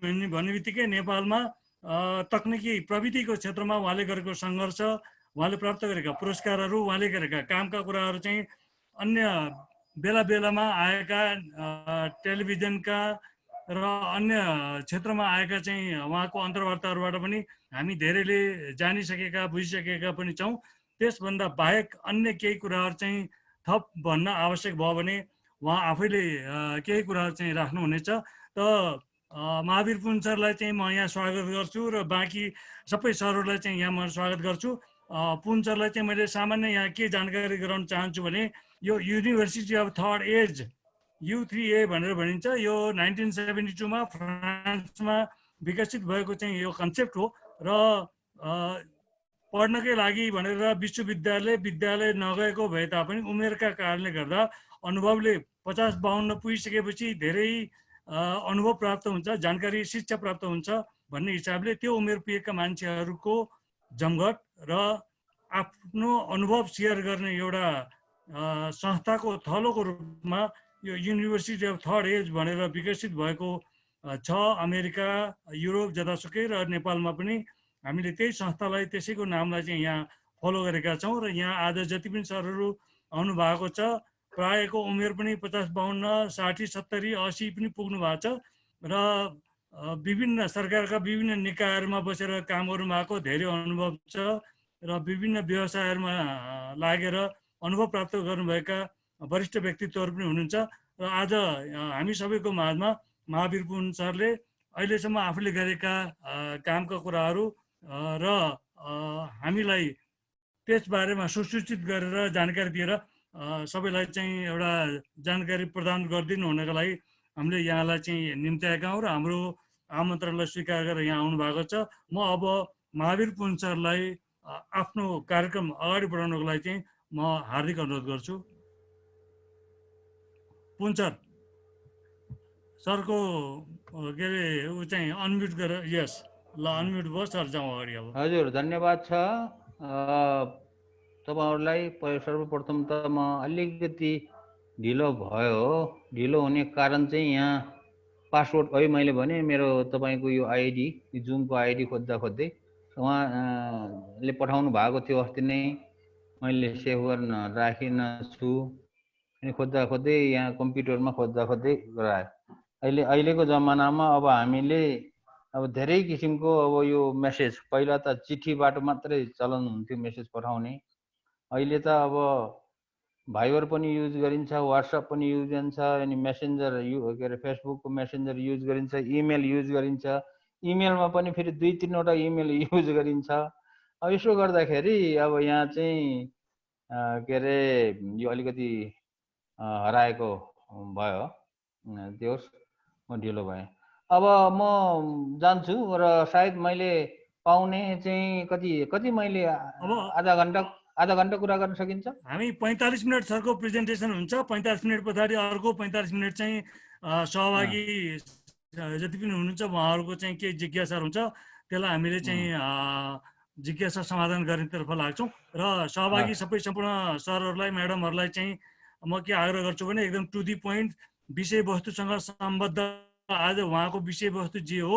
भन्ने बित्तिकै नेपालमा तकनिकी प्रविधिको क्षेत्रमा उहाँले गरेको सङ्घर्ष, उहाँले प्राप्त गरेका पुरस्कारहरू, उहाँले गरेका कामका कुराहरू चाहिँ अन्य बेला बेलामा आएका टेलिभिजनका र अन्य क्षेत्रमा आएका चाहिँ उहाँको अन्तर्वार्ताहरूबाट पनि हामी धेरैले जानिसकेका बुझिसकेका पनि छौँ। त्यसभन्दा बाहेक अन्य केही कुराहरू चाहिँ थप भन्न आवश्यक भयो भने उहाँ आफैले केही कुराहरू चाहिँ राख्नुहुनेछ। त महावीर पुन सरलाई चाहिँ म यहाँ स्वागत गर्छु र बाँकी सबै सरहरूलाई चाहिँ यहाँ म स्वागत गर्छु। पुन सरलाई चाहिँ मैले सामान्य यहाँ के जानकारी गराउन चाहन्छु भने यो university of third as U3A भनेर भनिन्छ। यो 1972 मा फ्रान्समा विकसित भएको चाहिँ यो कन्सेप्ट हो र पढ्नकै लागि भनेर विद्यालय नगएको भए तापनि उमेरका कारणले गर्दा अनुभवले 50-52 पुगिसकेपछि धेरै अनुभव प्राप्त हुन्छ, जानकारी शिक्षा प्राप्त हुन्छ भन्ने हिसाबले त्यो उमेर पुगेका मान्छेहरूको जमघट र आफ्नो अनुभव सेयर गर्ने एउटा संस्थाको थलोको रूपमा यो युनिभर्सिटी अफ थर्ड एज भनेर विकसित भएको छ। अमेरिका, युरोप जतासुकै र नेपालमा पनि हामीले त्यही संस्थालाई त्यसैको नामलाई चाहिँ यहाँ फलो गरेका छौँ र यहाँ आज जति पनि सरहरू आउनु भएको छ प्रायको उमेर पनि 50-52, 60, 70, 80 पनि पुग्नु भएको छ र विभिन्न सरकारका विभिन्न निकायहरूमा बसेर काम गर्नु भएको धेरै अनुभव छ र विभिन्न व्यवसायहरूमा लागेर अनुभव प्राप्त गर्नुभएका वरिष्ठ व्यक्तित्वहरू पनि हुनुहुन्छ र आज हामी सबैको माझमा महावीर पुन सरले अहिलेसम्म आफूले गरेका कामका कुराहरू र हामीलाई त्यसबारेमा सुसूचित गरेर जानकारी दिएर सबैलाई चाहिँ एउटा जानकारी प्रदान गरिदिनु हुनको लागि हामीले यहाँलाई चाहिँ निम्त्याएका हौँ र हाम्रो आमन्त्रणलाई स्वीकार गरेर यहाँ आउनु भएको छ। म अब महावीर पुन सरलाई आफ्नो कार्यक्रम अगाडि बढाउनको लागि चाहिँ म हार्दिक अनुरोध गर्छु। पुन सर, सरको के अरे ऊ चाहिँ अनम्युट गरेर, यस ल अनम्युट भयो सर, जाउँ अगाडि अब। हजुर, धन्यवाद छ तपाईँहरूलाई। सर्वप्रथम त म अलिकति ढिलो भयो। ढिलो हुने कारण चाहिँ यहाँ पासवर्ड अहिले मैले भने मेरो तपाईँको यो आइडी, जुमको आइडी खोज्दै उहाँले पठाउनु भएको थियो अस्ति नै, मैले सेभ गर्न राखिन छु अनि खोज्दै यहाँ कम्प्युटरमा खोज्दै गराएँ। अहिलेको जमानामा अब हामीले अब धेरै किसिमको अब यो मेसेज, पहिला त चिठीबाट मात्रै चलन हुन्थ्यो मेसेज पठाउने, अहिले त अब भाइबर पनि युज गरिन्छ, वाट्सएप पनि युज गरिन्छ, अनि मेसेन्जर के अरे फेसबुकको मेसेन्जर युज गरिन्छ, इमेल युज गरिन्छ, इमेलमा पनि फेरि 2-3वटा इमेल युज गरिन्छ। अब यसो गर्दाखेरि अब यहाँ चाहिँ के अरे यो अलिकति हराएको भयो, त्यो म ढिलो भएँ। अब म जान्छु र सायद मैले पाउने चाहिँ कति मैले आधा घन्टा कुरा गर्न सकिन्छ। हामी 45 मिनट सरको प्रेजेन्टेसन हुन्छ, 45 मिनट पछाडि अर्को 45 मिनट चाहिँ सहभागी जति पनि हुनुहुन्छ उहाँहरूको चाहिँ केही जिज्ञासाहरू हुन्छ, त्यसलाई हामीले चाहिँ जिज्ञासा समाधान गर्नेतर्फ लाग्छौँ र सहभागी सबै सम्पूर्ण सरहरूलाई, म्याडमहरूलाई चाहिँ म के आग्रह गर्छु भने एकदम टु दी पोइन्ट, विषयवस्तुसँग सम्बद्ध, आज उहाँको विषयवस्तु जे हो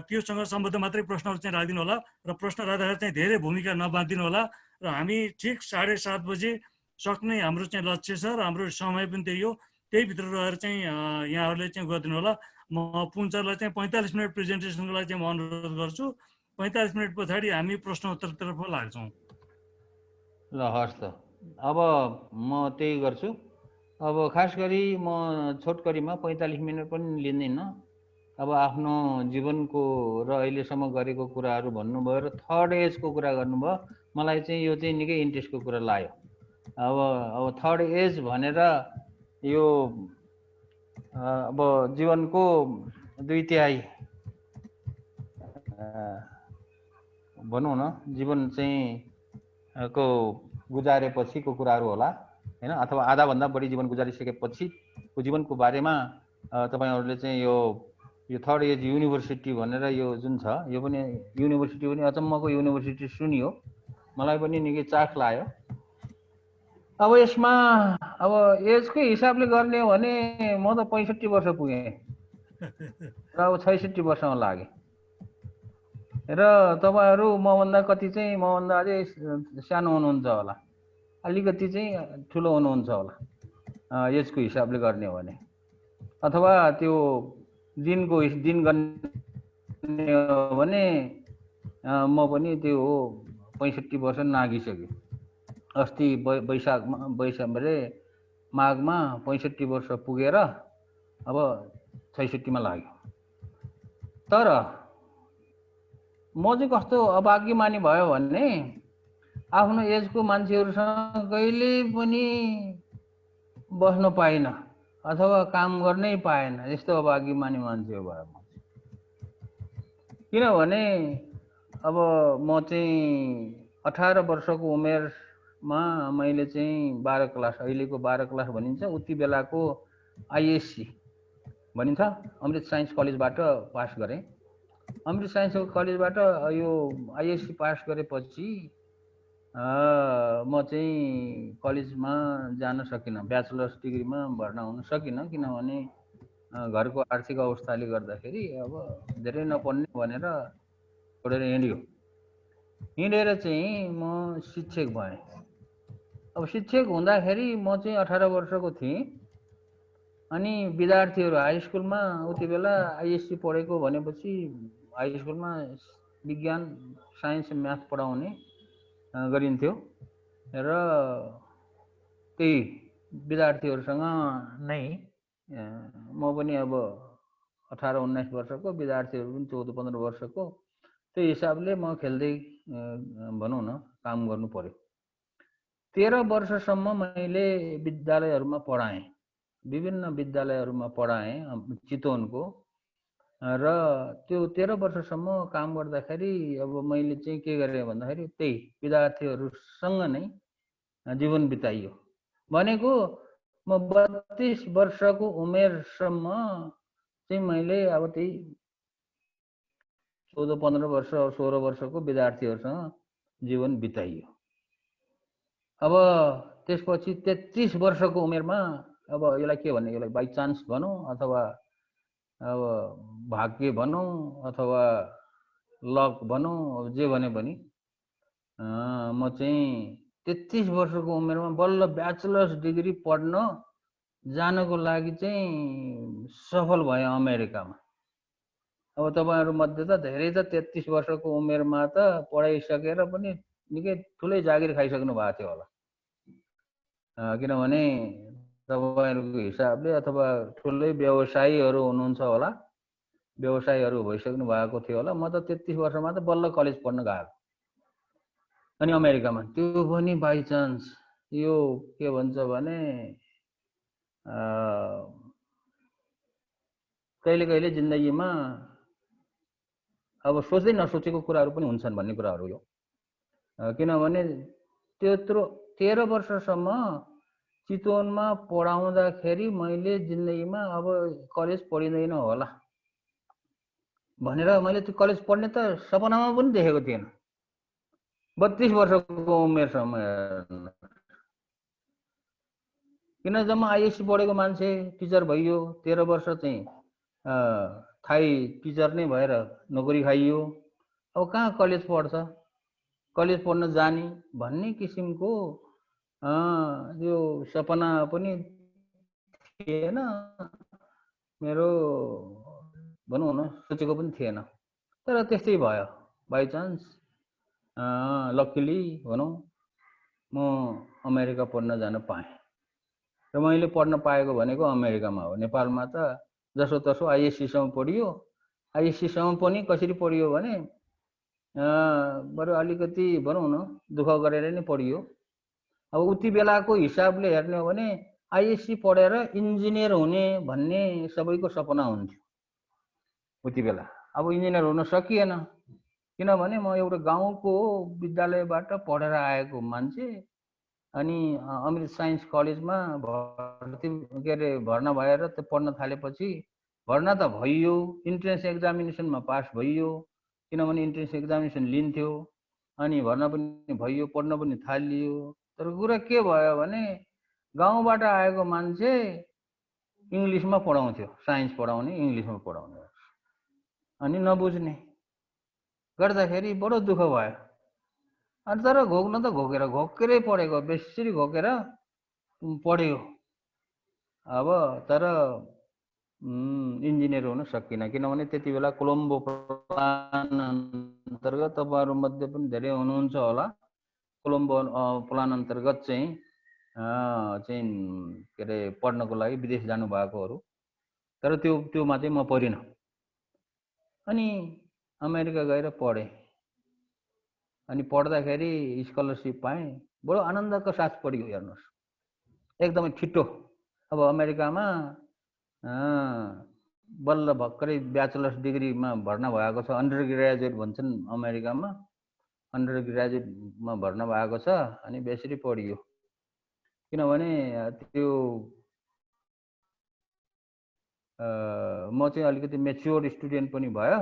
त्योसँग सम्बद्ध मात्रै प्रश्नहरू चाहिँ राखिदिनु होला र प्रश्न राख्दाखेरि चाहिँ धेरै भूमिका नबाँधिदिनु होला र हामी ठिक 7:30 बजे सक्ने हाम्रो चाहिँ लक्ष्य छ र हाम्रो समय पनि त्यही हो, त्यही भित्र रहेर चाहिँ यहाँहरूले चाहिँ गरिदिनु होला। म पुन सरलाई चाहिँ 45 मिनट प्रेजेन्टेसनको लागि चाहिँ म अनुरोध गर्छु। 45 मिनट पछाडि हामी प्रश्नोत्तरतर्फ लाग्छौँ। ल हस् त, अब म त्यही गर्छु। अब खास गरी म छोटकरीमा 45 मिनट पनि लिँदैन। अब आफ्नो जीवनको र अहिलेसम्म गरेको कुराहरू भन्नुभयो र थर्ड एजको कुरा गर्नुभयो। मलाई चाहिँ यो चाहिँ निकै इन्ट्रेस्टको कुरा लाग्यो। अब थर्ड एज भनेर यो अब जीवनको 2/3 भनौँ न, जीवन चाहिँ को गुजारेपछिको कुराहरू होला हैन, अथवा आधाभन्दा बढी जीवन गुजारिसकेपछिको जीवनको बारेमा तपाईहरुले चाहिँ यो थर्ड एज युनिभर्सिटी भनेर यो जुन छ, यो पनि युनिभर्सिटी पनि अचम्मको युनिभर्सिटी सुनियो, मलाई पनि निकै चाख लाग्यो। अब यसमा अब एजकै हिसाबले गर्ने हो भने म त 65 वर्ष पुगेँ अब 66 वर्षमा लागे र तपाईहरु मभन्दा कति चाहिँ मभन्दा अझै सानो हुनुहुन्छ होला, अलिकति चाहिँ ठुलो हुनुहुन्छ होला एजको हिसाबले गर्ने हो भने, अथवा त्यो दिन गर्ने हो भने म पनि त्यो हो 65 वर्ष नागिसक्यो। अस्ति वैशाखमा माघमा 65 वर्ष पुगेर अब 66 मा लाग्यो। तर म चाहिँ कस्तो अभाग्यमानी भयो भने आफ्नो एजको मान्छेहरुसँग कहिले पनि बस्न पाइन अथवा काम गर्नै पाएन, यस्तो अभाग्यमानी मान्छे हो भयो म। किनभने अब म चाहिँ 18 वर्षको उमेरमा मैले चाहिँ 12 क्लास, अहिलेको 12 क्लास भनिन्छ, उति बेलाको आइएससी भनिन्छ, अमृत साइन्स कलेजबाट पास गरेँ। अमृत साइन्स कलेजबाट यो आइएससी पास गरेपछि म चाहिँ कलेजमा जान सकिनँ, ब्याचलर्स डिग्रीमा भर्ना हुन सकिनँ, किनभने घरको आर्थिक अवस्थाले गर्दाखेरि अब धेरै नपढ्ने भनेर छोडेर हिँडेर चाहिँ म शिक्षक भएँ। अब शिक्षक हुँदाखेरि म चाहिँ 18 वर्षको थिएँ। अनि विद्यार्थीहरू हाई स्कुलमा उति बेला आइएससी पढेको भनेपछि हाई स्कुलमा विज्ञान, साइन्स, म्याथ पढाउने गरिन्थ्यो र त्यही विद्यार्थीहरूसँग नै म पनि अब 18-19 वर्षको, विद्यार्थीहरू पनि 14-15 वर्षको, त्यो हिसाबले म खेल्दै भनौँ न काम गर्नु पर्यो। 13 वर्षसम्म मैले विद्यालयहरूमा पढाएँ, विभिन्न विद्यालयहरूमा पढाएँ चितवनको, र त्यो 13 वर्षसम्म काम गर्दाखेरि अब मैले चाहिँ के गरेँ भन्दाखेरि त्यही विद्यार्थीहरूसँग नै जीवन बिताइयो। भनेको म 32 वर्षको उमेरसम्म चाहिँ मैले अब त्यही 14-15 वर्ष 16 वर्षको विद्यार्थीहरूसँग जीवन बिताइयो। अब त्यसपछि 33 वर्षको उमेरमा अब यसलाई के भन्ने, यसलाई बाई चान्स भनौँ अथवा अब भाग्य भनौँ अथवा लक भनौँ, अब जे भने पनि म चाहिँ 33 वर्षको उमेरमा बल्ल ब्याचलर्स डिग्री पढ्न जानको लागि चाहिँ सफल भएँ अमेरिकामा। अब तपाईहरु मध्ये त धेरै त 33 वर्षको उमेरमा त पढाइसकेर पनि निकै ठुलै जागिर खाइसक्नु भएको थियो होला, किनभने तपाईहरुको हिसाबले अथवा ठुलै व्यवसायीहरू हुनुहुन्छ होला, व्यवसायीहरू भइसक्नु भएको थियो होला। म त 33 वर्षमा त बल्ल कलेज पढ्न गएको, अनि अमेरिकामा, त्यो पनि बाइ चान्स। यो के भन्छ भने कहिले कहिले जिन्दगीमा अब सोच्दै नसोचेको कुराहरू पनि हुन्छन् भन्ने कुराहरू हो। किनभने त्यत्रो 13 वर्षसम्म चितवनमा पढाउँदाखेरि मैले जिन्दगीमा अब कलेज पढिँदैन होला भनेर मैले त्यो कलेज पढ्ने त सपनामा पनि देखेको थिएन। 32 वर्षको उमेरसम्म किन जम्मा आइएससी पढेको मान्छे टिचर भइयो, 13 वर्ष चाहिँ थाई टिचर नै भएर नोकरी खाइयो। अब कहाँ कलेज पढ्छ, कलेज पढ्न जाने भन्ने किसिमको यो सपना पनि थिएन मेरो, भनौँ न सोचेको पनि थिएन। तर त्यस्तै भयो, बाइ चान्स लकिली भनौँ म अमेरिका पढ्न जान पाएँ। र मैले पढ्न पाएको भनेको अमेरिकामा हो। नेपालमा त जसो तसो आइएससीसम्म पढियो। आइएससीसम्म पनि कसरी पढियो भने बरु अलिकति भनौँ न दुःख गरेर नै पढियो। अब उति बेलाको हिसाबले हेर्ने हो भने आइएससी पढेर इन्जिनियर हुने भन्ने सबैको सपना हुन्थ्यो उति बेला। अब इन्जिनियर हुन सकिएन, किनभने म एउटा गाउँको विद्यालयबाट पढेर आएको मान्छे, अनि अमृत साइन्स कलेजमा भर्ना भएर त्यो पढ्न थालेपछि भर्ना त भइयो, इन्ट्रेन्स एक्जामिनेसनमा पास भइयो, किनभने इन्ट्रेन्स एक्जामिनेसन लिन्थ्यो, अनि भर्ना पनि भइयो, पढ्न पनि थालियो। तर कुरा के भयो भने गाउँबाट आएको मान्छे इङ्ग्लिसमा पढाउँथ्यो, साइन्स पढाउने इङ्ग्लिसमा पढाउने। अनि नबुझ्ने गर्दाखेरि बडो दुःख भयो। अनि तर घोक्न त घोकेरै पढेको, बेसरी घोकेर पढ्यो। अब तर इन्जिनियर हुन सकिनँ, किनभने त्यति बेला कोलम्बो प्लान अन्तर्गत तपाईँहरूमध्ये पनि धेरै हुनुहुन्छ होला, कोलम्बो प्लान अन्तर्गत चाहिँ के अरे पढ्नको लागि विदेश जानुभएकोहरू, तर त्योमा चाहिँ म परिनँ। अनि अमेरिका गएर पढेँ। अनि पढ्दाखेरि स्कलरसिप पाएँ, बडो आनन्दको साथ पढ्यो। हेर्नुहोस्, एकदमै छिटो। अब अमेरिकामा बल्ल भर्खरै ब्याचलर्स डिग्रीमा भर्ना भएको छ, अन्डर ग्रेजुएट भन्छन् अमेरिकामा, अन्डर ग्रेजुएटमा भर्ना भएको छ। अनि बेसरी पढियो, किनभने त्यो म चाहिँ अलिकति मेच्योर स्टुडेन्ट पनि भयो,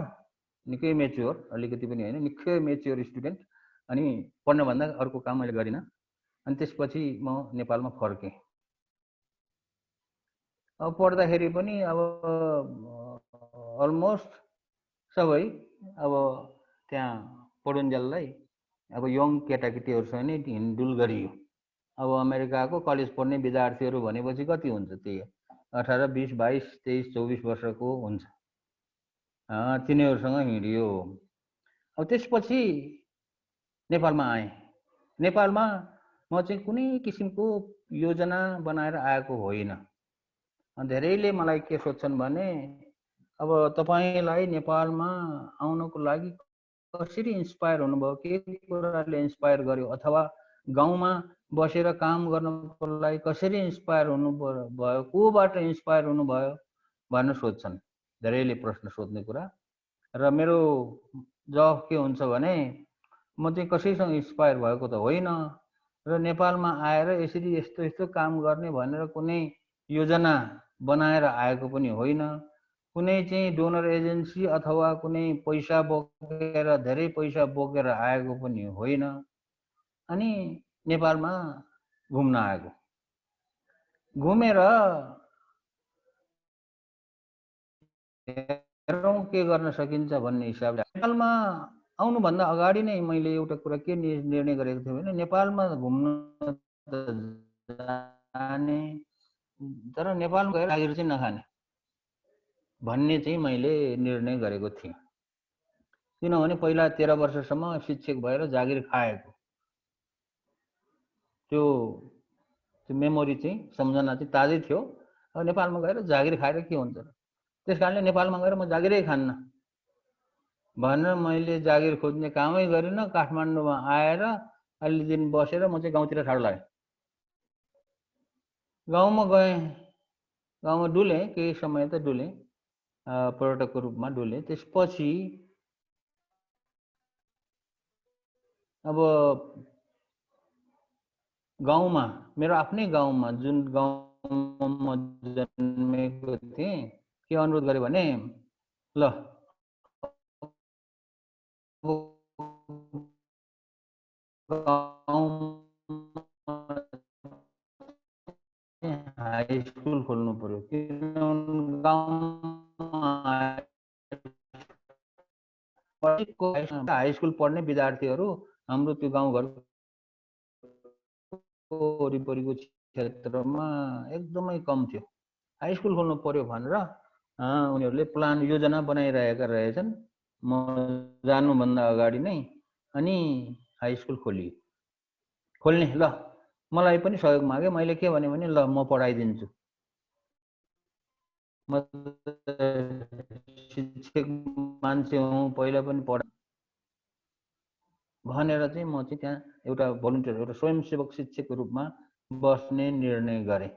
निकै मेच्योर, अलिकति पनि होइन, निकै मेच्योर स्टुडेन्ट। अनि पढ्नभन्दा अर्को काम मैले गरिनँ। अनि त्यसपछि म नेपालमा फर्केँ। अब पढ्दाखेरि पनि अब अलमोस्ट सबै अब त्यहाँ पढुन्जेललाई अब यङ केटाकेटीहरूसँग नै हिँडडुल गरियो। अब अमेरिकाको कलेज पढ्ने विद्यार्थीहरू भनेपछि कति हुन्छ, त्यही 18, 20, 22, 23, 24 वर्षको हुन्छ, तिनीहरूसँग हिँडियो। अब त्यसपछि नेपालमा आएँ। नेपालमा म चाहिँ कुनै किसिमको योजना बनाएर आएको होइन। धेरैले मलाई के सोध्छन् भने, अब तपाईँलाई नेपालमा आउनको लागि कसरी इन्स्पायर हुनुभयो, के कुराले इन्स्पायर गर्यो, अथवा गाउँमा बसेर काम गर्नको लागि कसरी इन्स्पायर हुनुभयो, कोबाट इन्स्पायर हुनुभयो भनेर सोध्छन्। धेरैले प्रश्न सोध्ने कुरा। र मेरो जवाफ के हुन्छ भने, म चाहिँ कसैसँग इन्स्पायर भएको त होइन, र नेपालमा आएर यसरी यस्तो यस्तो काम गर्ने भनेर कुनै योजना बनाएर आएको पनि होइन, कुनै चाहिँ डोनर एजेन्सी अथवा कुनै पैसा बोकेर, धेरै पैसा बोकेर आएको पनि होइन। अनि नेपालमा घुम्न आएको। घुमेर हेरौँ के गर्न सकिन्छ भन्ने हिसाबले नेपालमा आउनुभन्दा अगाडि नै मैले एउटा कुरा के निर्णय गरेको थिएँ भने, नेपालमा घुम्न जाने, तर नेपालमा गएर जागिर चाहिँ नखाने भन्ने चाहिँ मैले निर्णय गरेको थिएँ। किनभने पहिला 13 वर्षसम्म शिक्षक भएर जागिर खाएको, त्यो मेमोरी चाहिँ, सम्झना चाहिँ ताजै थियो। अब नेपालमा गएर जागिर खाएर के हुन्छ, त्यस कारणले नेपालमा गएर म जागिरै खान्न भनेर मैले जागिर खोज्ने कामै गरिनँ। काठमाडौँमा आएर अलि दिन बसेर म चाहिँ गाउँतिर ठाडो लागेँ। गाउँमा गएँ, गाउँमा डुलेँ, केही समय त डुलेँ, पर्यटकको रूपमा डुलेँ। त्यसपछि अब गाउँमा, मेरो आफ्नै गाउँमा, जुन गाउँमा म जन्मेको थिएँ, के अनुरोध गरेँ भने, ल हाई स्कुल खोल्नु पर्यो, किनभने गाउँमा हाई स्कुल पढ्ने विद्यार्थीहरू हाम्रो त्यो गाउँघरको वरिपरिको क्षेत्रमा एकदमै कम थियो। हाई स्कुल खोल्नु पर्यो भनेर उनीहरूले प्लान, योजना बनाइरहेका रहेछन् म जानुभन्दा अगाडि नै। अनि हाई स्कुल खोल्ने, ल मलाई पनि सहयोग मागे। मैले के भने, ल म पढाइदिन्छु, म शिक्षक मान्छे हुँ, पहिला पनि पढा भनेर चाहिँ म चाहिँ त्यहाँ एउटा भोलिन्टियर, एउटा स्वयंसेवक शिक्षकको रूपमा बस्ने निर्णय गरेँ।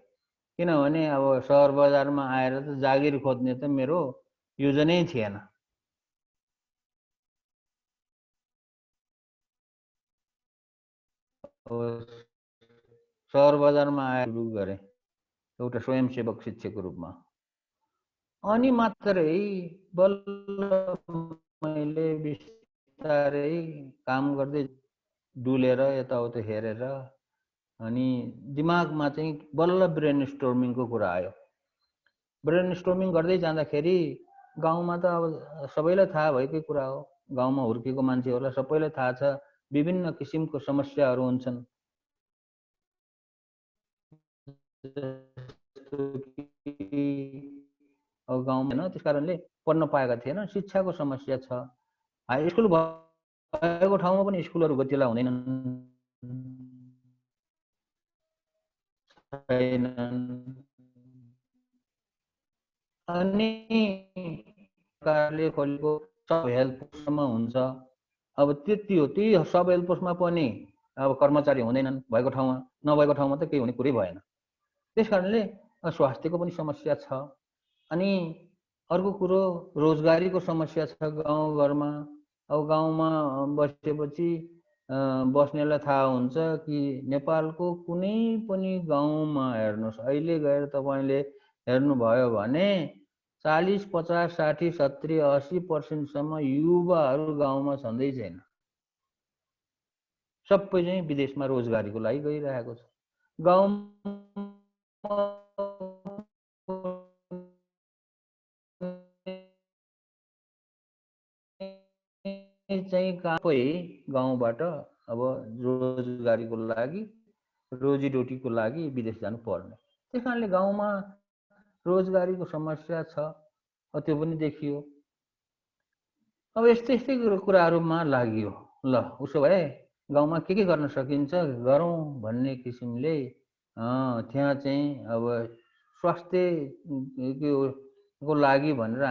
किनभने अब सहर बजारमा आएर त जागिर खोज्ने त मेरो योजनै थिएन। सहर बजारमा आएर सुरु गरेँ एउटा स्वयंसेवक शिक्षकको रूपमा। अनि मात्रै बल्ल मैले बिस्तारै काम गर्दै डुलेर यताउता हेरेर अनि दिमागमा चाहिँ बल्ल ब्रेन स्टोर्मिङको कुरा आयो। ब्रेन स्टोर्मिङ गर्दै जाँदाखेरि गाउँमा त अब सबैलाई थाहा भएकै कुरा हो। गाउँमा हुर्केको मान्छेहरूलाई सबैलाई थाहा छ विभिन्न किसिमको समस्याहरू हुन्छन्। अब गाउँमा होइन, त्यस कारणले पढ्न पाएका थिएन, शिक्षाको समस्या छ। हाई स्कुल भएको ठाउँमा पनि स्कुलहरू गतिला हुँदैनन्, अनि सरकारले खोलेको सब हेल्थ पोस्टमा हुन्छ। अब त्यति हो, त्यही सब हेल्थ पोस्टमा पनि अब कर्मचारी हुँदैनन् भएको ठाउँमा, नभएको ठाउँमा त केही हुने कुरै भएन। त्यस कारणले स्वास्थ्यको पनि समस्या छ। अनि अर्को कुरो रोजगारीको समस्या छ गाउँघरमा। अब गाउँमा बसेपछि बस्नेलाई थाहा हुन्छ कि नेपालको कुनै पनि गाउँमा हेर्नुहोस्, अहिले गएर तपाईँले हेर्नुभयो भने 40, 50, 60, 70, 80% युवाहरू गाउँमा छँदै छैन। सबै चाहिँ विदेशमा रोजगारीको लागि गइरहेको छ। गाउँमा चाहिँ कहाँ गाउँबाट अब रोजगारीको लागि, रोजीरोटीको लागि विदेश जानु पर्ने। त्यस कारणले गाउँमा रोजगारीको समस्या छ, त्यो पनि देखियो। अब यस्तै यस्तै कुराहरूमा लाग्यो। ल उसो भए गाउँमा के गर्न सकिन्छ गरौँ भन्ने किसिमले त्यहाँ चाहिँ अब स्वास्थ्यको लागि भनेर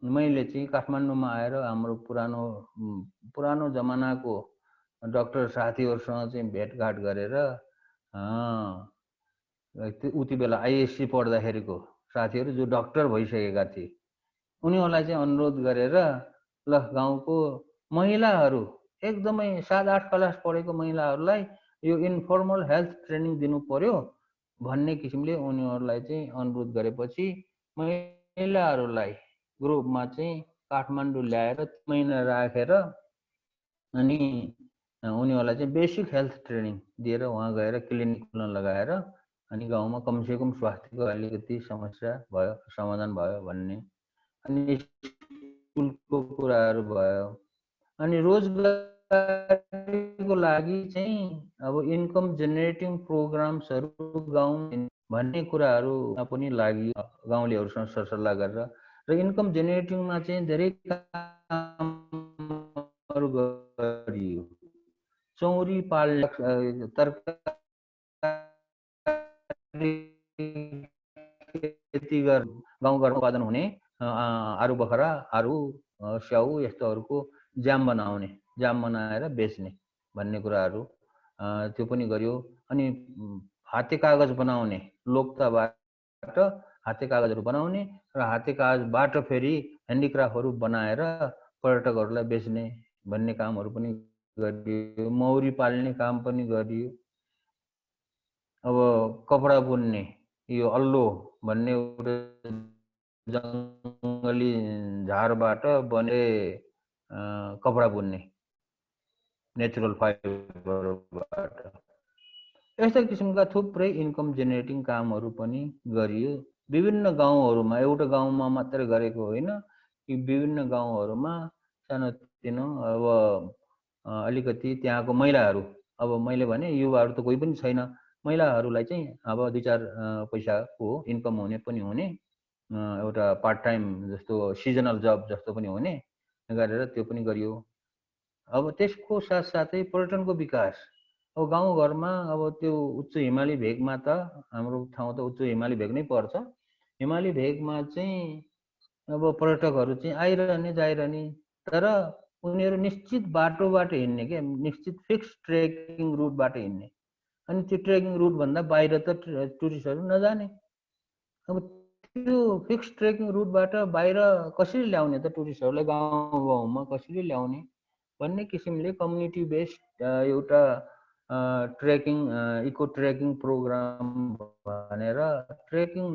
मैले चाहिँ काठमाडौँमा आएर हाम्रो पुरानो जमानाको डाक्टर साथीहरूसँग चाहिँ भेटघाट गरेर उति बेला आइएससी पढ्दाखेरिको साथीहरू जो डाक्टर भइसकेका थिए, उनीहरूलाई चाहिँ अनुरोध गरेर ल गाउँको महिलाहरू एकदमै 7-8 क्लास पढेको महिलाहरूलाई यो इन्फर्मल हेल्थ ट्रेनिङ दिनु पर्यो भन्ने किसिमले उनीहरूलाई चाहिँ अनुरोध गरेपछि महिलाहरूलाई ग्रुपमा चाहिँ काठमाडौँ ल्याएर महिना राखेर अनि उनीहरूलाई चाहिँ बेसिक हेल्थ ट्रेनिङ दिएर वहाँ गएर क्लिनिक खोल्न लगाएर अनि गाउँमा कमसेकम स्वास्थ्यको अलिकति समस्या भयो, समाधान भयो भन्ने। अनि स्कुलको कुराहरू भयो। अनि रोजगारीको लागि चाहिँ अब इन्कम जेनेरेटिङ प्रोग्राम्सहरू गाउँ भन्ने कुराहरूमा पनि लागि गाउँलेहरूसँग सरसल्लाह गरेर र इन्कम जेनेरेटिङमा चाहिँ धेरै कामहरू गरियो। चौरी पाल्ने, तरकारी खेती गाउँघरमा उत्पादन हुने आरू बखरा, आरू स्याउ यस्तोहरूको जाम बनाएर बेच्ने भन्ने कुराहरू त्यो पनि गरियो। अनि हाते कागज बनाउने, लोकताबाट हाते कागजहरू बनाउने र हाते कागजबाट फेरि ह्यान्डिक्राफ्टहरू बनाएर पर्यटकहरूलाई बेच्ने भन्ने कामहरू पनि गरियो। मौरी पाल्ने काम पनि गरियो। अब कपडा बुन्ने, यो अल्लो भन्ने जङ्गली झारबाट बने कपडा बुन्ने नेचुरल फाइबरबाट, यस्ता किसिमका थुप्रै इन्कम जेनेरेटिङ कामहरू पनि गरियो विभिन्न गाउँहरूमा। एउटा गाउँमा मात्र गरेको होइन, कि विभिन्न गाउँहरूमा सानोतिनो अब अलिकति त्यहाँको महिलाहरू, अब मैले भने युवाहरू त कोही पनि छैन, महिलाहरूलाई चाहिँ अब 2-4 पैसाको इन्कम हुने एउटा पार्ट टाइम जस्तो सिजनल जब जस्तो पनि हुने गरेर त्यो पनि गरियो। अब त्यसको साथसाथै पर्यटनको विकास। अब गाउँघरमा अब त्यो उच्च हिमाली भेगमा त हाम्रो ठाउँ त उच्च हिमाली भेग नै पर्छ। हिमाली भेगमा चाहिँ अब पर्यटकहरू चाहिँ आइरहने जाइरहने, तर उनीहरू निश्चित बाटोबाट हिँड्ने के, निश्चित फिक्स ट्रेकिङ रुटबाट हिँड्ने। अनि त्यो ट्रेकिङ रुटभन्दा बाहिर त टुरिस्टहरू नजाने। अब त्यो फिक्स ट्रेकिङ रुटबाट बाहिर कसरी ल्याउने त टुरिस्टहरूलाई, गाउँमा कसरी ल्याउने भन्ने किसिमले कम्युनिटी बेस्ड एउटा ट्रेकिङ इको ट्रेकिङ प्रोग्राम भनेर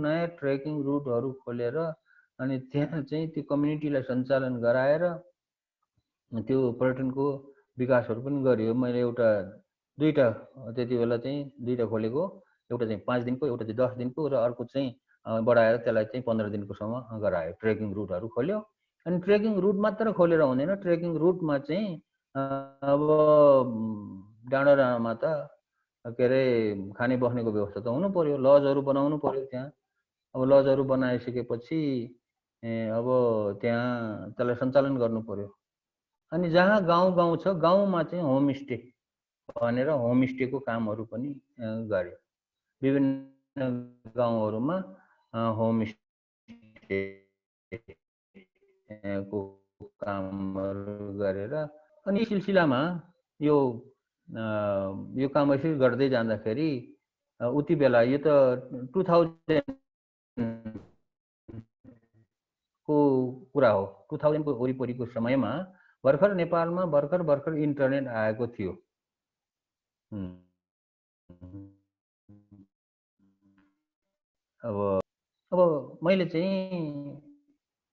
नयाँ ट्रेकिङ रुटहरू खोलेर अनि त्यहाँ चाहिँ त्यो कम्युनिटीलाई सञ्चालन गराएर त्यो पर्यटनको विकासहरू पनि गरियो। मैले दुईवटा त्यति बेला चाहिँ दुईवटा खोलेको, एउटा चाहिँ 5 दिनको, एउटा चाहिँ 10 दिनको र अर्को चाहिँ बढाएर त्यसलाई चाहिँ 15 दिनकोसम्म गरायो। ट्रेकिङ रुटहरू खोल्यो। अनि ट्रेकिङ रुट मात्र खोलेर हुँदैन, ट्रेकिङ रुटमा चाहिँ अब डाँडा डाँडामा त के अरे खाने बस्नेको व्यवस्था त हुनु पर्यो, लजहरू बनाउनु पर्यो त्यहाँ। अब लजहरू बनाइसकेपछि अब त्यहाँ त्यसलाई सञ्चालन गर्नु पर्यो। अनि जहाँ गाउँ छ, गाउँमा चाहिँ होमस्टे भनेर होमस्टेको कामहरू पनि गर्यो। विभिन्न गाउँहरूमा होमस्टेको कामहरू गरेर अनि सिलसिलामा यो काम यसरी गर्दै जाँदाखेरि उति बेला यो त 2000 को कुरा हो। 2000 को वरिपरिको समयमा भर्खर नेपालमा भर्खर इन्टरनेट आएको थियो। अब मैले चाहिँ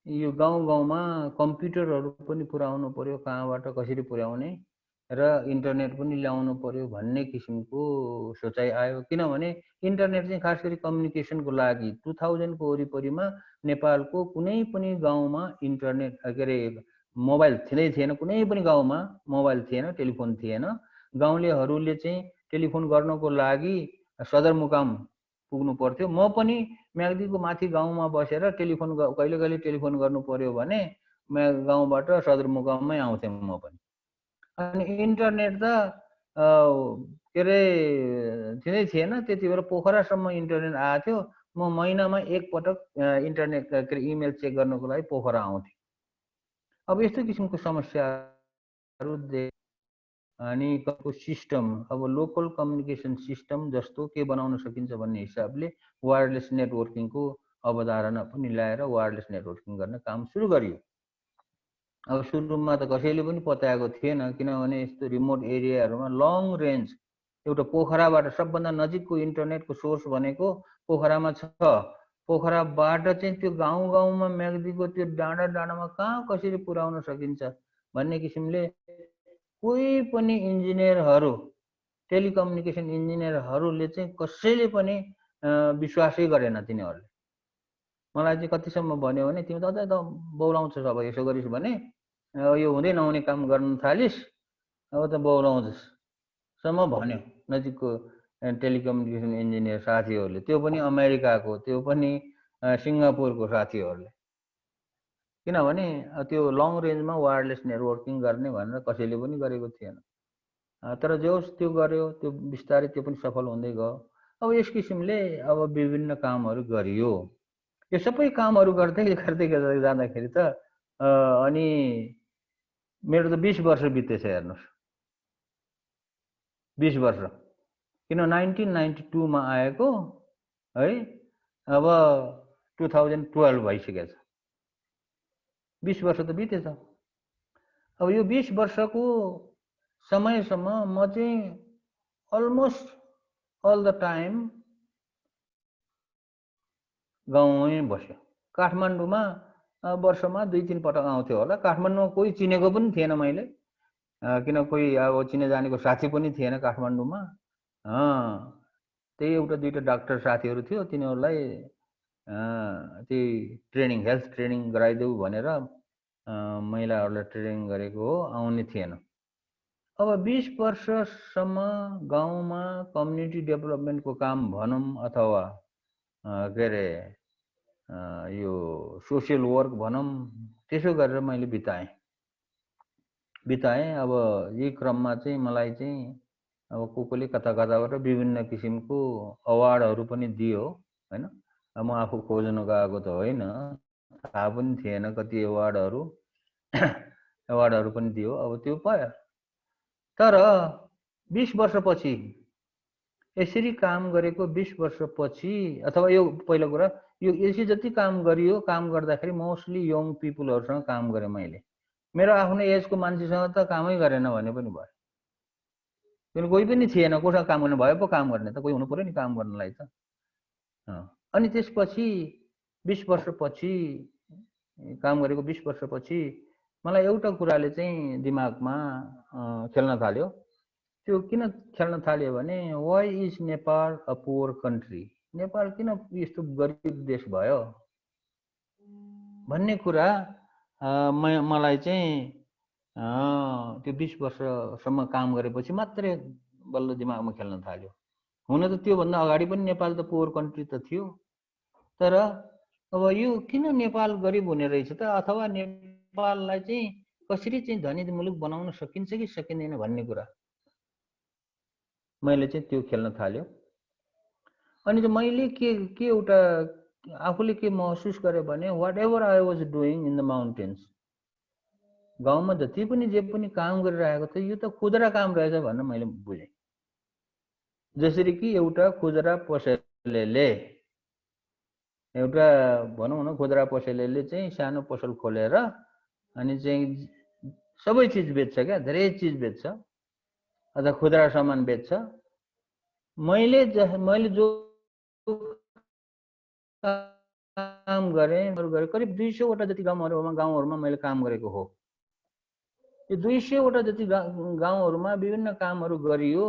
यो गाउँमा कम्प्युटरहरू पनि पुर्याउनु पर्यो, कहाँबाट कसरी पुर्याउने र इन्टरनेट पनि ल्याउनु पर्यो भन्ने किसिमको सोचाइ आयो। किनभने इन्टरनेट चाहिँ खास गरी कम्युनिकेसनको लागि 2000 को वरिपरिमा नेपालको कुनै पनि गाउँमा इन्टरनेट के अरे मोबाइल थिएन, कुनै पनि गाउँमा मोबाइल थिएन, टेलिफोन थिएन। गाउँलेहरूले चाहिँ टेलिफोन गर्नको लागि सदरमुकाम पुग्नु पर्थ्यो। म पनि म्याग्दीको माथि गाउँमा बसेर टेलिफोन कहिले टेलिफोन गर्नु पर्यो भने गाउँबाट सदरमुकाममै आउँथेँ म पनि। अनि इन्टरनेट त के अरे थिँदै थिएन, त्यति बेला पोखरासम्म इन्टरनेट आएको थियो। म महिनामा एकपटक इन्टरनेट के अरे इमेल चेक गर्नको लागि पोखरा आउँथेँ। अब यस्तो किसिमको समस्याहरू अनि सिस्टम, अब लोकल कम्युनिकेसन सिस्टम जस्तो के बनाउन सकिन्छ भन्ने हिसाबले वायरलेस नेटवर्किङको अवधारणा पनि ल्याएर वायरलेस नेटवर्किङ गर्ने काम सुरु गरियो। अब सुरुमा त कसैले पनि पत्याएको थिएन, किनभने यस्तो रिमोट एरियाहरूमा लङ रेन्ज एउटा पोखराबाट सबभन्दा नजिकको इन्टरनेटको सोर्स भनेको पोखरामा छ। पोखराबाट चाहिँ त्यो गाउँमा म्याग्दीको त्यो डाँडामा कहाँ कसरी पुर्याउन सकिन्छ भन्ने किसिमले कोही पनि इन्जिनियरहरू, टेलिकम्युनिकेसन इन्जिनियरहरूले चाहिँ कसैले पनि विश्वासै गरेन। तिनीहरूले मलाई चाहिँ कतिसम्म भन्यो भने तिमी त बौलाउँछस्, अब यसो गरिस् भने यो हुँदै नहुने काम गर्न थालिस्, अब त बौलाउँछस् सम्म भन्यो नजिकको टेलिकम्युनिकेसन इन्जिनियर साथीहरूले। त्यो पनि अमेरिकाको, त्यो पनि सिङ्गापुरको साथीहरूले। किनभने त्यो लङ रेन्जमा वायरलेस नेटवर्किङ गर्ने भनेर कसैले पनि गरेको थिएन। तर जो त्यो गर्यो, त्यो बिस्तारै त्यो पनि सफल हुँदै गयो। अब यस किसिमले अब विभिन्न कामहरू गरियो। यो सबै कामहरू गर्दै जाँदाखेरि त अनि मेरो त 20 वर्ष बितेछ हेर्नुहोस्, 20 वर्ष। किन 1992 मा आएको है, अब 2012 भइसकेको छ। 20 वर्ष त बितेछ। अब यो 20 वर्षको समयसम्म म चाहिँ अलमोस्ट अल द टाइम गाउँमै बस्यो। काठमाडौँमा वर्षमा 2-3 पटक आउँथ्यो होला। काठमाडौँमा कोही चिनेको पनि थिएन मैले, किन कोही अब चिने जानेको साथी पनि थिएन काठमाडौँमा। त्यही एउटा दुईटा डाक्टर साथीहरू थियो, तिनीहरूलाई त्यही ट्रेनिङ, हेल्थ ट्रेनिङ गराइदेऊ भनेर महिलाहरूलाई ट्रेनिङ गरेको हो, आउने थिएन। अब 20 वर्षसम्म गाउँमा कम्युनिटी डेभलपमेन्टको काम भनौँ अथवा के अरे यो सोसियल वर्क भनौँ, त्यसो गरेर मैले बिताएँ। अब यही क्रममा चाहिँ मलाई चाहिँ अब कोले कताबाट विभिन्न किसिमको अवार्डहरू पनि दियो हैन। म आफू खोज्न गएको त होइन, थाहा पनि थिएन कति अवार्डहरू पनि दियो। अब त्यो पायो। तर 20 वर्षपछि यसरी काम गरेको 20 वर्षपछि, अथवा यो पहिलो कुरा, यो यसरी जति काम गरियो, काम गर्दाखेरि मोस्टली यङ पिपुलहरूसँग काम गरेँ मैले। मेरो आफ्नो एजको मान्छेसँग त कामै गरेन भने पनि भयो, किन कोही पनि थिएन कोसँग काम गर्ने। भए पो काम गर्ने त कोही हुनु पर्यो नि काम गर्नलाई त। अनि त्यसपछि 20 वर्षपछि काम गरेको 20 वर्षपछि मलाई एउटा कुराले चाहिँ दिमागमा खेल्न थाल्यो। त्यो किन खेल्न थाल्यो भने why is Nepal a poor country Nepal किन यस्तो गरिब देश भयो भन्ने कुरा मलाई चाहिँ त्यो 20 वर्षसम्म काम गरेपछि मात्रै बल्ल दिमागमा खेल्न थाल्यो। हुन त त्योभन्दा अगाडि पनि नेपाल त पुवर कन्ट्री त थियो, तर अब यो किन नेपाल गरिब हुने रहेछ त, अथवा नेपाललाई चाहिँ कसरी चाहिँ धनी मुलुक बनाउन सकिन्छ कि सकिँदैन भन्ने कुरा मैले चाहिँ त्यो खेल्न थाल्यो। अनि चाहिँ मैले के एउटा आफूले के महसुस गरेँ भने whatever I was doing in the mountains, गाउँमा जति पनि जे पनि काम गरिरहेको थियो यो त खुजरा काम रहेछ भनेर मैले बुझेँ। जसरी कि एउटा खुजरा पसलेले एउटा भनौँ न खुजरा पसलेले चाहिँ सानो पसल खोलेर अनि चाहिँ सबै चिज बेच्छ क्या, धेरै चिज बेच्छ अथवा खुजरा सामान बेच्छ। मैले जो काम गरेँ करिब 200वटा जति गाउँहरूमा मैले काम गरेको हो। यो 200वटा जति गाउँहरूमा विभिन्न कामहरू गरियो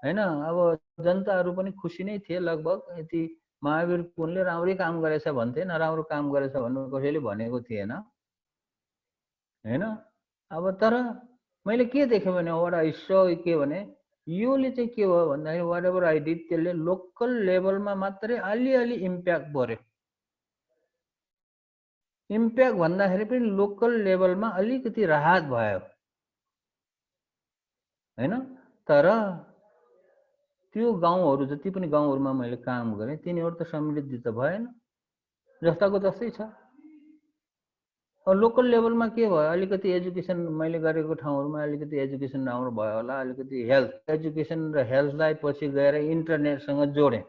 हैन। अब जनताहरू पनि खुसी नै थिए लगभग। यति महावीर कुनले राम्रै काम गरेछ भन्थे, नराम्रो काम गरेछ भन्नु कसैले भनेको थिएन हैन। अब तर मैले के देखेँ भने वडा हिस्सो के भने योले चाहिँ के भयो भन्दाखेरि वाट एभर आई डिड त्यसले लोकल लेभलमा मात्रै अलिअलि इम्प्याक्ट गर्यो। इम्प्याक्ट भन्दाखेरि पनि लोकल लेभलमा अलिकति राहत भयो हैन। तर त्यो गाउँहरू जति पनि गाउँहरूमा मैले काम गरेँ तिनीहरू त समृद्धि त भएन, जस्ताको तस्तै छ। लोकल लेभलमा के भयो, अलिकति एजुकेसन मैले गरेको ठाउँहरूमा अलिकति एजुकेसन राम्रो भयो होला, अलिकति हेल्थ एजुकेसन र हेल्थलाई पछि गएर इन्टरनेटसँग जोडेँ।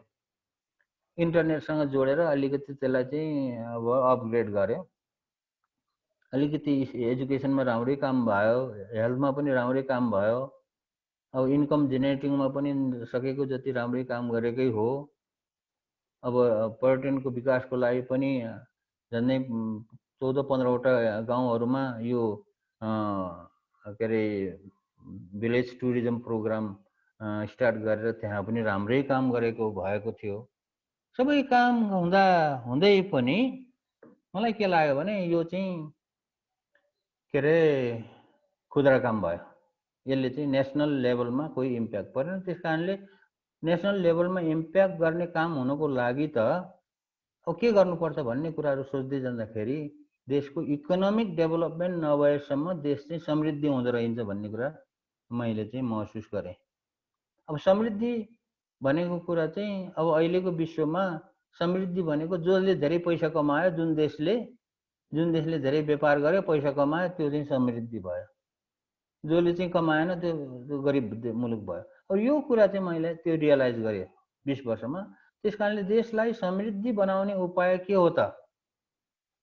इन्टरनेटसँग जोडेर अलिकति त्यसलाई चाहिँ अब अपग्रेड गर्यो। अलिकति एजुकेसनमा राम्रै काम भयो, हेल्थमा पनि राम्रै काम भयो। अब इन्कम जेनेरेटिङमा पनि सकेको जति राम्रै काम गरेकै हो। अब पर्यटनको विकासको लागि पनि झन्डै 14-15वटा गाउँहरूमा यो के अरे भिलेज टुरिज्म प्रोग्राम स्टार्ट गरेर त्यहाँ पनि राम्रै काम गरेको भएको थियो। सबै काम हुँदै पनि मलाई के लाग्यो भने यो चाहिँ के अरे खुद्रा काम भयो। यसले चाहिँ नेसनल लेभलमा कोही इम्प्याक्ट परेन। त्यस कारणले नेसनल लेभलमा इम्प्याक्ट गर्ने काम हुनको लागि त अब के गर्नुपर्छ भन्ने कुराहरू सोच्दै जाँदाखेरि देशको इकोनोमिक डेभलपमेन्ट नभएसम्म देश चाहिँ समृद्धि हुँदो रहन्छ भन्ने कुरा मैले चाहिँ महसुस गरेँ। अब समृद्धि भनेको कुरा चाहिँ अब अहिलेको विश्वमा समृद्धि भनेको जसले धेरै पैसा कमायो, जुन देशले धेरै व्यापार गर्यो, पैसा कमायो, त्यो चाहिँ समृद्धि भयो। जसले चाहिँ कमाएन त्यो गरिब मुलुक भयो। अब यो कुरा चाहिँ मैले त्यो रियलाइज गरेँ 20 वर्षमा। त्यस कारणले देशलाई समृद्धि बनाउने उपाय के हो त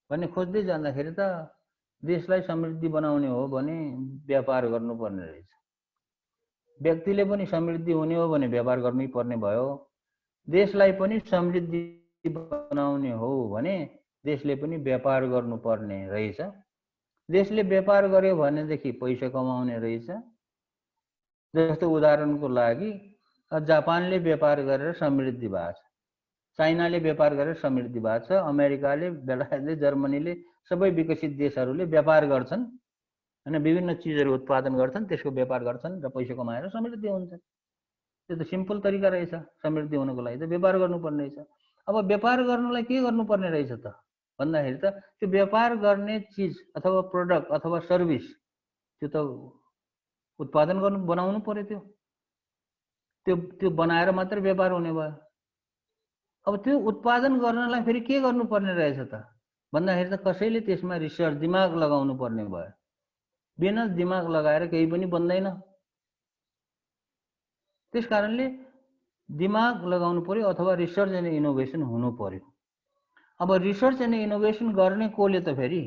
भन्ने खोज्दै जाँदाखेरि त देशलाई समृद्धि बनाउने हो भने व्यापार गर्नुपर्ने रहेछ। व्यक्तिले पनि समृद्धि हुने हो भने व्यापार गर्नै पर्ने भयो। देशलाई पनि समृद्धि बनाउने हो भने देशले पनि व्यापार गर्नुपर्ने रहेछ। देशले व्यापार गर्यो भनेदेखि पैसा कमाउने रहेछ। जस्तो उदाहरणको लागि जापानले व्यापार गरेर समृद्धि भएको छ, चाइनाले व्यापार गरेर समृद्धि भएको छ, अमेरिकाले, बेलायतले, जर्मनीले, सबै विकसित देशहरूले व्यापार गर्छन् हैन। विभिन्न चिजहरू उत्पादन गर्छन्, त्यसको व्यापार गर्छन् र पैसा कमाएर समृद्धि हुन्छ। त्यो त सिम्पल तरिका रहेछ। समृद्धि हुनको लागि त व्यापार गर्नुपर्ने रहेछ। अब व्यापार गर्नलाई के गर्नुपर्ने रहेछ त भन्दाखेरि त त्यो व्यापार गर्ने चिज अथवा प्रोडक्ट अथवा सर्भिस त्यो त उत्पादन बनाउनु पर्यो। त्यो बनाएर मात्र व्यापार हुने भयो। अब त्यो उत्पादन गर्नलाई फेरि के गर्नुपर्ने रहेछ त भन्दाखेरि त कसैले त्यसमा रिसर्च दिमाग लगाउनु पर्ने भयो। बिना दिमाग लगाएर केही पनि बन्दैन। त्यस कारणले दिमाग लगाउनु पर्यो अथवा रिसर्च एन्ड इनोभेसन हुनु पर्यो। अब रिसर्च एन्ड इनोभेसन गर्ने कोले त फेरि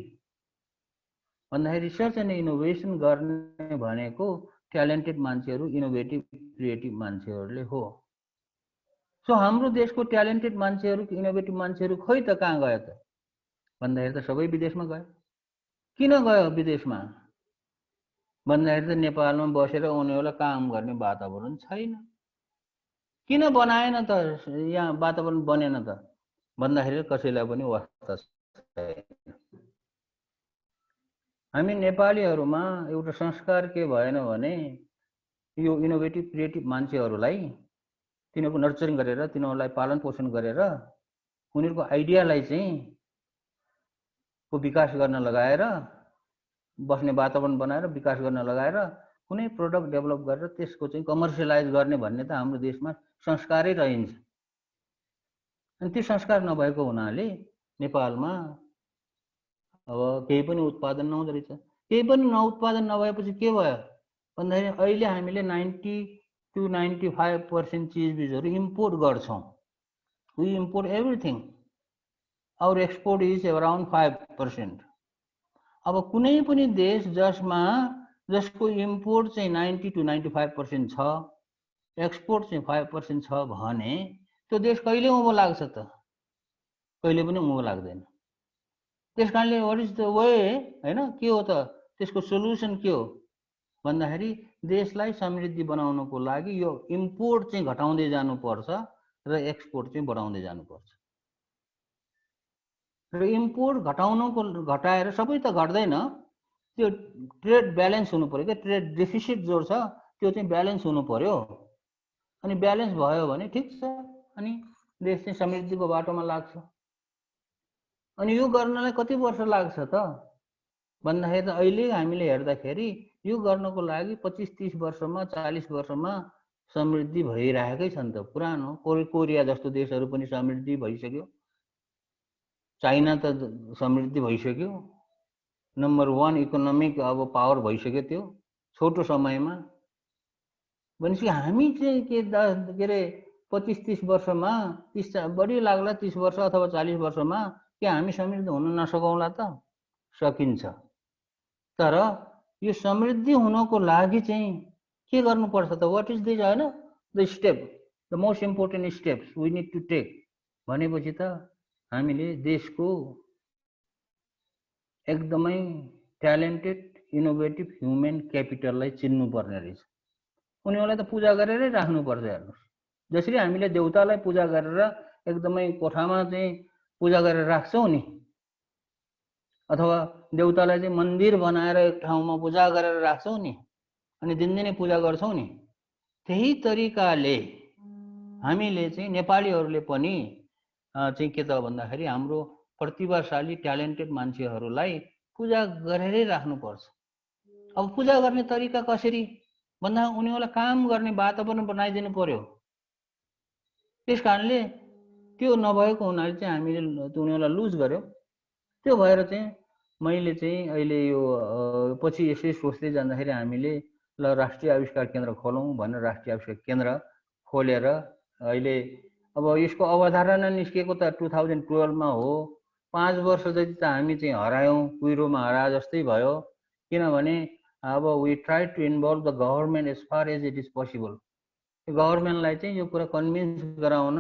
भन्दाखेरि रिसर्च एन्ड इनोभेसन गर्ने भनेको ट्यालेन्टेड मान्छेहरू, इनोभेटिभ क्रिएटिभ मान्छेहरूले हो। सो हाम्रो देशको ट्यालेन्टेड मान्छेहरू, इनोभेटिभ मान्छेहरू खोइ त कहाँ गयो त भन्दाखेरि त सबै विदेशमा गयो। किन गयो विदेशमा भन्दाखेरि त नेपालमा बसेर उनीहरूलाई काम गर्ने वातावरण छैन। किन बनाएन त, यहाँ वातावरण बनेन त भन्दाखेरि कसैलाई पनि वास्ता छैन। हामी नेपालीहरूमा एउटा संस्कार के भएन भने यो इनोभेटिभ क्रिएटिभ मान्छेहरूलाई तिनीहरूको नर्चरिङ गरेर, तिनीहरूलाई पालन पोषण गरेर, उनीहरूको आइडियालाई चाहिँ को विकास गर्न लगाएर, बस्ने वातावरण बनाएर विकास गर्न लगाएर कुनै प्रोडक्ट डेभलप गरेर त्यसको चाहिँ कमर्सियलाइज गर्ने भन्ने त हाम्रो देशमा संस्कारै रहन्छ। अनि त्यो संस्कार नभएको हुनाले नेपालमा अब केही पनि उत्पादन नहुँदो रहेछ। केही पनि उत्पादन नभएपछि के भयो भन्दाखेरि अहिले हामीले 90 to 95% चिजबिजहरू इम्पोर्ट गर्छौँ। We import everything, our export is around 5%। अब कुनै पनि देश जसको इम्पोर्ट चाहिँ 90 to 95% छ, एक्सपोर्ट चाहिँ 5% छ भने त्यो देश कहिले उँभो लाग्छ त? कहिले पनि उँभो लाग्दैन। त्यस कारणले व्हाट इज द वे, हैन, के हो त त्यसको सोल्युसन के हो भन्दाखेरि देशलाई समृद्धि बनाउनको लागि यो इम्पोर्ट चाहिँ घटाउँदै जानुपर्छ र एक्सपोर्ट चाहिँ बढाउँदै जानुपर्छ। र इम्पोर्ट घटाएर सबै त घट्दैन, त्यो ट्रेड ब्यालेन्स हुनु पर्यो क्या, ट्रेड डेफिसिट जो छ त्यो चाहिँ ब्यालेन्स हुनु पर्यो। अनि ब्यालेन्स भयो भने ठिक छ, अनि देश चाहिँ समृद्धिको बाटोमा लाग्छ। अनि यो गर्नलाई कति वर्ष लाग्छ त भन्दाखेरि त अहिले हामीले हेर्दाखेरि यो गर्नको लागि 25-30 वर्षमा 40 वर्षमा समृद्धि भइरहेकै छ नि त। पुरानो कोरिया जस्तो देशहरू पनि समृद्धि भइसक्यो, चाइना त समृद्धि भइसक्यो, नम्बर 1 इकोनोमिक अब पावर भइसक्यो त्यो छोटो समयमा। भनेपछि हामी चाहिँ के अरे 25-30 वर्षमा, 30 बढी लाग्ला 30 वर्ष अथवा 40 वर्षमा के हामी समृद्ध हुन नसकौँला त? सकिन्छ। तर यो समृद्धि हुनको लागि चाहिँ के गर्नुपर्छ त? व्हाट इज दिस, हैन, the step, the most important steps we need to take भनेपछि त हामीले देशको एकदमै ट्यालेन्टेड इनोभेटिभ ह्युमन क्यापिटललाई चिन्नुपर्ने रहेछ। उनीहरूलाई त पूजा गरेरै राख्नुपर्छ। हेर्नुहोस्, जसरी हामीले देउतालाई पूजा गरेर एकदमै कोठामा चाहिँ पूजा गरेर राख्छौँ नि, अथवा देउतालाई चाहिँ मन्दिर बनाएर एक ठाउँमा पूजा गरेर राख्छौँ नि, अनि दिनदिनै पूजा गर्छौँ नि, त्यही तरिकाले हामीले चाहिँ नेपालीहरूले पनि चाहिँ के त भन्दाखेरि हाम्रो प्रतिभाशाली ट्यालेन्टेड मान्छेहरूलाई पूजा गरेरै राख्नुपर्छ। अब पूजा गर्ने तरिका कसरी भन्दा उनीहरूलाई काम गर्ने वातावरण बनाइदिनु पर्यो। त्यस कारणले त्यो नभएको हुनाले चाहिँ हामीले उनीहरूलाई लुज गर्यौँ। त्यो भएर चाहिँ मैले चाहिँ अहिले यो पछि यसै सोच्दै जाँदाखेरि हामीले ल राष्ट्रिय आविष्कार केन्द्र खोलौँ भनेर राष्ट्रिय आविष्कार केन्द्र खोलेर अहिले अब यसको अवधारणा निस्केको त 2012 मा हो। 5 वर्ष जति त हामी चाहिँ हरायौँ, कुहिरोमा हराए जस्तै भयो। किनभने अब we try to involve the government as far as it is possible. गभर्मेन्टलाई चाहिँ यो कुरा कन्भिन्स गराउन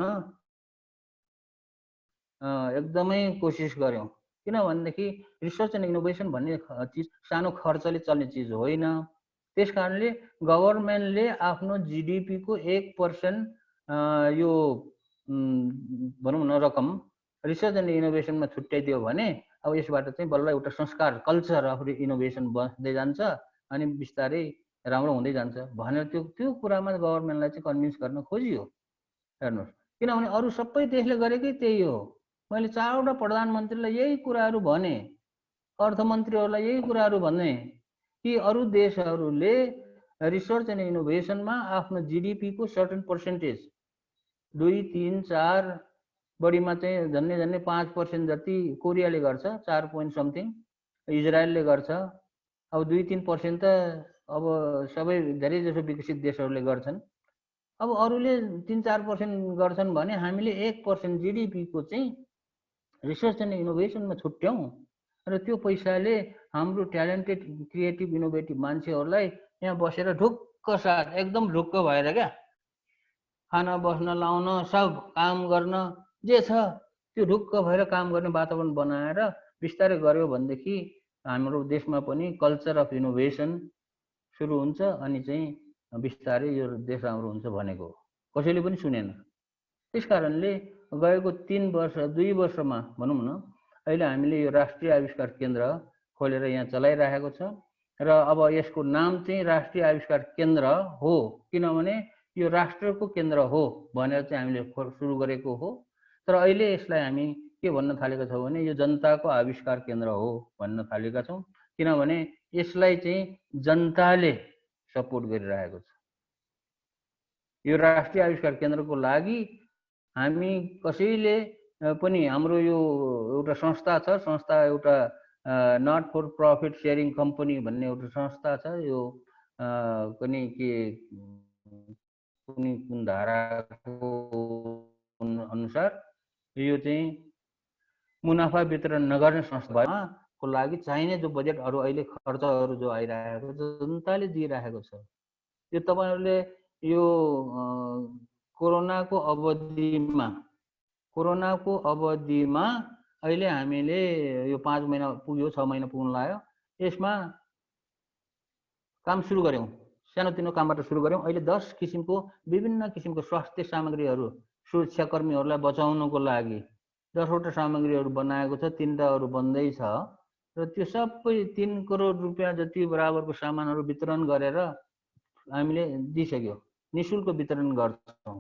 एकदमै कोसिस गर्यौँ। किनभनेदेखि रिसर्च एन्ड इनोभेसन भन्ने चिज सानो खर्चले चल्ने चिज होइन। त्यस कारणले गभर्मेन्टले आफ्नो जिडिपी को 1% यो भनौँ न रकम रिसर्च एन्ड इनोभेसनमा छुट्याइदियो भने अब यसबाट चाहिँ बल्ल एउटा संस्कार, कल्चर अफ इनोभेसन बस्दै जान्छ अनि बिस्तारै राम्रो हुँदै जान्छ भनेर त्यो कुरामा गभर्मेन्टलाई चाहिँ कन्भिन्स गर्न खोजियो। हेर्नुहोस्, किनभने अरू सबै देशले गरेकै त्यही हो। मैले 4वटा प्रधानमन्त्रीलाई यही कुराहरू भने, अर्थमन्त्रीहरूलाई यही कुराहरू भने कि अरू देशहरूले रिसर्च एन्ड इनोभेसनमा आफ्नो जिडिपी को सर्टेन पर्सेन्टेज 2, 3, 4 बढीमा चाहिँ झन्डै 5% जति कोरियाले गर्छ, 4 पोइन्ट समथिङ इजरायलले गर्छ। अब 2-3% त अब सबै धेरै जसो विकसित देशहरूले गर्छन्। अब अरूले 3-4% गर्छन् भने हामीले 1% जिडिपी को चाहिँ रिसर्च एन्ड इनोभेसनमा छुट्याउँ र त्यो पैसाले हाम्रो ट्यालेन्टेड क्रिएटिभ इनोभेटिभ मान्छेहरूलाई यहाँ बसेर ढुक्क साथ एकदम ढुक्क भएर क्या खाना बस्न लाउन सब काम गर्न जे छ त्यो ढुक्क भएर काम गर्ने वातावरण बनाएर बिस्तारै गर्यो भनेदेखि हाम्रो देशमा पनि कल्चर अफ इनोभेसन सुरु हुन्छ अनि चाहिँ बिस्तारै यो देश राम्रो हुन्छ भनेको कसैले पनि सुनेन। त्यस कारणले गएको 3 वर्ष 2 वर्षमा भनौँ न अहिले हामीले यो राष्ट्रिय आविष्कार केन्द्र खोलेर यहाँ चलाइरहेको छ र अब यसको नाम चाहिँ राष्ट्रिय आविष्कार केन्द्र हो, किनभने यो राष्ट्रको केन्द्र हो भनेर चाहिँ हामीले सुरु गरेको हो। तर अहिले यसलाई हामी के भन्न थालेका छौँ भने यो जनताको आविष्कार केन्द्र हो भन्न थालेका छौँ, किनभने यसलाई चाहिँ जनताले सपोर्ट गरिरहेको छ। यो राष्ट्रिय आविष्कार केन्द्रको लागि हामी कसैले पनि हाम्रो यो एउटा संस्था छ, संस्था एउटा not for profit sharing company भन्ने एउटा संस्था छ। यो कुनै के कुन धाराको अनुसार यो चाहिँ मुनाफा वितरण नगर्ने संस्थाको लागि चाहिने जो बजेटहरू अहिले खर्चहरू जो आइरहेको छ जनताले दिइरहेको छ। यो तपाईहरुले यो कोरोनाको अवधिमा अहिले हामीले यो 5 महिना पुग्यो, 6 महिना पुग्न लाग्यो, यसमा काम सुरु गर्यौं। सानोतिनो कामबाट सुरु गर्यौं। अहिले 10 किसिमको विभिन्न किसिमको स्वास्थ्य सामग्रीहरू सुरक्षाकर्मीहरूलाई बचाउनको लागि 10 वटा सामग्रीहरू बनाएको छ, 3टाहरू बन्दै छ र त्यो सबै 3 करोड रुपैयाँ जति बराबरको सामानहरू वितरण गरेर हामीले दिइसक्यो। निशुल्क वितरण गर्छौं।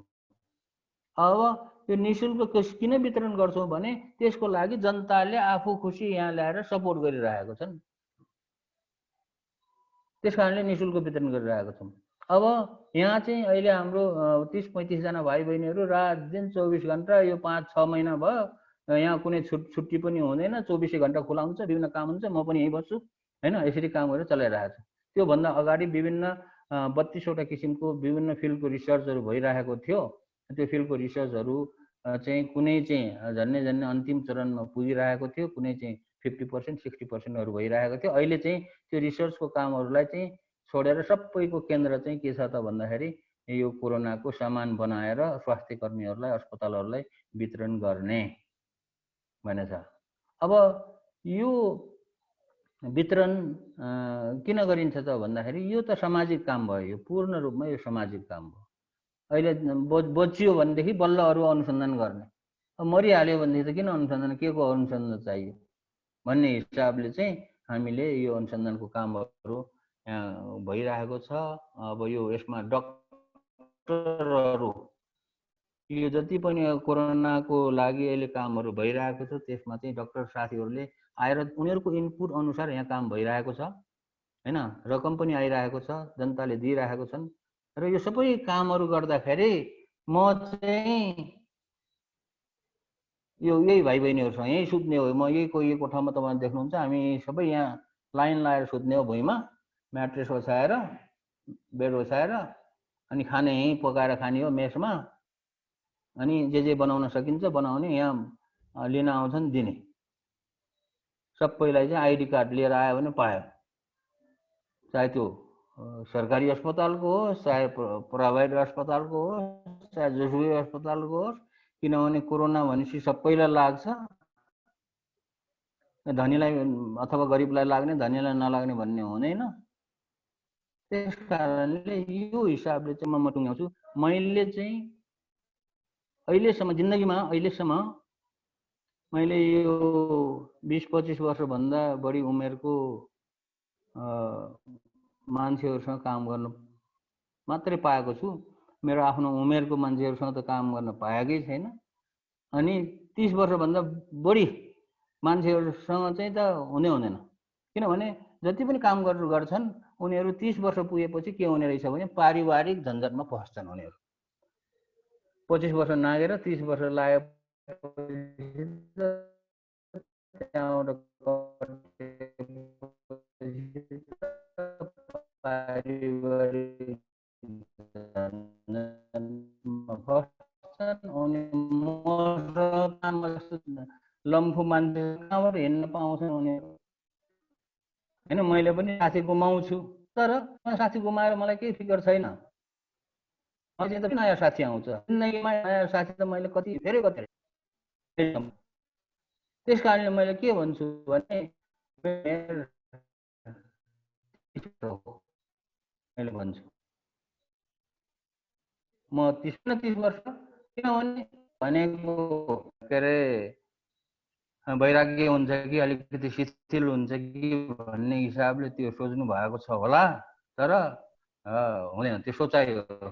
अब यो निशुल्क किन वितरण गर्छौं भने त्यसको लागि जनताले आफू खुसी यहाँ ल्याएर सपोर्ट गरिरहेको छन्। त्यसकारणले निशुल्क वितरण गरिरहेको छौं। अब यहाँ चाहिँ अहिले हाम्रो 30-35 जना भाइ बहिनीहरू रात दिन 24 घण्टा यो 5-6 महिना भयो, यहाँ कुनै छुट्टी पनि हुँदैन, 24 घण्टा खुला हुन्छ, विभिन्न काम हुन्छ, म पनि यही बस्छु हैन, यसरी काम गरेर चलाइरहेको छु। त्यो भन्दा अगाडि विभिन्न 32 वटा किसिमको विभिन्न फिल्डको रिसर्चहरू भइरहेको थियो। त्यो फिल्डको रिसर्चहरू चाहिँ कुनै चाहिँ झन्नै अन्तिम चरणमा पुगिरहेको थियो, कुनै चाहिँ 50% 60%हरू भइरहेको थियो। अहिले चाहिँ त्यो रिसर्चको कामहरूलाई चाहिँ छोडेर सबैको केन्द्र चाहिँ के छ त भन्दाखेरि यो कोरोनाको सामान बनाएर स्वास्थ्य कर्मीहरूलाई, अस्पतालहरूलाई वितरण गर्ने भने छ। अब यो वितरण किन गरिन्छ त भन्दाखेरि यो त सामाजिक काम भयो, यो पूर्ण रूपमा यो सामाजिक काम भयो। अहिले बचियो भनेदेखि बल्ल अरू अनुसन्धान गर्ने, मरिहाल्यो भनेदेखि त किन अनुसन्धान, के को अनुसन्धान चाहियो भन्ने हिसाबले चाहिँ हामीले यो अनुसन्धानको कामहरू भइरहेको छ। अब यो यसमा डाक्टरहरू यो जति पनि कोरोनाको लागि अहिले कामहरू भइरहेको छ त्यसमा चाहिँ डाक्टर साथीहरूले आएर उनीहरूको इनपुट अनुसार यहाँ काम भइरहेको छ हैन, रकम पनि आइरहेको छ, जनताले दिइरहेको छन् र यो सबै कामहरू गर्दाखेरि म चाहिँ यो यही भाइ बहिनीहरूसँग यही सुत्ने हो। म यही कोठामा तपाईले देख्नुहुन्छ हामी सबै यहाँ लाइन लाएर सुत्ने हो, भुइँमा म्याट्रेस ओछाएर, बेड ओछाएर, अनि खाने यही पकाएर खाने हो मेसमा, अनि जे बनाउन सकिन्छ बनाउने, यहाँ लिन आउँछन् दिने। सबैलाई चाहिँ आइडी कार्ड लिएर आयो भने पायो, चाहे त्यो सरकारी अस्पतालको होस्, चाहे प्राइभेट अस्पतालको होस्, चाहे जोसुकै अस्पतालको होस्, किनभने कोरोना भनेपछि सबैलाई लाग्छ। धनीलाई अथवा गरिबलाई लाग्ने, धनीलाई नलाग्ने भन्ने हुँदैन। त्यसकारणले यो हिसाबले चाहिँ म टुङ्ग्याउँछु। मैले चाहिँ अहिलेसम्म जिन्दगीमा मैले यो 20-25 वर्षभन्दा बढी उमेरको मान्छेहरूसँग काम गर्न मात्रै पाएको छु। मेरो आफ्नो उमेरको मान्छेहरूसँग त काम गर्न पाएकै छैन। अनि 30 वर्षभन्दा बढी मान्छेहरूसँग चाहिँ त हुँदैन, किनभने जति पनि काम गर्छन् उनीहरू 30 वर्ष पुगेपछि के हुने रहेछ भने पारिवारिक झन्झटमा फस्छन्। उनीहरू 25 वर्ष नागेर 30 वर्ष लागेपछि लम्फू मान्छे कहाँबाट हिँड्न पाउँछन् उनीहरू हैन। मैले पनि साथी गुमाउँछु, तर साथी गुमाएर मलाई केही फिकर छैन। अझै त नयाँ साथी आउँछ जिन्दगीमा, नयाँ साथी त मैले धेरै कति। त्यस कारणले मैले के भन्छु भने मैले भन्छु म 30 वर्ष, किनभने भनेको के अरे वैराग्य हुन्छ कि अलिकति शिथिल हुन्छ कि भन्ने हिसाबले त्यो सोच्नु भएको छ होला, तर हुँदैन, त्यो सोचाइ हो।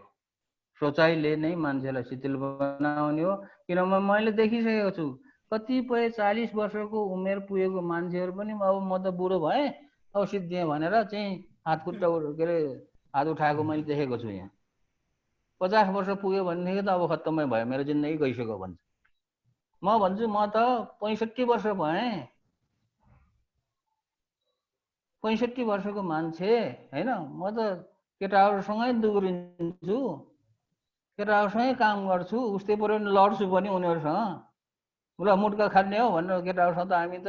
सोचाइले नै मान्छेलाई शिथिल बनाउने हो। किनभने मैले देखिसकेको छु कतिपय 40 वर्षको उमेर पुगेको मान्छेहरू पनि अब म त बुढो भएँ, अब सिद्धिएँ भनेर चाहिँ हात खुट्टा के अरे हात उठाएको मैले देखेको छु। यहाँ 50 वर्ष पुग्यो भनेदेखि त अब खत्तमै भयो, मेरो जिन्दगी गइसक्यो भन्छ। म भन्छु म त 65 वर्ष भएँ, 65 वर्षको मान्छे होइन, म त केटाहरूसँगै दुग्रिन्छु, केटाहरूसँगै काम गर्छु, उस्तै पऱ्यो भने लड्छु पनि उनीहरूसँग। ल मुड्का खाने हो भनेर केटाहरूसँग त हामी त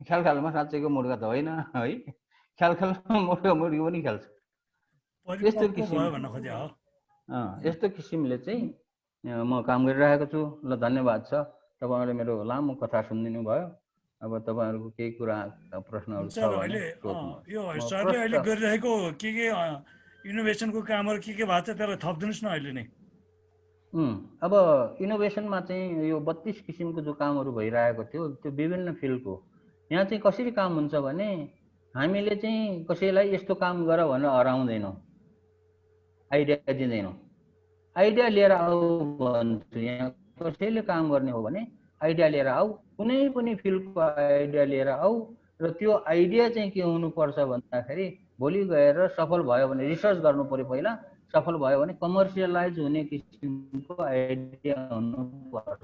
ख्यालमा साँच्चैको मुड्का त होइन है, ख्यालमा मुड्का मुड्की पनि खेल्छ। यस्तो परिपक्व भयो भन्न खोजे हो। यस्तो किसिमले चाहिँ म काम गरिरहेको छु। ल धन्यवाद छ, तपाईँहरूले मेरो लामो कथा सुनिदिनु भयो। अब तपाईँहरूको केही कुरा प्रश्नहरू छ भने अहिले सोध्नु। यो म सरले प्रष्ट अहिले गरिरहेको के इनोभेसनको कामहरू के भएको छ त्यसलाई थपिदिनुहोस् न अहिले नै। अब इनोभेसनमा चाहिँ यो 32 किसिमको जो कामहरू भइरहेको थियो त्यो विभिन्न फिल्डको। यहाँ चाहिँ कसरी काम हुन्छ भने हामीले चाहिँ कसैलाई यस्तो काम गर भनेर हराउँदैनौँ, आइडिया दिँदैनौँ। आइडिया लिएर आऊ भन्छु। यहाँ कसैले काम गर्ने हो भने आइडिया लिएर आऊ, कुनै पनि फिल्डको आइडिया लिएर आऊ, र त्यो आइडिया चाहिँ के हुनुपर्छ भन्दाखेरि भोलि गएर सफल भयो भने रिसर्च गर्नु पर्यो पहिला, सफल भयो भने कमर्सियलाइज हुने किसिमको आइडिया हुनुपर्छ।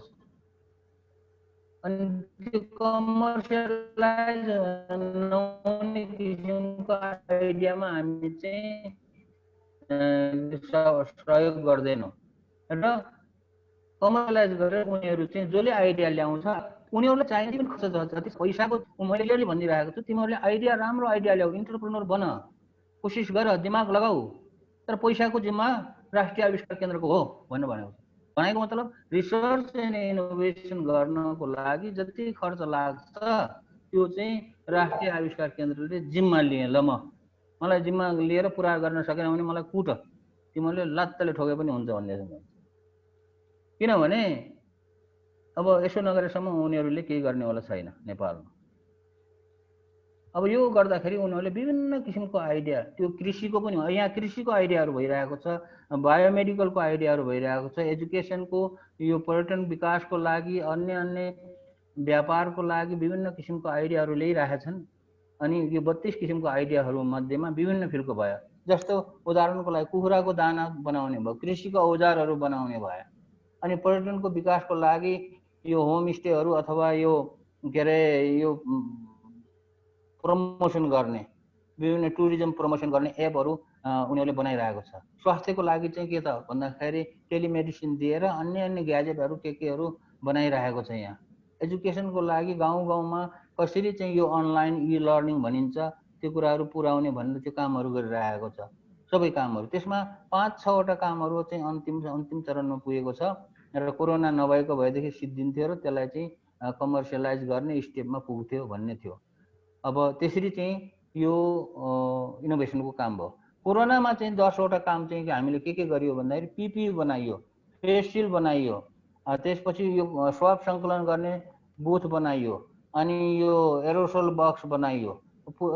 अनि त्यो कमर्सियलाइज नहुने किसिमको आइडियामा हामी चाहिँ सहयोग गर्दैनौँ र कमर्सियलाइज गरेर उनीहरू चाहिँ जसले आइडिया ल्याउँछ उनीहरूलाई चाहिने पनि खर्च जति पैसाको, मैले क्लियरली भनिदिइरहेको छु, तिमीहरूले आइडिया, राम्रो आइडिया ल्याऊ, इन्टरप्रेन्योर बन, कोसिस गर, दिमाग लगाऊ, तर पैसाको जिम्मा राष्ट्रिय आविष्कार केन्द्रको हो भनेर भनेको छ। भनेको मतलब रिसर्च एन्ड इनोभेसन गर्नको लागि जति खर्च लाग्छ त्यो चाहिँ राष्ट्रिय आविष्कार केन्द्रले जिम्मा लिए। ल मलाई जिम्मा लिएर पुरा गर्न सकेन भने मलाई कुट, तिमीहरूले लात्तले ठोके पनि हुन्छ भन्ने छ। किनभने अब यसो नगरेसम्म उनीहरूले केही गर्ने वाला छैन नेपालमा। अब यो गर्दाखेरि उनीहरूले विभिन्न किसिमको आइडिया, त्यो कृषिको पनि हो, यहाँ कृषिको आइडियाहरू भइरहेको छ, बायोमेडिकलको आइडियाहरू भइरहेको छ, एजुकेसनको, यो पर्यटन विकासको लागि, अन्य अन्य व्यापारको लागि विभिन्न किसिमको आइडियाहरू ल्याइरहेछन्। अनि यो 32 किसिमको आइडियाहरू मध्येमा विभिन्न फिल्डको भयो। जस्तो उदाहरणको लागि कुखुराको दाना बनाउने भयो, कृषिको औजारहरू बनाउने भयो, अनि पर्यटनको विकासको लागि यो होमस्टेहरू अथवा यो के अरे यो प्रमोसन गर्ने, विभिन्न टुरिज्म प्रमोसन गर्ने एपहरू उनीहरूले बनाइरहेको छ। स्वास्थ्यको लागि चाहिँ के त भन्दाखेरि टेलिमेडिसिन दिएर अन्य अन्य ग्याजेटहरू केहरू बनाइरहेको छ। यहाँ एजुकेसनको लागि गाउँ गाउँमा कसरी चाहिँ यो अनलाइन इ लर्निङ भनिन्छ त्यो कुराहरू पुर्याउने भनेर त्यो कामहरू गरिरहेको छ। सबै कामहरू, त्यसमा 5-6 वटा कामहरू चाहिँ अन्तिम चरणमा पुगेको छ र कोरोना नभएको भएदेखि सिद्धिन्थ्यो र त्यसलाई चाहिँ कमर्सियलाइज गर्ने स्टेपमा पुग्थ्यो भन्ने थियो। अब त्यसरी चाहिँ यो इनोभेसनको काम भयो। कोरोनामा चाहिँ 10 वटा काम चाहिँ हामीले के गरियो भन्दाखेरि पिपी बनाइयो, फेस सिल्ड बनाइयो, त्यसपछि यो स्वाब सङ्कलन गर्ने बुथ बनाइयो, अनि यो एरोसोल बक्स बनाइयो,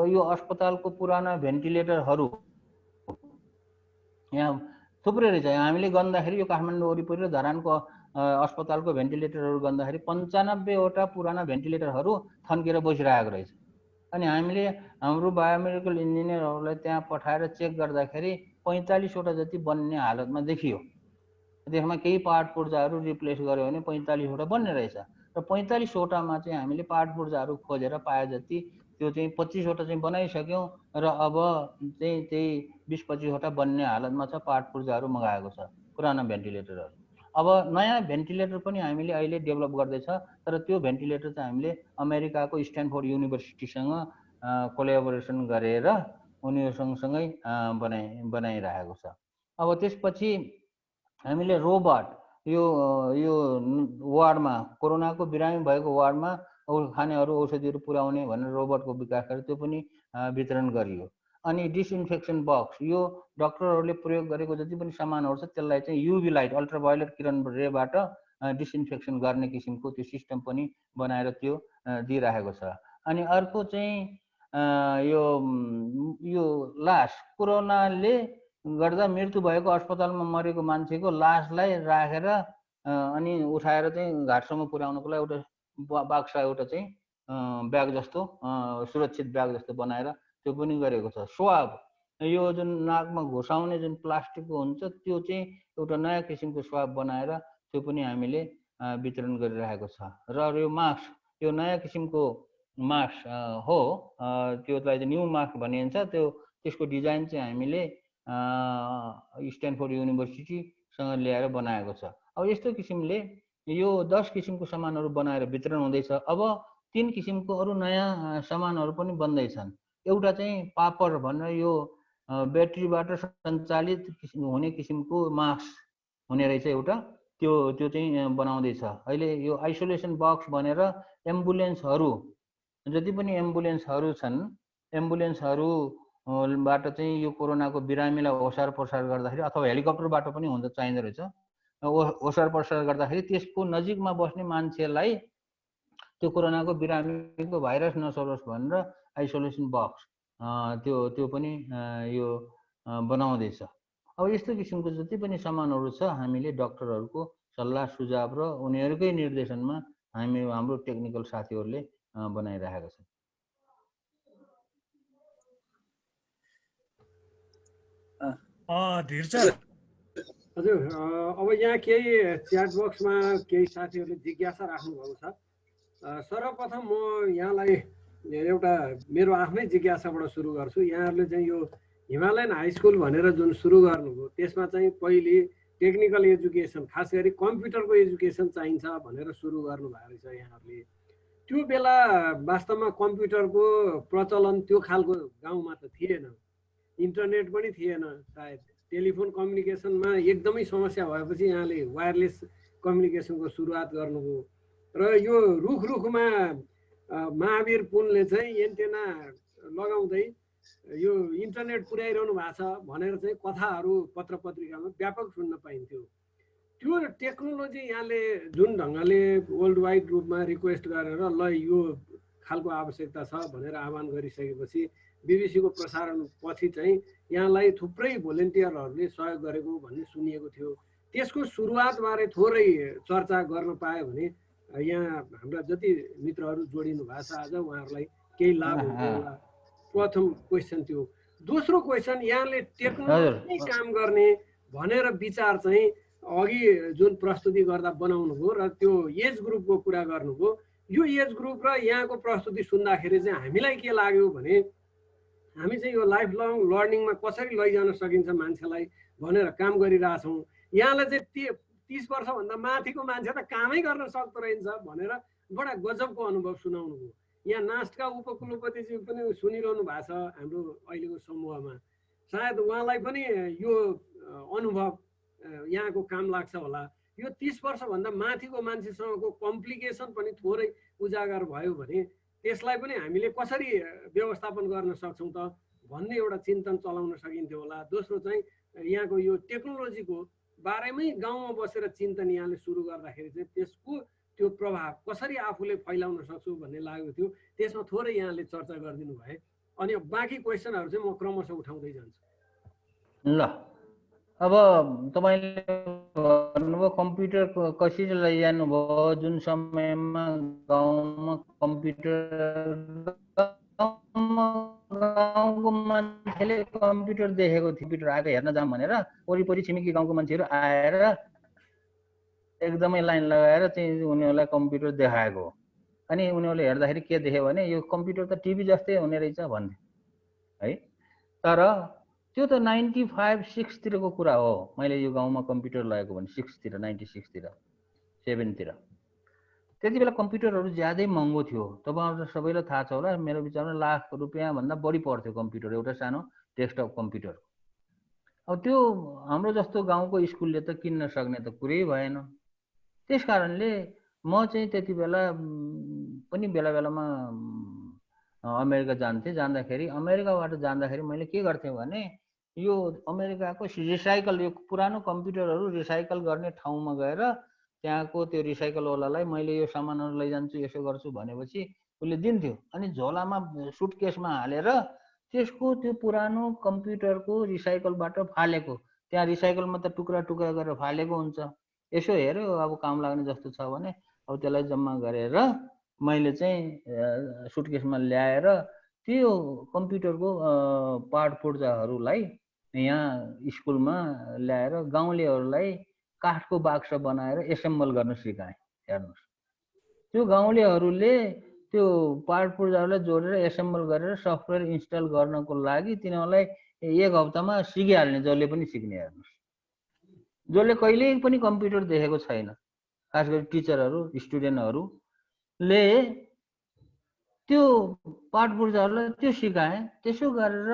यो अस्पतालको पुराना भेन्टिलेटरहरू यहाँ थुप्रै रहेछ। हामीले गर्दाखेरि यो काठमाडौँ वरिपरि र धरानको अस्पतालको भेन्टिलेटरहरू गर्दाखेरि 95 वटा पुराना भेन्टिलेटरहरू थन्केर बसिरहेको रहेछ। अनि हामीले हाम्रो बायोमेडिकल इन्जिनियरहरूलाई त्यहाँ पठाएर चेक गर्दाखेरि 45 वटा जति बन्ने हालतमा देखियो। त्यसमा केही पार्ट पुर्जाहरू रिप्लेस गर्यो भने 45 वटा बन्ने रहेछ। र 45 वटामा चाहिँ हामीले पार्ट पुर्जाहरू खोजेर पाए जति त्यो चाहिँ 25 वटा चाहिँ बनाइसक्यौँ र अब चाहिँ त्यही 20-25 वटा बन्ने हालतमा छ। पार्ट पुर्जाहरू मगाएको छ, पुराना भेन्टिलेटरहरू। अब नयाँ भेन्टिलेटर पनि हामीले अहिले डेभलप गर्दैछ, तर त्यो भेन्टिलेटर चाहिँ हामीले अमेरिकाको स्ट्यानफोर्ड युनिभर्सिटीसँग कोलाबोरेसन गरेर उनीहरूसँग सँगै बनाइरहेको छ। अब त्यसपछि हामीले रोबोट यो वार्डमा, कोरोनाको बिरामी भएको वार्डमा खानेहरू औषधिहरू पुर्याउने भनेर रोबोटको विकास गरेर त्यो पनि वितरण गरियो। अनि डिसइन्फेक्सन बक्स, यो डक्टरहरूले प्रयोग गरेको जति पनि सामानहरू छ त्यसलाई चाहिँ युभी लाइट अल्ट्राभायोलेट किरण रेबाट डिसइन्फेक्सन गर्ने किसिमको त्यो सिस्टम पनि बनाएर त्यो दिइरहेको छ। अनि अर्को चाहिँ यो लास, कोरोनाले गर्दा मृत्यु भएको अस्पतालमा मरेको मान्छेको लासलाई राखेर अनि उठाएर चाहिँ घाटसम्म पुर्याउनको लागि एउटा बाक्सा, एउटा चाहिँ ब्याग जस्तो सुरक्षित ब्याग जस्तो बनाएर त्यो पनि गरेको छ। स्वाब, यो जुन नाकमा घुसाउने जुन प्लास्टिकको हुन्छ त्यो चाहिँ एउटा नयाँ किसिमको स्वाब बनाएर त्यो पनि हामीले वितरण गरिरहेको छ। र यो मास्क, यो नयाँ किसिमको मास्क हो, त्योलाई चाहिँ न्यू मास्क भनिन्छ। त्यसको डिजाइन चाहिँ हामीले स्ट्यानफोर्ड युनिभर्सिटीसँग ल्याएर बनाएको छ। अब यस्तो किसिमले यो 10 किसिमको सामानहरू बनाएर वितरण हुँदैछ। अब 3 किसिमको अरू नयाँ सामानहरू पनि बन्दैछन्। एउटा चाहिँ पापर भनेर यो ब्याट्रीबाट सञ्चालित हुने किसिमको मास्क हुने रहेछ एउटा, त्यो चाहिँ बनाउँदैछ। अहिले यो आइसोलेसन बक्स भनेर एम्बुलेन्सहरू, जति पनि एम्बुलेन्सहरू छन्, एम्बुलेन्सहरूबाट चाहिँ यो कोरोनाको बिरामीलाई ओसार प्रसार गर्दाखेरि, अथवा हेलिकप्टरबाट पनि हुन्छ, चाहिँदो रहेछ, ओसार प्रसार गर्दाखेरि त्यसको नजिकमा बस्ने मान्छेलाई त्यो कोरोनाको बिरामीको भाइरस नसरोस् भनेर आइसोलेसन बक्स त्यो पनि यो बनाउँदैछ। अब यस्तो किसिमको जति पनि सामानहरू छ हामीले डक्टरहरूको सल्लाह सुझाव र उनीहरूकै निर्देशनमा हाम्रो टेक्निकल साथीहरूले बनाइरहेका छन्। धीर सर, हजुर, अब यहाँ केही च्याट बक्समा केही साथीहरूले जिज्ञासा राख्नुभएको छ। सर्वप्रथम म यहाँलाई एउटा मेरो आफ्नै जिज्ञासाबाट सुरु गर्छु। यहाँहरूले चाहिँ यो हिमालयन हाई स्कुल भनेर जुन सुरु गर्नुभयो त्यसमा चाहिँ पहिले टेक्निकल एजुकेसन, खास गरी कम्प्युटरको एजुकेसन चाहिन्छ भनेर सुरु गर्नुभएको रहेछ यहाँहरूले। त्यो बेला वास्तवमा कम्प्युटरको प्रचलन त्यो खालको गाउँमा त थिएन, इन्टरनेट पनि थिएन, सायद टेलिफोन कम्युनिकेसनमा एकदमै समस्या भएपछि यहाँले वायरलेस कम्युनिकेसनको सुरुवात गर्नुभयो। र यो रुखमा महावीर पुनले चाहिँ एन्टेना लगाउँदै यो इन्टरनेट पुर्याइरहनु भएको छ भनेर चाहिँ कथाहरू पत्र पत्रिकामा व्यापक सुन्न पाइन्थ्यो। त्यो टेक्नोलोजी यहाँले जुन ढङ्गले वर्ल्ड वाइड रूपमा रिक्वेस्ट गरेर ल यो खालको आवश्यकता छ भनेर आह्वान गरिसकेपछि बिबिसीको प्रसारण पछि चाहिँ यहाँलाई थुप्रै भोलिन्टियरहरूले सहयोग गरेको भन्ने सुनिएको थियो। त्यसको सुरुवातबारे थोरै चर्चा गर्न पायो भने यहाँ हाम्रा जति मित्रहरू जोडिनु भएको छ आज उहाँहरूलाई केही लाभ हुन्छ होला। प्रथम क्वेसन त्यो। दोस्रो क्वेसन, यहाँले टेक्नोलोजी काम गर्ने भनेर विचार चाहिँ अघि जुन प्रस्तुति गर्दा बनाउनु भयो र त्यो एज ग्रुपको कुरा गर्नुभयो। यो एज ग्रुप र यहाँको प्रस्तुति सुन्दाखेरि चाहिँ हामीलाई के लाग्यो भने हामी चाहिँ यो लाइफ लङ लर्निङमा कसरी लैजान सकिन्छ मान्छेलाई भनेर काम गरिरहेछौँ। यहाँलाई चाहिँ 30 वर्षभन्दा माथिको मान्छे त कामै गर्न सक्दो रहेछ भनेर बडा गजबको अनुभव सुनाउनु भयो। यहाँ नास्टका उपकुलपतिजी पनि सुनिरहनु भएको छ हाम्रो अहिलेको समूहमा, सायद उहाँलाई पनि यो अनुभव यहाँको काम लाग्छ होला। यो 30 वर्षभन्दा माथिको मान्छेसँगको कम्प्लिकेसन पनि थोरै उजागर भयो भने त्यसलाई पनि हामीले कसरी व्यवस्थापन गर्न सक्छौँ त भन्ने एउटा चिन्तन चलाउन सकिन्थ्यो होला। दोस्रो चाहिँ यहाँको यो टेक्नोलोजीको बारेमै गाउँमा बसेर चिन्तन यहाँले सुरु गर्दाखेरि चाहिँ त्यसको त्यो प्रभाव कसरी आफूले फैलाउन सक्छु भन्ने लागेको थियो। त्यसमा थोरै यहाँले चर्चा गरिदिनु भए अनि बाँकी क्वेसनहरू चाहिँ म क्रमशः उठाउँदै जान्छु। ल, अब तपाईँले भन्नुभयो कम्प्युटर कसरी लैजानु भयो, जुन समयमा गाउँमा कम्प्युटर गाउँको मान्छेले कम्प्युटर देखेको थियो, कम्प्युटर आएको हेर्न जाऊँ भनेर वरिपरि छिमेकी गाउँको मान्छेहरू आएर एकदमै लाइन लगाएर चाहिँ उनीहरूलाई कम्प्युटर देखाएको। अनि उनीहरूले हेर्दाखेरि के देख्यो भने यो कम्प्युटर त टिभी जस्तै हुने रहेछ भन्थे है। तर त्यो त 95-6 तिरको कुरा हो। मैले यो गाउँमा कम्प्युटर लगेको भने 6 तिर, 96 तिर, 7 तिर। त्यति बेला कम्प्युटरहरू ज्यादै महँगो थियो। तपाईँहरूलाई सबैलाई थाहा छ होला, मेरो विचारमा ₹1,00,000 भन्दा बढी पर्थ्यो कम्प्युटर, एउटा सानो डेस्कटप कम्प्युटर। अब त्यो हाम्रो जस्तो गाउँको स्कुलले त किन्न सक्ने त कुरै भएन। त्यस कारणले म चाहिँ त्यति बेला पनि बेला बेलामा अमेरिका जान्थेँ। जाँदाखेरि अमेरिकाबाट जाँदाखेरि मैले के गर्थेँ भने यो अमेरिकाको रिसाइकल, यो पुरानो कम्प्युटरहरू रिसाइकल गर्ने ठाउँमा गएर त्यहाँको त्यो रिसाइकलवालालाई मैले यो सामानहरू लैजान्छु, यसो गर्छु भनेपछि उसले दिन्थ्यो। अनि झोलामा सुटकेसमा हालेर त्यसको त्यो पुरानो कम्प्युटरको रिसाइकलबाट फालेको, त्यहाँ रिसाइकलमा त टुक्रा टुक्रा गरेर फालेको हुन्छ, यसो हेऱ्यो अब काम लाग्ने जस्तो छ भने अब त्यसलाई जम्मा गरेर मैले चाहिँ सुटकेसमा ल्याएर त्यो कम्प्युटरको पार्ट पुर्जाहरूलाई यहाँ स्कुलमा ल्याएर गाउँलेहरूलाई काठको बाक्सा बनाएर एसेम्बल गर्न सिकाएँ। हेर्नुहोस्, त्यो गाउँलेहरूले त्यो पार्ट पुर्जाहरूलाई जोडेर एसेम्बल गरेर सफ्टवेयर इन्स्टल गर्नको लागि तिनीहरूलाई 1 हप्तामा सिकिहाल्ने, जसले पनि सिक्ने। हेर्नुहोस्, जसले कहिल्यै पनि कम्प्युटर देखेको छैन, खास गरी टिचरहरू स्टुडेन्टहरूले त्यो पाठ पुर्जाहरूलाई त्यो सिकाएँ। त्यसो गरेर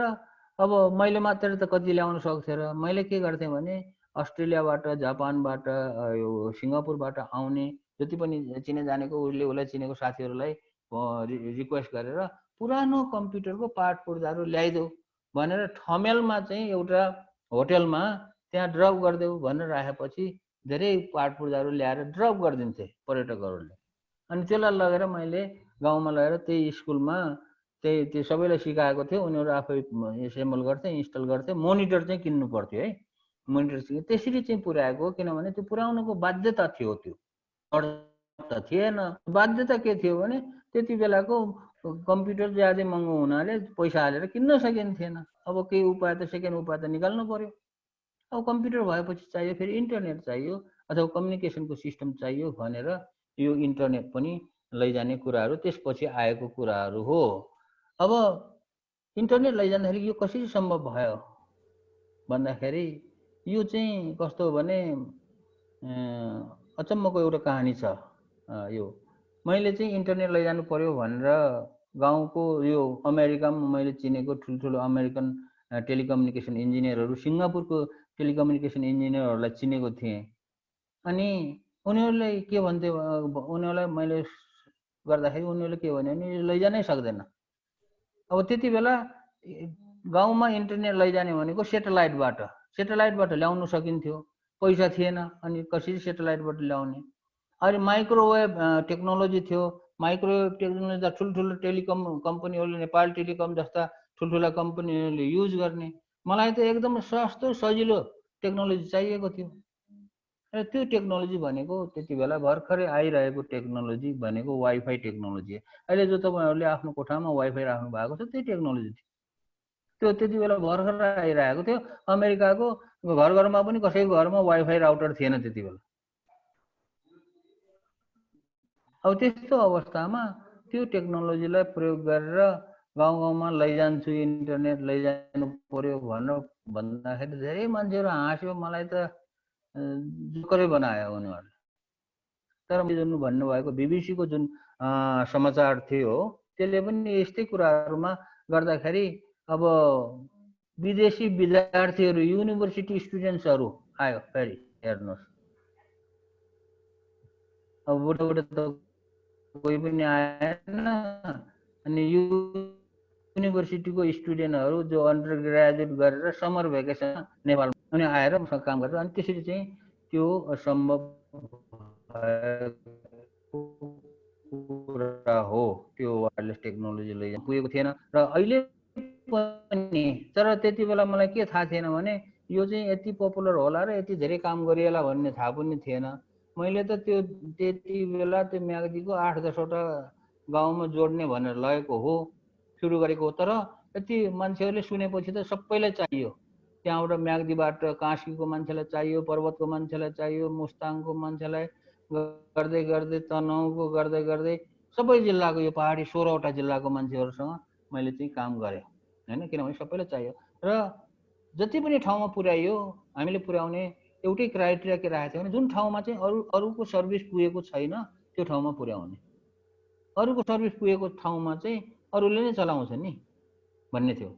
अब मैले मात्र त कति ल्याउन सक्थेँ र मैले के गर्थेँ भने अस्ट्रेलियाबाट, जापानबाट, यो सिङ्गापुरबाट आउने जति पनि चिने जानेको उसलाई चिनेको साथीहरूलाई रिक्वेस्ट गरेर पुरानो कम्प्युटरको पार्ट पुर्जाहरू ल्याइदेऊ भनेर ठमेलमा चाहिँ एउटा होटेलमा त्यहाँ ड्रप गरिदेऊ भनेर राखेपछि धेरै पार्ट पुर्जाहरू ल्याएर ड्रप गरिदिन्थे पर्यटकहरूले। अनि त्यसलाई लगेर मैले गाउँमा लगेर त्यही स्कुलमा त्यो सबैलाई सिकाएको थियो। उनीहरू आफै एसेम्बल गर्थे, इन्स्टल गर्थे। मोनिटर चाहिँ किन्नु पर्थ्यो है, मोनिटर त्यसरी चाहिँ पुर्याएको, किनभने त्यो पुर्याउनुको बाध्यता थियो, त्यो त थिएन। बाध्यता के थियो भने त्यति बेलाको कम्प्युटर ज्यादै महँगो हुनाले पैसा हालेर किन्न सकिन्थेन। अब केही उपाय त सेकेन्ड उपाय त निकाल्नु पर्यो। अब कम्प्युटर भएपछि चाहियो, फेरि इन्टरनेट चाहियो अथवा कम्युनिकेसनको सिस्टम चाहियो भनेर यो इन्टरनेट पनि लैजाने कुराहरू त्यसपछि आएको कुराहरू हो। अब इन्टरनेट लैजाँदाखेरि यो कसरी सम्भव भयो भन्दाखेरि यो चाहिँ कस्तो हो भने अचम्मको एउटा कहानी छ। यो मैले चाहिँ इन्टरनेट लैजानु पर्यो भनेर गाउँको यो अमेरिकामा मैले चिनेको ठुल्ठुलो अमेरिकन टेलिकम्युनिकेसन इन्जिनियरहरू, सिङ्गापुरको टेलिकम्युनिकेसन इन्जिनियरहरूलाई चिनेको थिएँ। अनि उनीहरूले के भन्थ्यो, उनीहरूलाई मैले गर्दाखेरि उनीहरूले के भन्यो भने लैजानै सक्दैन। अब त्यति बेला गाउँमा इन्टरनेट लैजाने भनेको सेटेलाइटबाट ल्याउनु सकिन्थ्यो, पैसा थिएन। अनि कसरी सेटेलाइटबाट ल्याउने? अनि माइक्रोवेभ टेक्नोलोजी थियो। माइक्रोवेभ टेक्नोलोजी त ठुल्ठुलो टेलिकम कम्पनीहरूले, नेपाल टेलिकम जस्ता ठुल्ठुला कम्पनीहरूले युज गर्ने। मलाई त एकदम सस्तो सजिलो टेक्नोलोजी चाहिएको थियो। र त्यो टेक्नोलोजी भनेको त्यति बेला भर्खरै आइरहेको टेक्नोलोजी भनेको वाइफाई टेक्नोलोजी। अहिले जो तपाईँहरूले आफ्नो कोठामा वाइफाई राख्नु भएको छ त्यही टेक्नोलोजी थियो। त्यो त्यति बेला भर्खर आइरहेको थियो। अमेरिकाको घर घरमा पनि कसैको घरमा वाइफाई राउटर थिएन त्यति बेला। अब त्यस्तो अवस्थामा त्यो टेक्नोलोजीलाई प्रयोग गरेर गाउँ गाउँमा लैजान्छु, इन्टरनेट लैजानु पर्यो भनेर भन्दाखेरि धेरै मान्छेहरू हाँस्यो, मलाई त जोकरै बनायो उनीहरूले। तर जुन भन्नुभएको बिबिसीको जुन समाचार थियो त्यसले पनि यस्तै कुराहरूमा गर्दाखेरि अब विदेशी विद्यार्थीहरू, युनिभर्सिटी स्टुडेन्ट्सहरू आयो। फेरि हेर्नुहोस्, अब बुढाबुढा त कोही पनि आएन। अनि युनिभर्सिटीको स्टुडेन्टहरू जो अन्डर ग्रेजुएट गरेर समर भेकेसन नेपालमा उनी आएर काम गरेर, अनि त्यसरी चाहिँ त्यो असम्भव कुरा हो। त्यो वायरलेस टेक्नोलोजी लैजान पुगेको थिएन र अहिले पनि। तर त्यति बेला मलाई के थाहा थिएन भने यो चाहिँ यति पपुलर होला र यति धेरै काम गरिएला भन्ने थाहा पनि थिएन। मैले त त्यो त्यति बेला त्यो म्याग्दीको 8-10वटा गाउँमा जोड्ने भनेर लगेको हो, सुरु गरेको हो। तर यति मान्छेहरूले सुनेपछि त सबैलाई चाहियो। त्यहाँबाट म्याग्दीबाट कास्कीको मान्छेलाई चाहियो, पर्वतको मान्छेलाई चाहियो, मुस्ताङको मान्छेलाई गर्दै गर्दै तनहुँको गर्दै गर्दै सबै जिल्लाको, यो पहाडी 16वटा जिल्लाको मान्छेहरूसँग मैले चाहिँ काम गरेँ होइन, किनभने सबैलाई चाहियो। र जति पनि ठाउँमा पुर्याइयो हामीले पुर्याउने एउटै क्राइटेरिया के राखेको थियो भने जुन ठाउँमा चाहिँ अरूको सर्भिस पुगेको छैन त्यो ठाउँमा पुर्याउने, अरूको सर्भिस पुगेको ठाउँमा चाहिँ अरूले नै चलाउँछ नि भन्ने थियो।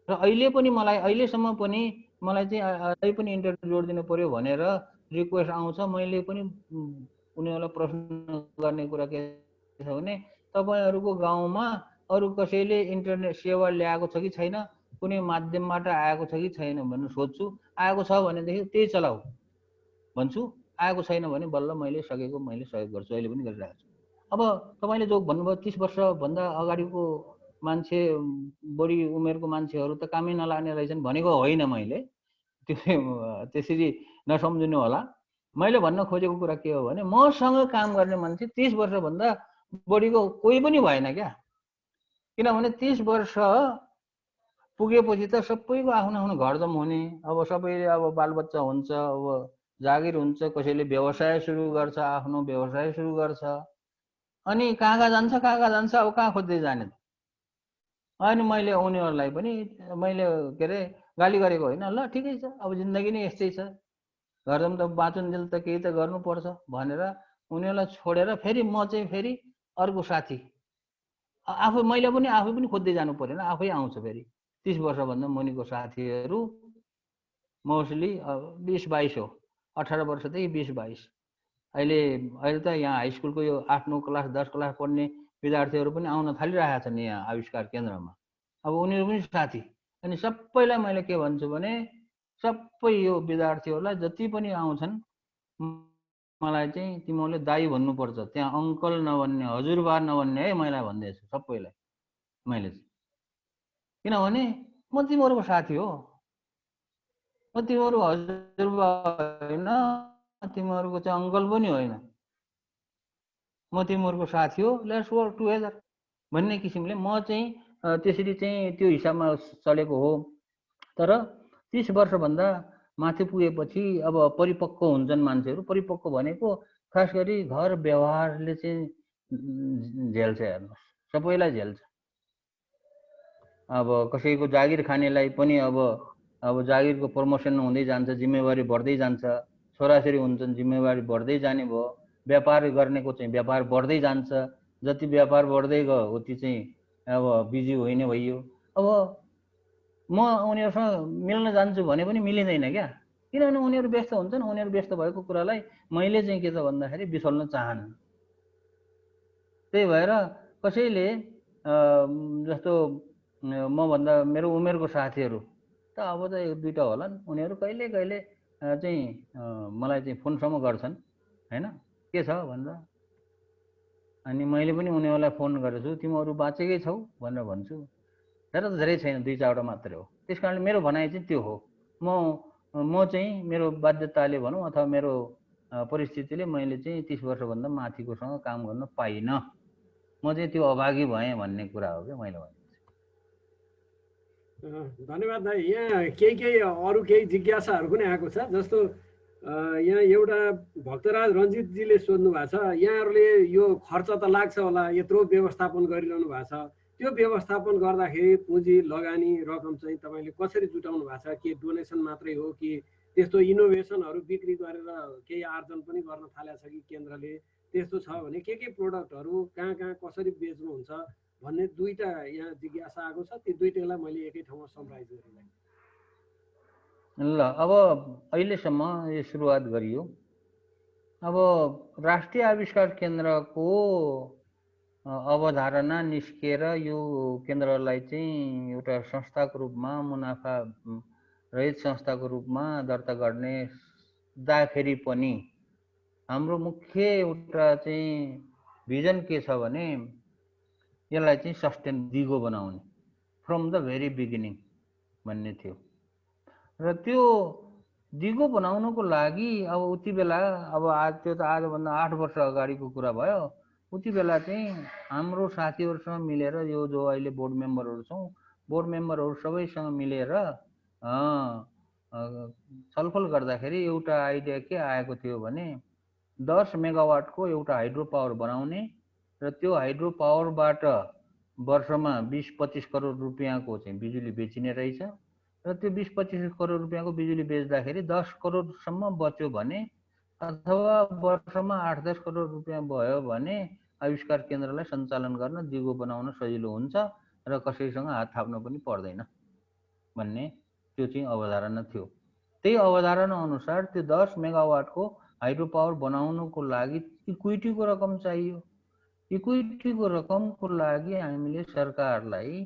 र अहिले पनि मलाई, अहिलेसम्म पनि मलाई चाहिँ अझै पनि इन्टरनेट जोडिदिनु पर्यो भनेर रिक्वेस्ट आउँछ। मैले पनि उनीहरूलाई प्रश्न गर्ने कुरा के छ भने तपाईँहरूको गाउँमा अरू कसैले इन्टरनेट सेवा ल्याएको छ कि छैन, कुनै माध्यमबाट आएको छ कि छैन भनेर सोध्छु। आएको छ भनेदेखि त्यही चलाऊ भन्छु, आएको छैन भने बल्ल मैले सकेको मैले सहयोग गर्छु, अहिले पनि गरिरहेको छु। अब तपाईँले जो भन्नुभयो 30 वर्षभन्दा अगाडिको मान्छे, बढी उमेरको मान्छेहरू त कामै नलाग्ने रहेछन् भनेको होइन मैले, त्यो त्यसरी नसम्झिनु होला। मैले भन्न खोजेको कुरा के हो भने मसँग काम गर्ने मान्छे 30 वर्षभन्दा बढीको कोही पनि भएन क्या। किनभने 30 वर्ष पुगेपछि त सबैको आफ्नो आफ्नो घरजम हुने, अब सबैले अब बालबच्चा हुन्छ, अब जागिर हुन्छ, कसैले व्यवसाय सुरु गर्छ, आफ्नो व्यवसाय सुरु गर्छ, अनि कहाँ जान्छ अब कहाँ खोज्दै जाने त। अनि मैले उनीहरूलाई पनि मैले के अरे गाली गरेको होइन, ल ठिकै छ, अब जिन्दगी नै यस्तै छ, घरजम त बाँचुन्जेल त केही त गर्नुपर्छ भनेर उनीहरूलाई छोडेर फेरि म चाहिँ फेरि अर्को साथी मैले पनि आफै पनि खोज्दै जानु परेन, आफै आउँछ फेरि। 30 वर्षभन्दा मुनिको साथीहरू मोस्टली 20-22 हो, 18 वर्षदेखि 20-22। अहिले त यहाँ हाई स्कुलको यो 8-9 क्लास 10 क्लास पढ्ने विद्यार्थीहरू पनि आउन थालिरहेका छन् यहाँ आविष्कार केन्द्रमा। अब उनीहरू पनि साथी। अनि सबैलाई मैले के भन्छु भने सबै यो विद्यार्थीहरूलाई जति पनि आउँछन् मलाई चाहिँ तिमीहरूले दाई भन्नुपर्छ, त्यहाँ अङ्कल नभन्ने, हजुरबा नभन्ने है, मैले भन्दैछु सबैलाई मैले। किनभने म तिमीहरूको साथी हो, म तिमीहरू हजुरबा होइन, तिमीहरूको चाहिँ अङ्कल पनि होइन, म तिमीहरूको साथी हो, लेट्स वर्क टुगेदर भन्ने किसिमले म चाहिँ त्यसरी चाहिँ त्यो हिसाबमा चलेको हो। तर 30 वर्षभन्दा माथि पुगेपछि अब परिपक्व हुन्छन् मान्छेहरू। परिपक्व भनेको खास गरी घर व्यवहारले चाहिँ झेल्छ, हेर्नुहोस् सबैलाई झेल्छ। अब कसैको जागिर खानेलाई पनि अब जागिरको प्रमोसन हुँदै जान्छ, जिम्मेवारी बढ्दै जान्छ, छोराछोरी हुन्छन् जिम्मेवारी बढ्दै जाने भयो, व्यापार गर्नेको चाहिँ व्यापार बढ्दै जान्छ, जति व्यापार बढ्दै गयो उति चाहिँ अब बिजी होइन भइयो। अब म उनीहरूसँग मिल्न जान्छु भने पनि मिलिँदैन क्या, किनभने उनीहरू व्यस्त हुन्छन्। उनीहरू व्यस्त भएको कुरालाई मैले चाहिँ के छ भन्दाखेरि बिसल्न चाहन्न। त्यही भएर कसैले जस्तो मभन्दा मेरो उमेरको साथीहरू त अब त 1-2टा होलान्, उनीहरू कहिले कहिले चाहिँ मलाई चाहिँ फोनसम्म गर्छन् होइन, के छ भनेर। अनि मैले पनि उनीहरूलाई फोन गरेछु, तिमीहरू बाँचेकै छौ भनेर भन्छु। तर त धेरै छैन, 2-4वटा मात्रै हो। त्यस कारणले मेरो भनाइ चाहिँ त्यो हो, म चाहिँ मेरो बाध्यताले भनौँ अथवा मेरो परिस्थितिले मैले चाहिँ 30 वर्षभन्दा माथिकोसँग काम गर्न पाइनँ, म चाहिँ त्यो अभागी भएँ भन्ने कुरा हो क्या मैले भने। धन्यवाद दाइ। यहाँ केही अरू केही जिज्ञासाहरू पनि आएको छ। जस्तो यहाँ एउटा भक्तराज रञ्जितजीले सोध्नु भएको छ, यहाँहरूले यो खर्च त लाग्छ होला, यत्रो व्यवस्थापन गरिरहनु भएको छ, त्यो व्यवस्थापन गर्दाखेरि पुँजी लगानी रकम चाहिँ तपाईँले कसरी जुटाउनु भएको छ? के डोनेसन मात्रै हो कि त्यस्तो इनोभेसनहरू बिक्री गरेर केही आर्जन पनि गर्न थालेको छ कि केन्द्रले? त्यस्तो छ भने के प्रोडक्टहरू कहाँ कसरी बेच्नुहुन्छ भन्ने 2टा यहाँ जिज्ञासा आएको छ। ती 2टालाई मैले एकै ठाउँमा समराइज गरेँ। ल अब अहिलेसम्म यो सुरुवात गरियो। अब राष्ट्रिय आविष्कार केन्द्रको अवधारणा निस्किएर यो केन्द्रलाई चाहिँ एउटा संस्थाको रूपमा, मुनाफा रहित संस्थाको रूपमा दर्ता गर्ने दाखेरि पनि हाम्रो मुख्य एउटा चाहिँ भिजन के छ भने यसलाई चाहिँ सस्टेन दिगो बनाउने, फ्रम द भेरी बिगिनिङ भन्ने थियो। र त्यो दिगो बनाउनको लागि अब उति बेला अब त्यो त आजभन्दा 8 वर्ष अगाडिको कुरा भयो। उति बेला चाहिँ हाम्रो साथीहरूसँग मिलेर यो जो अहिले बोर्ड मेम्बरहरू छौँ, बोर्ड मेम्बरहरू सबैसँग मिलेर छलफल गर्दाखेरि एउटा आइडिया के आएको थियो भने 10 मेगावाटको एउटा हाइड्रो पावर बनाउने र त्यो हाइड्रो पावरबाट वर्षमा 20-25 करोड रुपियाँको चाहिँ बिजुली बेचिने रहेछ। र त्यो 20-25 करोड रुपियाँको बिजुली बेच्दाखेरि 10 करोडसम्म बच्यो भने अथवा वर्षमा 8-10 करोड रुपियाँ भयो भने आविष्कार केन्द्रलाई सञ्चालन गर्न, दिगो बनाउन सजिलो हुन्छ र कसैसँग हात थाप्न पनि पर्दैन भन्ने त्यो चाहिँ अवधारणा थियो। त्यही अवधारणा अनुसार त्यो 10 मेगावाटको हाइड्रो पावर बनाउनको लागि इक्विटीको रकम चाहियो। इक्विटीको रकमको लागि हामीले सरकारलाई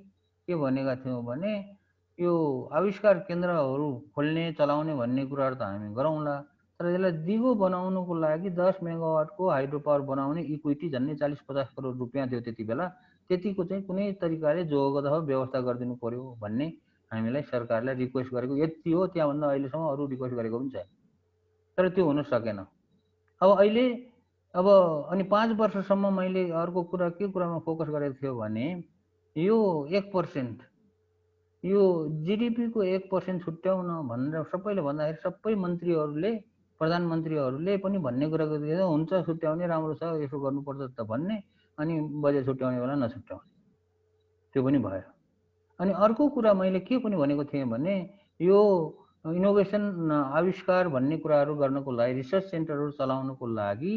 के भनेका थियौँ भने यो आविष्कार केन्द्रहरू खोल्ने चलाउने भन्ने कुराहरू त हामी गरौँला, तर यसलाई दिगो बनाउनुको लागि 10 मेगावाटको हाइड्रो पावर बनाउने इक्विटी झन्डै 40-50 करोड रुपियाँ थियो त्यति बेला। त्यतिको चाहिँ कुनै तरिकाले जोगत व्यवस्था गरिदिनु पर्यो भन्ने हामीलाई सरकारलाई रिक्वेस्ट गरेको यति हो। त्यहाँभन्दा अहिलेसम्म अरू रिक्वेस्ट गरेको पनि छैन, तर त्यो हुन सकेन। अब अहिले अनि 5 वर्षसम्म मैले अर्को कुरा के कुरामा फोकस गरेको थियो भने यो 1% यो जिडिपीको 1% छुट्याउन भनेर सबैले भन्दाखेरि सबै मन्त्रीहरूले प्रधानमन्त्रीहरूले पनि भन्ने कुरा गरिदिएको हुन्छ, छुट्याउने राम्रो छ, यसो गर्नुपर्छ त भन्ने, अनि बजेट छुट्याउने बेला नछुट्याउने, त्यो पनि भयो। अनि अर्को कुरा मैले के पनि भनेको थिएँ भने यो इनोभेसन आविष्कार भन्ने कुराहरू गर्नको लागि रिसर्च सेन्टरहरू चलाउनको लागि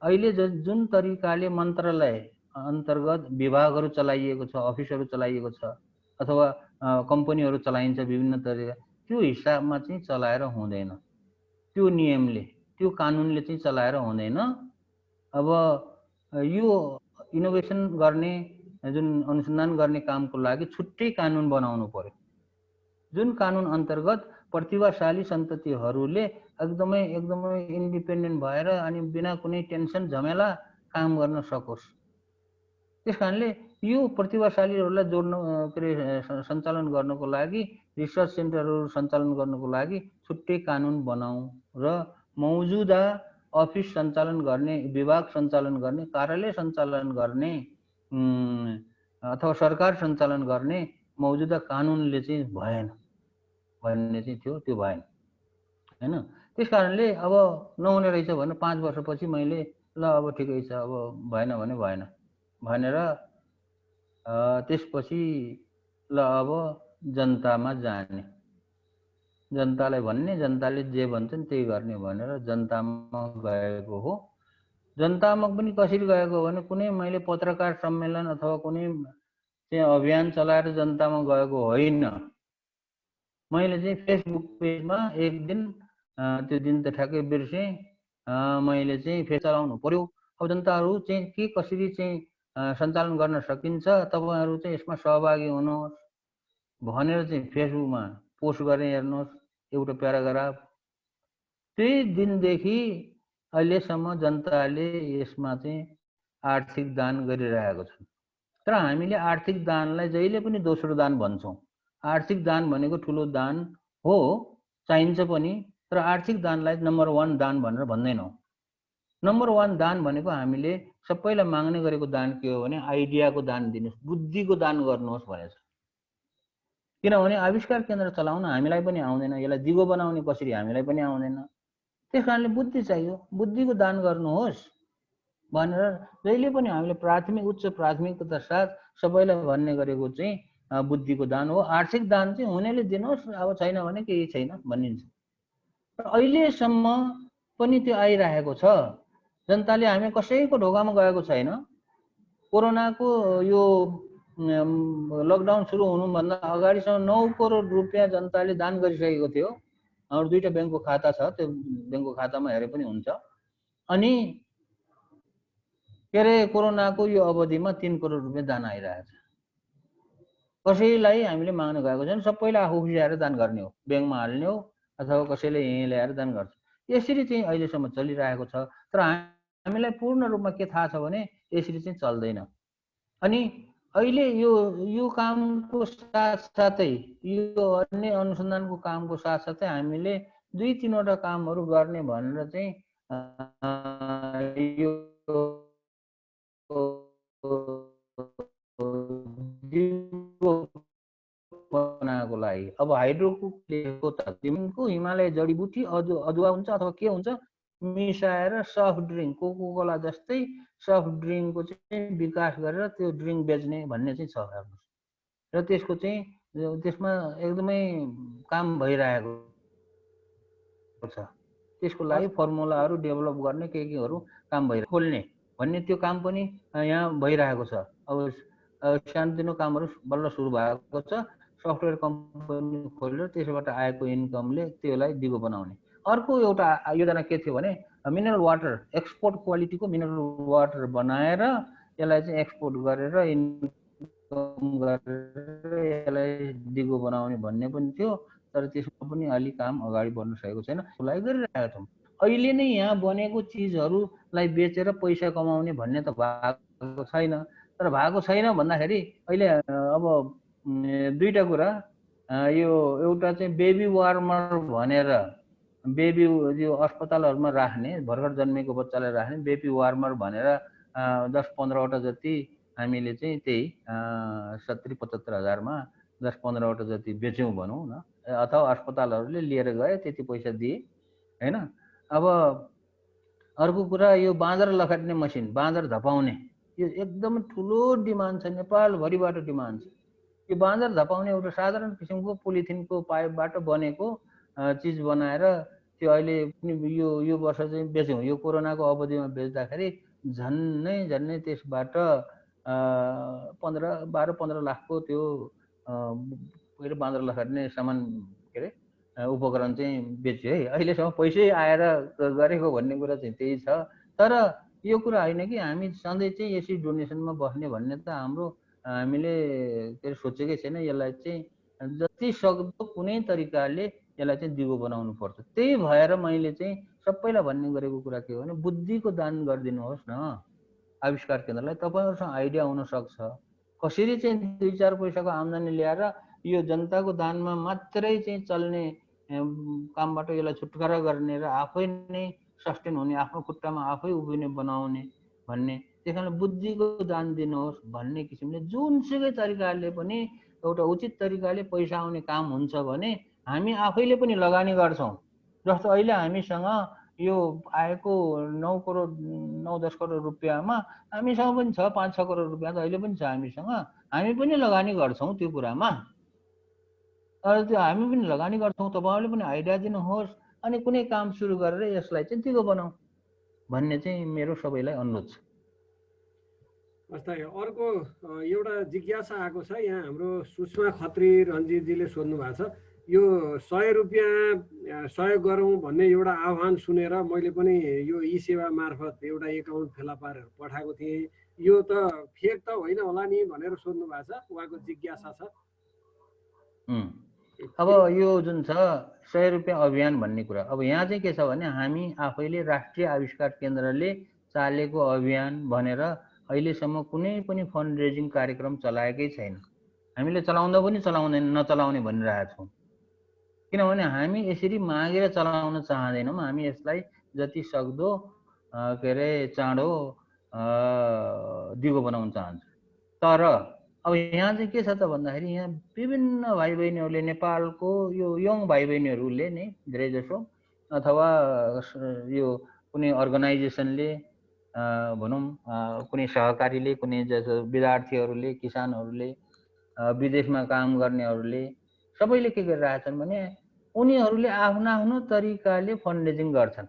अहिले जुन तरिकाले मन्त्रालय अन्तर्गत विभागहरू चलाइएको छ, अफिसहरू चलाइएको छ अथवा कम्पनीहरू चलाइन्छ विभिन्न तरिका, त्यो हिसाबमा चाहिँ चलाएर हुँदैन, त्यो नियमले त्यो कानुनले चाहिँ चलाएर हुँदैन। अब यो इनोभेसन गर्ने जुन अनुसन्धान गर्ने कामको लागि छुट्टै कानुन बनाउनु पर्यो, जुन कानुन अन्तर्गत प्रतिभाशाली सन्ततिहरूले एकदमै इन्डिपेन्डेन्ट भएर अनि बिना कुनै टेन्सन झमेला काम गर्न सकोस्। त्यस कारणले यो प्रतिभाशालीहरूलाई जोड्न सञ्चालन गर्नको लागि रिसर्च सेन्टरहरू सञ्चालन गर्नको लागि छुट्टै कानुन बनाऊ र मौजुदा अफिस सञ्चालन गर्ने, विभाग सञ्चालन गर्ने, कार्यालय सञ्चालन गर्ने अथवा सरकार सञ्चालन गर्ने मौजुदा कानुनले चाहिँ भएन भन्ने चाहिँ थियो, त्यो भएन हैन। त्यस कारणले अब नहुने रहेछ भने 5 वर्षपछि मैले ल अब ठिकै छ, अब भएन भने भएन भनेर त्यसपछि ल अब जनतामा जाने, जनतालाई भन्ने, जनताले जे भन्छन् त्यही गर्ने भनेर जनतामा गएको हो। जनतामा पनि कसरी गएको भने कुनै मैले पत्रकार सम्मेलन अथवा कुनै चाहिँ अभियान चलाएर जनतामा गएको होइन। मैले चाहिँ फेसबुक पेजमा एक दिन, त्यो दिन त ठ्याक्कै बिर्सेँ, मैले चाहिँ फेस चलाउनु पर्यो, अब जनताहरू चाहिँ के कसरी चाहिँ सञ्चालन गर्न सकिन्छ, तपाईँहरू चाहिँ यसमा सहभागी हुनुहोस् भनेर चाहिँ फेसबुकमा पोस्ट गरेँ। हेर्नुहोस् एउटा प्याराग्राफ। त्यही दिनदेखि अहिलेसम्म जनताले यसमा चाहिँ आर्थिक दान गरिरहेको छ। तर हामीले आर्थिक दानलाई जहिले पनि दोस्रो दान भन्छौँ। आर्थिक दान भनेको ठुलो दान हो, चाहिन्छ पनि, तर आर्थिक दानलाई नम्बर 1 दान भनेर भन्दैनौँ। नम्बर 1 दान भनेको हामीले सबैलाई माग्ने गरेको दान के हो भने आइडियाको दान दिनुहोस्, बुद्धिको दान गर्नुहोस् भनेछ। किनभने आविष्कार केन्द्र चलाउन हामीलाई पनि आउँदैन, यसलाई दिगो बनाउने कसरी हामीलाई पनि आउँदैन। त्यस कारणले बुद्धि चाहियो, बुद्धिको दान गर्नुहोस् भनेर जहिले पनि हामीले उच्च प्राथमिकता साथ सबैलाई भन्ने गरेको चाहिँ बुद्धिको दान हो। आर्थिक दान चाहिँ हुनेले दिनुहोस्, अब छैन भने केही छैन भनिन्छ। अहिलेसम्म पनि त्यो आइरहेको छ। जनताले हामी कसैको ढोकामा गएको छैन। कोरोनाको यो लकडाउन सुरु हुनुभन्दा अगाडिसम्म 9 करोड रुपियाँ जनताले दान गरिसकेको थियो। हाम्रो 2टा ब्याङ्कको खाता छ, त्यो ब्याङ्कको खातामा हेरे पनि हुन्छ। अनि के अरे कोरोनाको यो अवधिमा 3 करोड रुपियाँ दान आइरहेको छ। कसैलाई हामीले माग्न गएको छैन, सबैले आफू खुसी दान गर्ने हो, ब्याङ्कमा हाल्ने हो अथवा कसैले यहीँ ल्याएर दान गर्छ। यसरी चाहिँ अहिलेसम्म चलिरहेको छ। तर हामीलाई पूर्ण रूपमा के थाहा छ भने यसरी चाहिँ चल्दैन। अनि अहिले यो कामको साथसाथै यो अन्य अनुसन्धानको कामको साथसाथै हामीले 2-3 वटा कामहरू गर्ने भनेर चाहिँ यो बनाएको लागि अब हाइड्रोको त हिमालय जडीबुटी अदुवा हुन्छ अथवा के हुन्छ मिसाएर सफ्ट ड्रिङ्क, कोको कोला जस्तै सफ्ट ड्रिङ्कको चाहिँ विकास गरेर त्यो ड्रिङ्क बेच्ने भन्ने चाहिँ छ हेर्नुहोस्। र त्यसको चाहिँ त्यसमा एकदमै काम भइरहेको छ। त्यसको लागि फर्मुलाहरू डेभलप गर्ने केहरू काम भइरहेको खोल्ने भन्ने त्यो काम पनि यहाँ भइरहेको छ। अब सानोतिनो कामहरू बल्ल सुरु भएको छ। सफ्टवेयर कम्पनी खोलेर त्यसबाट आएको इन्कमले त्यसलाई दिगो बनाउने। अर्को एउटा योजना के थियो भने मिनरल वाटर, एक्सपोर्ट क्वालिटीको मिनरल वाटर बनाएर यसलाई चाहिँ एक्सपोर्ट गरेर इन्कम गरेर यसलाई दिगो बनाउने भन्ने पनि थियो, तर त्यसमा पनि अलि काम अगाडि बढ्न सकेको छैन। त्यसलाई गरिरहेका छौँ। अहिले नै यहाँ बनेको चिजहरूलाई बेचेर पैसा कमाउने भन्ने त भएको छैन। तर भएको छैन भन्दाखेरि अहिले अब दुईटा कुरा, यो एउटा चाहिँ बेबी वार्मर भनेर बेबी यो अस्पतालहरूमा राख्ने भर्खर जन्मेको बच्चालाई राख्ने बेबी वार्मर भनेर 10-15वटा जति हामीले चाहिँ त्यही 70-75 हजारमा 10-15वटा जति बेच्यौँ भनौँ न, अथवा अस्पतालहरूले लिएर गए, त्यति पैसा दिए हैन। अब अर्को कुरा, यो बाँदर लखेट्ने मसिन, बाँदर धपाउने, यो एकदम ठुलो डिमान्ड छ, नेपालभरिबाट डिमान्ड छ। यो बाँदर धपाउने एउटा साधारण किसिमको पोलिथिनको पाइपबाट बनेको चिज बनाएर त्यो अहिले पनि यो वर्ष चाहिँ बेच्यौँ। यो कोरोनाको अवधिमा बेच्दाखेरि झन्नै त्यसबाट 12-15 लाखको त्यो पहिलो बाँदर लखेट्ने सामान के अरे उपकरण चाहिँ बेच्यो है। अहिलेसम्म पैसै आएर गरेको भन्ने कुरा चाहिँ त्यही छ। तर यो कुरा होइन कि हामी सधैँ चाहिँ यसरी डोनेसनमा बस्ने भन्ने त हाम्रो हामीले के अरे सोचेकै छैन। यसलाई चाहिँ जति सक्दो कुनै तरिकाले यसलाई चाहिँ दिगो बनाउनु पर्छ। त्यही भएर मैले चाहिँ सबैलाई भन्ने गरेको कुरा के हो भने बुद्धिको दान गरिदिनुहोस् न आविष्कार केन्द्रलाई। तपाईँहरूसँग आइडिया हुनसक्छ कसरी चाहिँ 2-4 पैसाको आम्दानी ल्याएर यो जनताको दानमा मात्रै चाहिँ चल्ने कामबाट यसलाई छुटकारा गर्ने र आफै नै सस्टेन हुने, आफ्नो खुट्टामा आफै उभिने बनाउने भन्ने। त्यस कारण बुद्धिको दान दिनुहोस् भन्ने किसिमले जुनसुकै तरिकाले पनि एउटा उचित तरिकाले पैसा आउने काम हुन्छ भने हामी आफैले पनि लगानी गर्छौँ। जस्तो अहिले हामीसँग यो आएको 9-10 करोड रुपियाँमा हामीसँग पनि छ, 5-6 करोड रुपियाँ त अहिले पनि छ हामीसँग। हामी पनि लगानी गर्छौँ त्यो कुरामा। त्यो हामी पनि लगानी गर्छौँ। तपाईँहरूले पनि आइडिया दिनुहोस् अनि कुनै काम सुरु गरेर यसलाई चाहिँ दिगो बनाऊ भन्ने चाहिँ मेरो सबैलाई अनुरोध छ। हस् त, अर्को एउटा जिज्ञासा आएको छ यहाँ। हाम्रो सुषमा खत्री रञ्जितजीले सोध्नु भएको छ, यो 100 रुपियाँ सहयोग गरौँ भन्ने एउटा आह्वान सुनेर मैले पनि यो ई सेवा मार्फत एउटा एकाउन्ट फेला पारेर पठाएको थिएँ। यो त फेक त होइन होला नि भनेर सोध्नु भएको छ, उहाँको जिज्ञासा छ। अब यो जुन छ 100 रुपियाँ अभियान भन्ने कुरा, अब यहाँ चाहिँ के छ भने हामी आफैले राष्ट्रिय आविष्कार केन्द्रले चालेको अभियान भनेर अहिलेसम्म कुनै पनि फन्ड रेजिङ कार्यक्रम चलाएकै छैन। हामीले चलाउँदा पनि चलाउँदैन, नचलाउने भनिरहेका छौँ। किनभने हामी यसरी मागेर चलाउन चाहँदैनौँ। हामी यसलाई जति सक्दो के अरे चाँडो दिगो बनाउन चाहन्छौँ। तर अब यहाँ चाहिँ के छ त भन्दाखेरि यहाँ विभिन्न भाइ बहिनीहरूले, नेपालको यो यङ भाइ बहिनीहरूले नै धेरै जसो अथवा यो कुनै अर्गनाइजेसनले भनौँ, कुनै सहकारीले, कुनै जस्तो विद्यार्थीहरूले, किसानहरूले, विदेशमा काम गर्नेहरूले सबैले के गरिरहेछन् भने उनीहरूले आफ्नो आफ्नो तरिकाले फन्ड रेजिङ गर्छन्।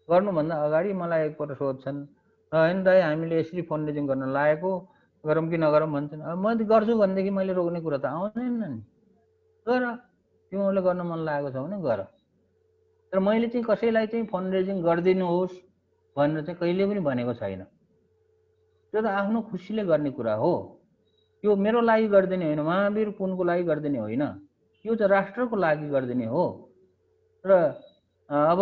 गर्नुभन्दा अगाडि मलाई एकपल्ट सोध्छन्, होइन दाइ हामीले यसरी फन्ड रेजिङ गर्न लागेको, गरौँ कि नगरौँ भन्छन्। अब म गर्छु भनेदेखि मैले रोक्ने कुरा त आउँदैन नि। गर, तिमीहरूले गर्न मन लागेको छ भने गर। तर मैले चाहिँ कसैलाई चाहिँ फन्ड रेजिङ गरिदिनुहोस् भनेर चाहिँ कहिले पनि भनेको छैन। त्यो त आफ्नो खुसीले गर्ने कुरा हो। यो मेरो लागि गरिदिने होइन, महावीर पुनको लागि गरिदिने होइन, यो त राष्ट्रको लागि गरिदिने हो र अब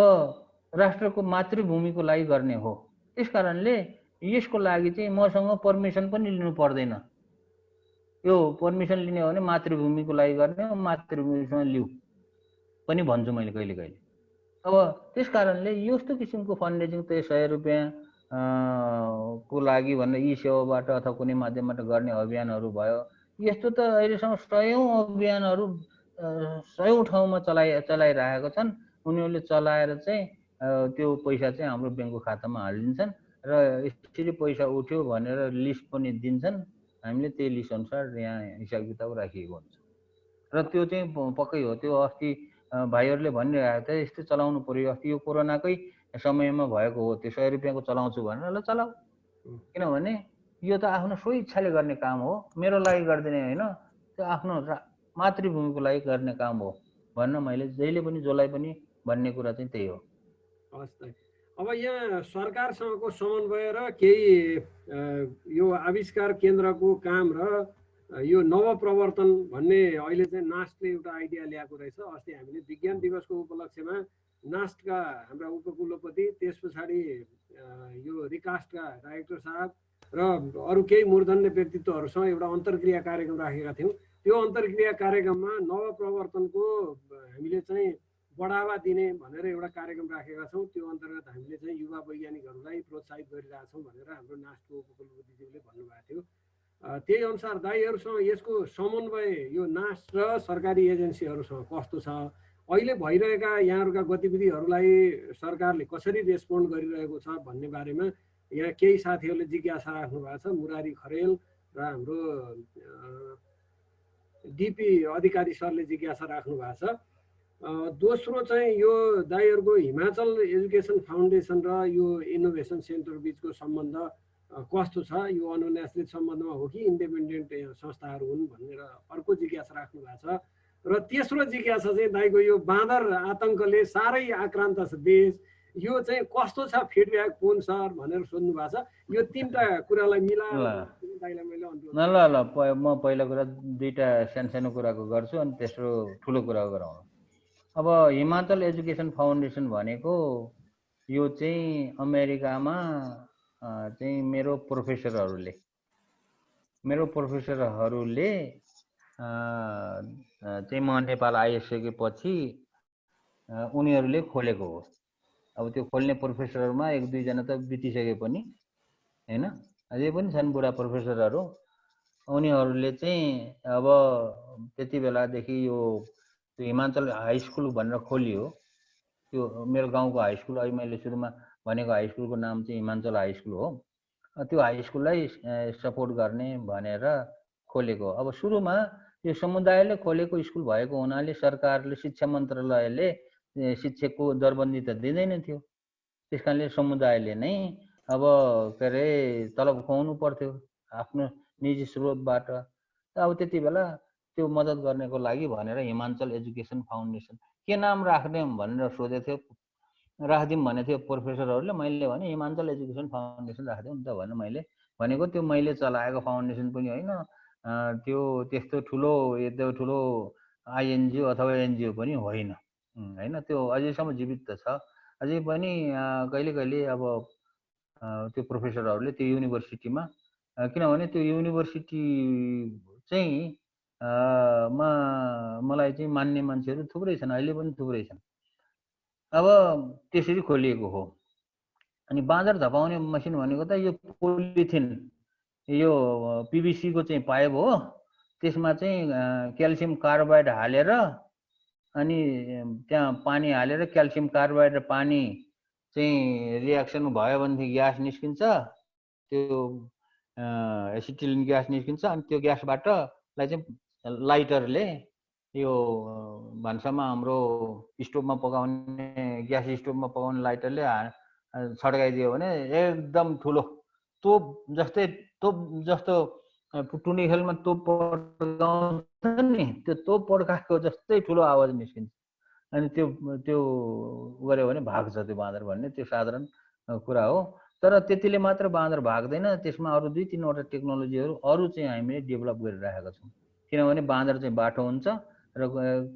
राष्ट्रको मातृभूमिको लागि गर्ने हो। त्यस कारणले यसको लागि चाहिँ मसँग पर्मिसन पनि लिनु पर्दैन। यो पर्मिसन लिने हो भने मातृभूमिको लागि गर्ने हो, मातृभूमिसँग लिऊ पनि भन्छु मैले कहिले कहिले। अब त्यस कारणले यस्तो किसिमको फन्ड रेजिङ त 100 रुपियाँ को लागि भनेर ई सेवाबाट अथवा कुनै माध्यमबाट गर्ने अभियानहरू भयो। यस्तो त अहिलेसम्म 100औं अभियानहरू 100औं ठाउँमा चलाइरहेका छन्। उनीहरूले चलाएर चाहिँ त्यो पैसा चाहिँ हाम्रो ब्याङ्कको खातामा हालिदिन्छन् र यसरी पैसा उठ्यो भनेर लिस्ट पनि दिन्छन्। हामीले त्यही लिस्ट अनुसार यहाँ हिसाब किताब राखिएको हुन्छ र त्यो चाहिँ पक्कै हो। त्यो अस्ति भाइहरूले भनिरहेको थियो यस्तो चलाउनु पर्यो, अस्ति यो कोरोनाकै समयमा भएको हो, त्यो 100 रुपियाँको चलाउँछु भनेर ल चलाऊ। किनभने यो त आफ्नो स्वेच्छाले गर्ने काम हो, मेरो लागि गरिदिने होइन, त्यो आफ्नो मातृभूमिको लागि गर्ने काम हो भन्न मैले जहिले पनि जसलाई पनि भन्ने कुरा चाहिँ त्यही हो। हस् त, अब यहाँ सरकारसँगको समन्वय र केही यो आविष्कार केन्द्रको काम र यो नवप्रवर्तन भन्ने अहिले चाहिँ नास्टले एउटा आइडिया ल्याएको रहेछ। अस्ति हामीले विज्ञान दिवसको उपलक्ष्यमा नास्टका हाम्रा उपकुलपति, त्यस पछाडि यो रिकास्टका डाइरेक्टर साहब र अरू केही मूर्धन्य व्यक्तित्वहरूसँग एउटा अन्तर्क्रिया कार्यक्रम राखेका थियौँ। त्यो अन्तर्क्रिया कार्यक्रममा नवप्रवर्तनको हामीले चाहिँ बढावा दिने भनेर एउटा कार्यक्रम राखेका छौँ। त्यो अन्तर्गत हामीले चाहिँ युवा वैज्ञानिकहरूलाई प्रोत्साहित गरिरहेछौँ भनेर हाम्रो नास्टको उपकुलपतिज्यूले भन्नुभएको थियो। त्यही अनुसार दाइहरूसँग यसको समन्वय यो नास्ट र सरकारी एजेन्सीहरूसँग कस्तो छ, अहिले भइरहेका यहाँहरूका गतिविधिहरूलाई सरकारले कसरी रेस्पोन्ड गरिरहेको छ भन्ने बारेमा यहाँ केही साथीहरूले जिज्ञासा राख्नु भएको छ। मुरारी खरेल र हाम्रो डिपी अधिकारी सरले जिज्ञासा राख्नु भएको छ। दोस्रो चाहिँ यो दाइहरूको हिमाचल एजुकेसन फाउन्डेसन र यो इनोभेसन सेन्टर बिचको सम्बन्ध कस्तो छ, यो अनुन्यासित सम्बन्धमा हो कि इन्डिपेन्डेन्ट संस्थाहरू हुन् भनेर अर्को जिज्ञासा राख्नु भएको छ। र तेस्रो जिज्ञासा चाहिँ दाइको यो बाँदर आतङ्कले साह्रै आक्रान्त छ देश, यो चाहिँ कस्तो छ, फिडब्याक कुन सर भनेर सोध्नु भएको छ। यो तीनटा कुरालाई मिलाएर दाइलाई मैले अनुरोध। ल म पहिलो कुरा दुईटा सानो कुराको गर्छु अनि तेस्रो ठुलो कुरा गरौँ। अब हिमाचल एजुकेसन फाउन्डेसन भनेको यो चाहिँ अमेरिकामा चाहिँ मेरो प्रोफेसरहरूले चाहिँ म नेपाल आइसकेपछि उनीहरूले खोलेको हो। अब त्यो खोल्ने प्रोफेसरहरूमा एक दुईजना त बितिसके पनि हैन, अझै पनि छन् बुढा प्रोफेसरहरू। उनीहरूले चाहिँ अब त्यति बेलादेखि यो हिमाचल हाई स्कुल भनेर खोलियो। त्यो मेरो गाउँको हाई स्कुल, अहिले मैले सुरुमा भनेको हाई स्कुलको नाम चाहिँ हिमाचल हाई स्कुल हो। त्यो हाई स्कुललाई सपोर्ट गर्ने भनेर खोलेको। अब सुरुमा यो समुदायले खोलेको स्कुल भएको हुनाले सरकारले, शिक्षा मन्त्रालयले शिक्षकको दरबन्दी त दिँदैन थियो। त्यस कारणले समुदायले नै अब के अरे तलब खुवाउनु पर्थ्यो आफ्नो निजी स्रोतबाट। अब त्यति बेला त्यो मद्दत गर्नको लागि भनेर हिमाचल एजुकेसन फाउन्डेसन के नाम राख्ने भनेर सोधेको थियो, राखिदिउँ भनेको थियो प्रोफेसरहरूले। मैले भने हिमाचल एजुकेसन फाउन्डेसन राखिदिउँ नि त भनेर मैले भनेको। त्यो मैले चलाएको फाउन्डेसन पनि होइन, त्यो त्यस्तो ठुलो आइएनजिओ अथवा एनजिओ पनि होइन होइन। त्यो अझैसम्म जीवित त छ, अझै पनि कहिले कहिले अब त्यो प्रोफेसरहरूले त्यो युनिभर्सिटीमा, किनभने त्यो युनिभर्सिटी चाहिँ मलाई चाहिँ मान्ने मान्छेहरू थुप्रै छन्, अहिले पनि थुप्रै छन्। अब त्यसरी खोलिएको हो। अनि बाँदर धपाउने मसिन भनेको त यो पोलिथिन, यो पिभिसीको चाहिँ पाइप हो। त्यसमा चाहिँ क्याल्सियम कार्बाइड हालेर अनि त्यहाँ पानी हालेर क्याल्सियम कार्बाइड र पानी चाहिँ रियाक्सन भयो भनेदेखि ग्यास निस्किन्छ, त्यो एसिटिलिन ग्यास निस्किन्छ। अनि त्यो ग्यासबाट चाहिँ लाइटरले, यो भान्सामा हाम्रो स्टोभमा पकाउने ग्यास स्टोभमा पकाउने लाइटरले छड्काइदियो भने एकदम ठुलो तोप जस्तो टुनी खेलमा तोप पड्काउँछ नि, त्यो तोप पड्काएको जस्तै ठुलो आवाज निस्किन्छ। अनि त्यो गऱ्यो भने भाग्छ त्यो बाँदर भन्ने त्यो साधारण कुरा हो। तर त्यतिले मात्र बाँदर भाग्दैन, त्यसमा अरू 2-3वटा टेक्नोलोजीहरू अरू चाहिँ हामीले डेभलप गरिराखेका छौँ। किनभने बाँदर चाहिँ बाठो हुन्छ र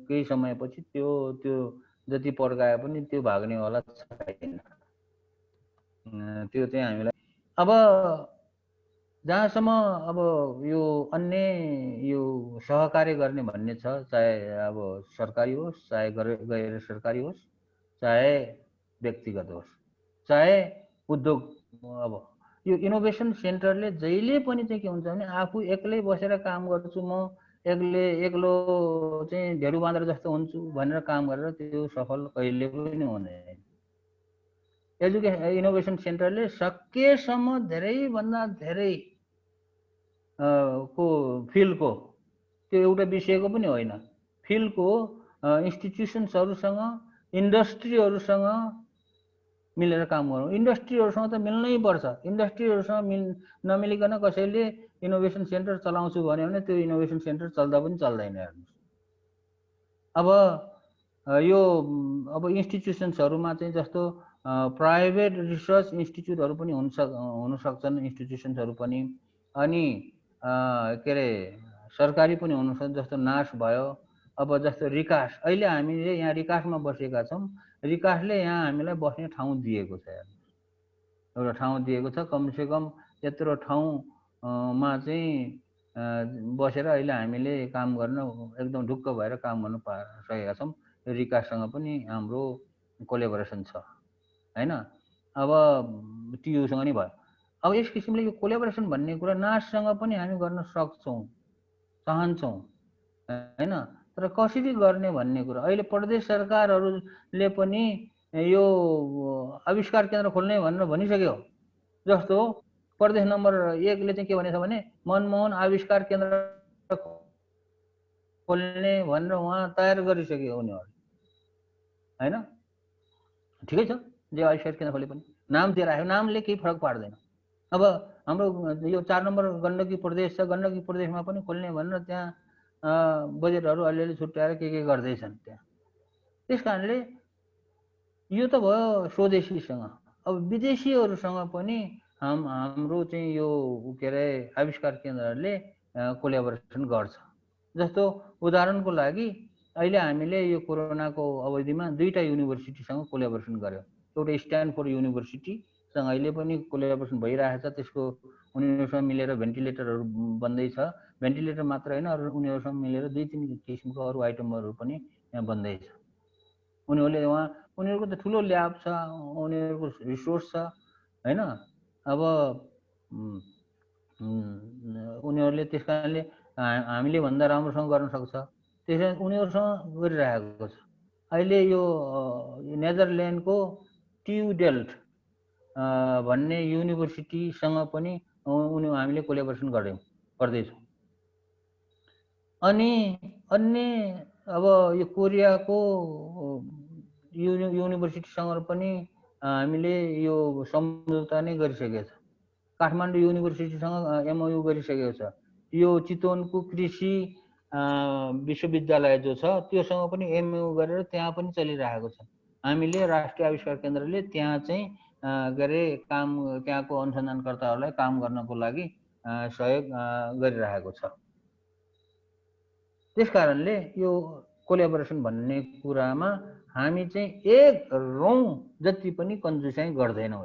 केही समयपछि त्यो जति पड्काए पनि त्यो भाग्नेवाला छैन। त्यो चाहिँ हामीलाई अब जहाँसम्म अब यो अन्य यो सहकार्य गर्ने भन्ने छ, चाहे अब सरकारी होस्, चाहे गैर सरकारी होस्, चाहे व्यक्तिगत होस्, चाहे उद्योग। अब यो इनोभेसन सेन्टरले जहिले पनि चाहिँ के हुन्छ भने आफू एक्लै बसेर काम गर्छु, म एक्लो चाहिँ ढेडु बाँदर जस्तो हुन्छु भनेर काम गरेर त्यो सफल कहिले पनि हुँदैन। इनोभेसन सेन्टरले सकेसम्म धेरैभन्दा धेरै को फिल्डको, त्यो एउटा विषयको पनि होइन, फिल्डको इन्स्टिट्युसन्सहरूसँग, इन्डस्ट्रीहरूसँग मिलेर काम गरौँ। इन्डस्ट्रीहरूसँग त मिल्नै पर्छ। इन्डस्ट्रीहरूसँग नमिलिकन कसैले इनोभेसन सेन्टर चलाउँछु भन्यो भने त्यो इनोभेसन सेन्टर चल्दा पनि चल्दैन। हेर्नुहोस्, अब यो अब इन्स्टिट्युसन्सहरूमा चाहिँ जस्तो प्राइभेट रिसर्च इन्स्टिट्युटहरू पनि हुन सक्छन्, इन्स्टिट्युसन्सहरू पनि, अनि के अरे सरकारी पनि हुनसक्छ, जस्तो नास भयो। अब जस्तो रिकास, अहिले हामीले यहाँ रिकासमा बसेका छौँ, रिकासले यहाँ हामीलाई बस्ने ठाउँ दिएको छ, एउटा ठाउँ दिएको छ। कमसेकम यत्रो ठाउँमा चाहिँ बसेर अहिले हामीले काम गर्न एकदम ढुक्क भएर काम गर्न सकेका छौँ। रिकाससँग पनि हाम्रो कोलेबोरेसन छ हैन। अब टियुसँग नि भयो। अब यस किसिमले यो कोलेबोरेसन भन्ने कुरा नाससँग पनि हामी गर्न सक्छौँ, चाहन्छौँ हैन। तर कसरी गर्ने भन्ने कुरा अहिले प्रदेश सरकारहरूले पनि यो आविष्कार केन्द्र खोल्ने भनेर भनिसक्यो। जस्तो प्रदेश नम्बर 1 ले चाहिँ के भनेछ भने मनमोहन आविष्कार केन्द्र खोल्ने भनेर उहाँ तयार गरिसक्यो उनीहरू हैन। ठिकै छ, जे आविष्कार केन्द्र खोले पनि नाम दिएर आयो, नामले केही फरक पार्दैन। अब हाम्रो यो 4 नम्बर गण्डकी प्रदेश छ, गण्डकी प्रदेशमा पनि खोल्ने भनेर त्यहाँ बजेटहरू अलिअलि छुट्याएर के गर्दैछन् त्यहाँ। त्यस कारणले यो त भयो स्वदेशीसँग। अब विदेशीहरूसँग पनि हाम्रो चाहिँ यो के अरे आविष्कार केन्द्रहरूले कोल्याबोरेसन गर्छ। जस्तो उदाहरणको लागि अहिले हामीले यो कोरोनाको अवधिमा 2टा युनिभर्सिटीसँग कोल्याबोरेसन गर्यो। एउटा स्ट्यानफोर्ड युनिभर्सिटीसँग अहिले पनि कोल्याबोरेसन भइरहेछ, त्यसको उनीहरूसँग मिलेर भेन्टिलेटरहरू बन्दैछ। भेन्टिलेटर मात्र होइन, अरू उनीहरूसँग मिलेर 2-3 किसिमको अरू आइटमहरू पनि यहाँ बन्दैछ। उनीहरूको त ठुलो ल्याब छ, उनीहरूको रिसोर्स छ हैन। अब उनीहरूले त्यस कारणले हामीले भन्दा राम्रोसँग गर्न सक्छ, त्यसैले उनीहरूसँग गरिरहेको छ। अहिले यो नेदरल्यान्डको ट्यु डेल्ट भन्ने युनिभर्सिटीसँग पनि हामीले कोल्याबोरेसन गर्दैछौँ। अनि अन्य अब यो कोरियाको युनिभर्सिटीसँग पनि हामीले यो सम्झौता नै गरिसकेको छ। काठमाडौँ युनिभर्सिटीसँग MOU गरिसकेको छ। यो चितवनको कृषि विश्वविद्यालय जो छ त्योसँग पनि MOU गरेर त्यहाँ पनि चलिरहेको छ। हामीले राष्ट्रिय आविष्कार केन्द्रले त्यहाँ चाहिँ के अरे काम, त्यहाँको अनुसन्धानकर्ताहरूलाई काम गर्नको लागि सहयोग गरिरहेको छ। त्यस कारणले यो कोल्याबोरेसन भन्ने कुरामा हामी चाहिँ एक रौँ जति पनि कन्जुसाइ गर्दैनौँ।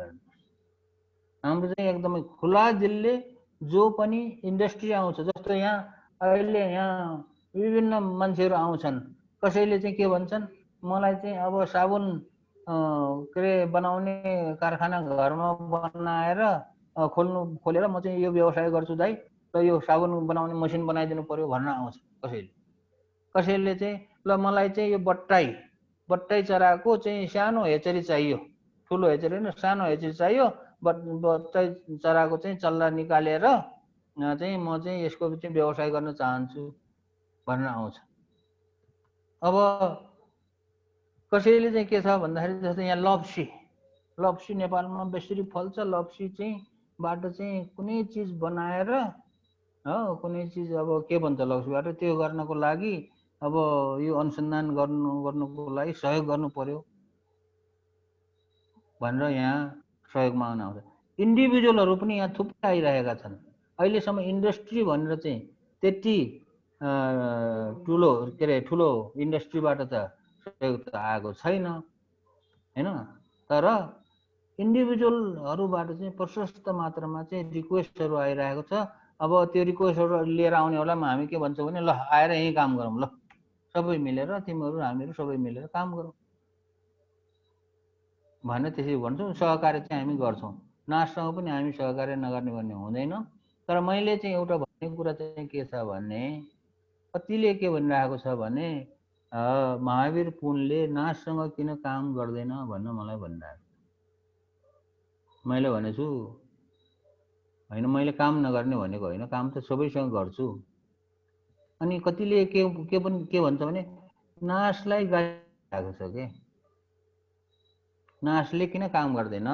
हाम्रो चाहिँ एकदमै खुला दिलले जो पनि इन्डस्ट्री आउँछ, जस्तो यहाँ अहिले यहाँ विभिन्न मान्छेहरू आउँछन्, कसैले चाहिँ के भन्छन्, मलाई चाहिँ अब साबुन के अरे बनाउने कारखाना घरमा बनाएर खोलेर म चाहिँ यो व्यवसाय गर्छु दाइ, र यो साबुन बनाउने मसिन बनाइदिनु पर्यो भन्न आउँछ कसैले। कसैले चाहिँ ल मलाई चाहिँ यो बट्टाई चराको चाहिँ सानो हेचरी चाहियो, ठुलो हेचरी होइन सानो हेचरी चाहियो, बट्टाई चराको चाहिँ चल्ला निकालेर चाहिँ म चाहिँ यसको चाहिँ व्यवसाय गर्न चाहन्छु भन्न आउँछ। अब कसैले चाहिँ के छ भन्दाखेरि जस्तो यहाँ लप्सी नेपालमा बेसरी फल्छ। लप्सी चाहिँ बाट चाहिँ कुनै चिज बनाएर कुनै चिज अब के भन्छ लप्सीबाट, त्यो गर्नको लागि अब यो अनुसन्धान गर्नुको लागि सहयोग गर्नु पर्यो भनेर यहाँ सहयोग माग्न आउँछ। इन्डिभिजुअलहरू पनि यहाँ थुप्रै आइरहेका छन्। अहिलेसम्म इन्डस्ट्री भनेर चाहिँ त्यति ठुलो इन्डस्ट्रीबाट त सहयोग त आएको छैन हैन। तर इन्डिभिजुअलहरूबाट चाहिँ प्रशस्त मात्रामा चाहिँ रिक्वेस्टहरू आइरहेको छ। अब त्यो रिक्वेस्टहरू लिएर आउने होला हामी के भन्छौँ भने ल आएर यहीँ काम गरौँ, ल सबै मिलेर तिमीहरू हामीहरू सबै मिलेर काम गरौँ भनेर त्यसरी भन्छौँ। सहकार्य चाहिँ हामी गर्छौँ। नाससँग पनि हामी सहकार्य नगर्ने भन्ने हुँदैन। तर मैले चाहिँ एउटा भन्ने कुरा चाहिँ के छ भने, कतिले के भनिरहेको छ भने महावीर पुनले नाससँग किन काम गर्दैन भन्न मलाई भनिरहेको। मैले भनेछु होइन, मैले काम नगर्ने भनेको होइन, काम त सबैसँग गर्छु। अनि कतिले के भन्छ भने नासलाई गाली आएको छ के, नासले किन काम गर्दैन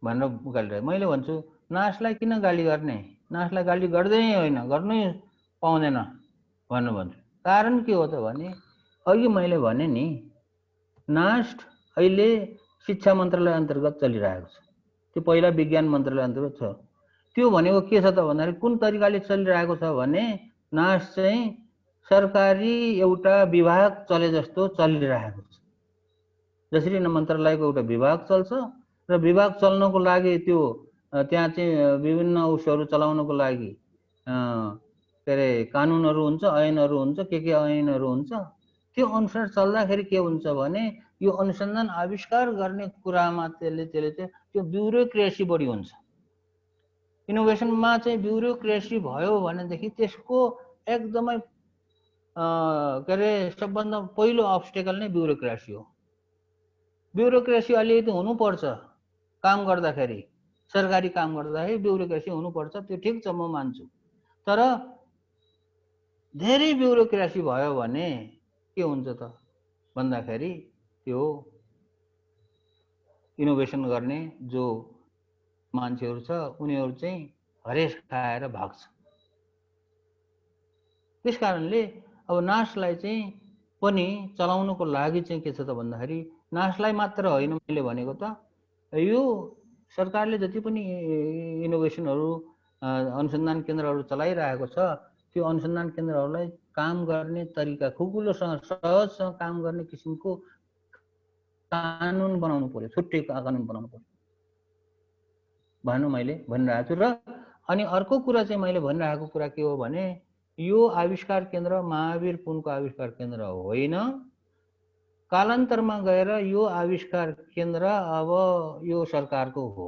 भनेर गालिरहेको। मैले भन्छु नासलाई किन गाली गर्ने, नासलाई गाली गर्दै होइन, गर्नै पाउँदैन भनेर भन्छु। कारण के हो त भने अघि मैले भने नि, नास अहिले शिक्षा मन्त्रालय अन्तर्गत चलिरहेको छ, त्यो पहिला विज्ञान मन्त्रालय अन्तर्गत छ। त्यो भनेको के छ त भन्दाखेरि कुन तरिकाले चलिरहेको छ भने नास चाहिँ सरकारी एउटा विभाग चले जस्तो चलिरहेको छ। जसरी मन्त्रालयको एउटा विभाग चल्छ र विभाग चल्नको लागि त्यो त्यहाँ चाहिँ विभिन्न उसहरू चलाउनको लागि के अरे कानुनहरू हुन्छ, ऐनहरू हुन्छ, के ऐनहरू हुन्छ। त्यो अनुसार चल्दाखेरि के हुन्छ भने यो अनुसन्धान आविष्कार गर्ने कुरामा त्यसले चाहिँ त्यो ब्युरोक्रेसी बढी हुन्छ। इनोभेसनमा चाहिँ ब्युरोक्रेसी भयो भनेदेखि त्यसको एकदमै के अरे सबभन्दा पहिलो अब्स्टेकल नै ब्युरोक्रेसी हो। ब्युरोक्रेसी अलिकति हुनुपर्छ काम गर्दाखेरि, सरकारी काम गर्दाखेरि ब्युरोक्रेसी हुनुपर्छ, त्यो ठिक छ, म मान्छु। तर धेरै ब्युरोक्रेसी भयो भने के हुन्छ त भन्दाखेरि त्यो इनोभेसन गर्ने जो मान्छेहरू छ उनीहरू चाहिँ हरेस खाएर भाग्छ। त्यस कारणले अब नासलाई चाहिँ पनि चलाउनको लागि चाहिँ के छ त भन्दाखेरि नासलाई मात्र होइन, मैले भनेको त यो सरकारले जति पनि इनोभेसनहरू अनुसन्धान केन्द्रहरू चलाइरहेको छ त्यो अनुसन्धान केन्द्रहरूलाई काम गर्ने तरिका खुकुलोसँग सहजसँग काम गर्ने किसिमको कानुन बनाउनु पर्यो, छुट्टै कानुन बनाउनु पर्यो भन्नु मैले भनिरहेको छु। र अनि अर्को कुरा चाहिँ मैले भनिरहेको कुरा के हो भने यो आविष्कार केन्द्र महावीर पुनको आविष्कार केन्द्र होइन, कालान्तरमा गएर यो आविष्कार केन्द्र अब यो सरकारको हो।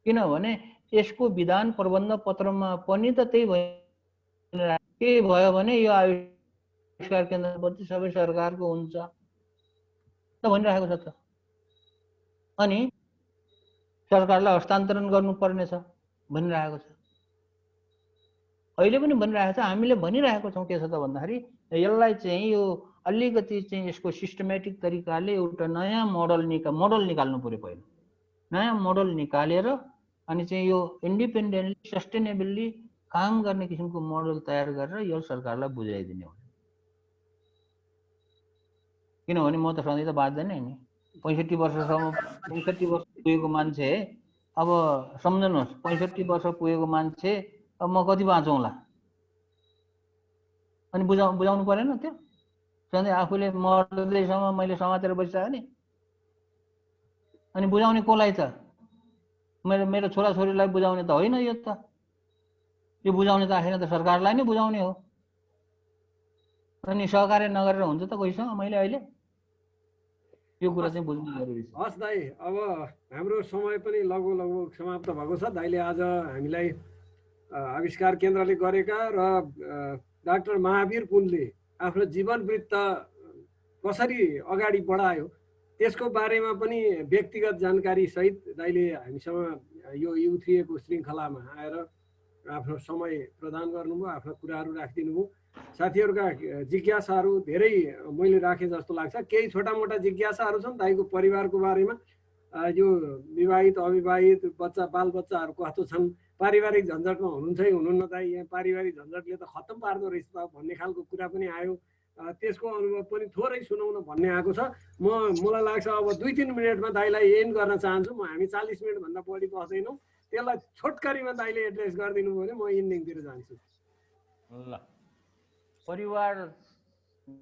किनभने यसको विधान प्रबन्ध पत्रमा पनि त त्यही भइरहेको, के भयो भने यो आविष्कार केन्द्रपछि सबै सरकारको हुन्छ त भनिरहेको छ त। अनि सरकारलाई हस्तान्तरण गर्नुपर्नेछ भनिरहेको छ, अहिले पनि भनिरहेको छ। हामीले भनिरहेको छौँ के छ त भन्दाखेरि यसलाई चाहिँ यो अलिकति चाहिँ यसको सिस्टमेटिक तरिकाले एउटा नयाँ मोडल निकाल्नु पर्यो। पहिला नयाँ मोडल निकालेर अनि चाहिँ यो इन्डिपेन्डेन्टली सस्टेनेबली काम गर्ने किसिमको मोडल तयार गरेर यो सरकारलाई बुझाइदिने हो। किनभने म त सधैँ त बाँच्दैन नि, 65 वर्षसम्म 65 वर्ष पुगेको मान्छे, अब सम्झनुहोस् 65 वर्ष पुगेको मान्छे अब म कति बाँचौँला? अनि बुझाउनु परेन त्यो? सधैँ आफूले मर्दैसम्म मैले समातेर बसिसकेँ नि, अनि बुझाउने कसलाई त? मेरो छोराछोरीलाई बुझाउने त होइन, यो बुझाउने त आखिर त सरकारलाई नै बुझाउने हो। अनि सहकार्य नगरेर हुन्छ त कोहीसँग? मैले अहिले यो कुरा चाहिँ बुझ्नु जरुरी छ। हस् दाइ, अब हाम्रो समय पनि लगभग समाप्त भएको छ। दाइले आज हामीलाई आविष्कार केन्द्रले गरेका र डाक्टर महावीर पुनले आफ्नो जीवन वृत्त कसरी अगाडि बढायो त्यसको बारेमा पनि व्यक्तिगत जानकारी सहित दाइले हामीसँग यो U3A को श्रृङ्खलामा आएर आफ्नो समय प्रदान गर्नुभयो, आफ्ना कुराहरू राखिदिनु भयो। साथीहरूका जिज्ञासाहरू धेरै मैले राखेँ जस्तो लाग्छ। केही छोटा मोटा जिज्ञासाहरू छन् दाइको परिवारको बारेमा, यो विवाहित अविवाहित बच्चा बालबच्चाहरू कस्तो छन्, पारिवारिक झन्झटमा हुनुहुन्छ कि हुनुहुन्न दाइ, यहाँ पारिवारिक झन्झटले त खत्तम पार्दो रहेछ भन्ने खालको कुरा पनि आयो, त्यसको अनुभव पनि थोरै सुनाउन भन्ने आएको छ। मलाई लाग्छ अब 2-3 मिनटमा दाइलाई एन्ड गर्न चाहन्छु। हामी 40 मिनटभन्दा बढी बस्दैनौँ, त्यसलाई छोटकरीमा दाइले एड्रेस गरिदिनु भयो भने म इन्डिङतिर जान्छु। ल, परिवार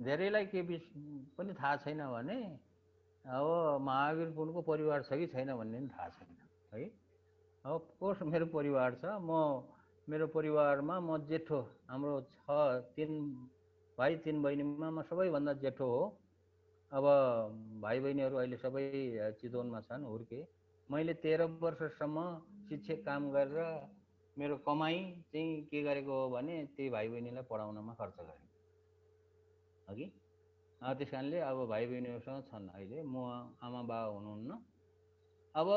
धेरैलाई के पनि थाहा छैन भने अब महावीर पुनको परिवार छ कि छैन भन्ने पनि थाहा छैन है। अब कोर्स मेरो परिवार छ, मेरो परिवारमा म जेठो, हाम्रो 3 भाइ 3 बहिनीमा म सबैभन्दा जेठो हो। अब भाइ बहिनीहरू अहिले सबै चितवनमा छन्, हुर्के। मैले 13 वर्षसम्म शिक्षक काम गरेर मेरो कमाई चाहिँ के गरेको हो भने त्यही भाइ बहिनीलाई पढाउनमा खर्च गरेँ अघि। त्यस कारणले अब भाइ बहिनीहरूसँग छन् अहिले, म आमा बाबा हुनुहुन्न। अब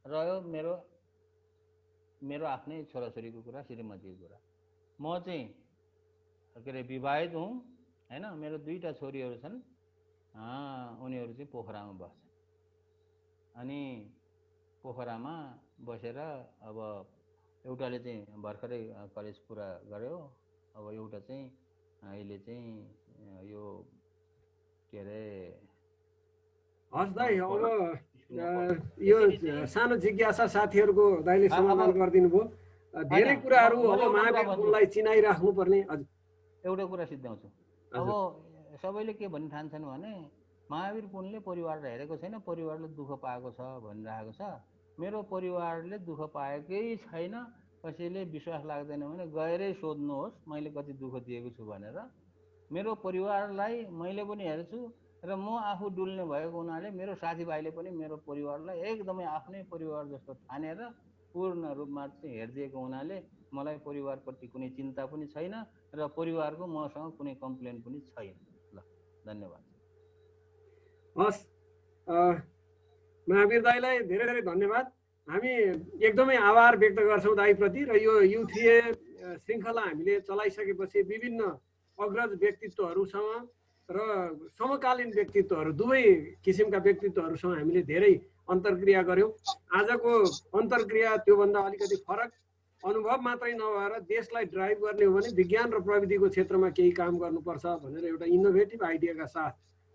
रह्यो मेरो आफ्नै छोराछोरीको कुरा, श्रीमतीको कुरा। म चाहिँ के अरे विवाहित हुँ हैन, मेरो 2टा छोरीहरू छन्, उनीहरू चाहिँ पोखरामा बस्छन्। अनि पोखरामा बसेर अब एउटाले चाहिँ भर्खरै कलेज पुरा गर्यो, अब एउटा चाहिँ अहिले चाहिँ यो के अरे हस् दाइ, अब यो सानो जिज्ञासा साथीहरूको दाइले समाधान गरिदिनु भयो। धेरै कुराहरू अब महावीर पुनलाई चिनाइराख्नुपर्ने। हजुर, एउटा कुरा सिद्ध्याउँछु। अब सबैले के भन्न ठान्छन् भने महावीर पुनले परिवारलाई हेरेको छैन, परिवारले दुःख पाएको छ भनिरहेको छ। मेरो परिवारले दुःख पाएकै छैन। कसैले विश्वास लाग्दैन भने गएरै सोध्नुहोस् मैले कति दुःख दिएको छु भनेर। मेरो परिवारलाई मैले पनि हेर्छु र म आफू डुल्ने भएको हुनाले मेरो साथीभाइले पनि मेरो परिवारलाई एकदमै आफ्नै परिवार जस्तो ठानेर पूर्ण रूपमा चाहिँ हेरिदिएको हुनाले मलाई परिवारप्रति कुनै चिन्ता पनि छैन र परिवारको मसँग कुनै कम्प्लेन पनि छैन। ल, धन्यवाद। हस्, महावीर दाइलाई धेरै धेरै धन्यवाद। हामी एकदमै आभार व्यक्त गर्छौँ दाइप्रति। र यो U3A श्रृङ्खला हामीले चलाइसकेपछि विभिन्न अग्रज व्यक्तित्वहरूसँग र समकालीन व्यक्तित्वहरू, दुवै किसिमका व्यक्तित्वहरूसँग हामीले धेरै अन्तर्क्रिया गऱ्यौँ। आजको अन्तर्क्रिया त्योभन्दा अलिकति फरक, अनुभव मात्रै नभएर देशलाई ड्राइभ गर्ने हो भने विज्ञान र प्रविधिको क्षेत्रमा केही काम गर्नुपर्छ भनेर एउटा इनोभेटिभ आइडियाका साथ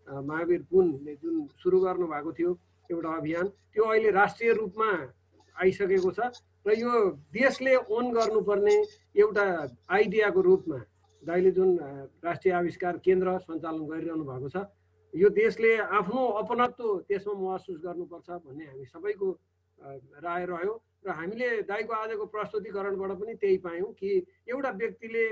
महावीर पुनले जुन सुरु गर्नुभएको थियो एउटा अभियान, त्यो अहिले राष्ट्रिय रूपमा आइसकेको छ र यो देशले ओन गर्नुपर्ने एउटा आइडियाको रूपमा दाइले जुन राष्ट्रिय आविष्कार केन्द्र सञ्चालन गरिरहनु भएको छ, यो देशले आफ्नो अपनत्व त्यसमा महसुस गर्नुपर्छ भन्ने हामी सबैको राय रह्यो। र हामीले दाइको आजको प्रस्तुतिकरणबाट पनि त्यही पायौँ कि एउटा व्यक्तिले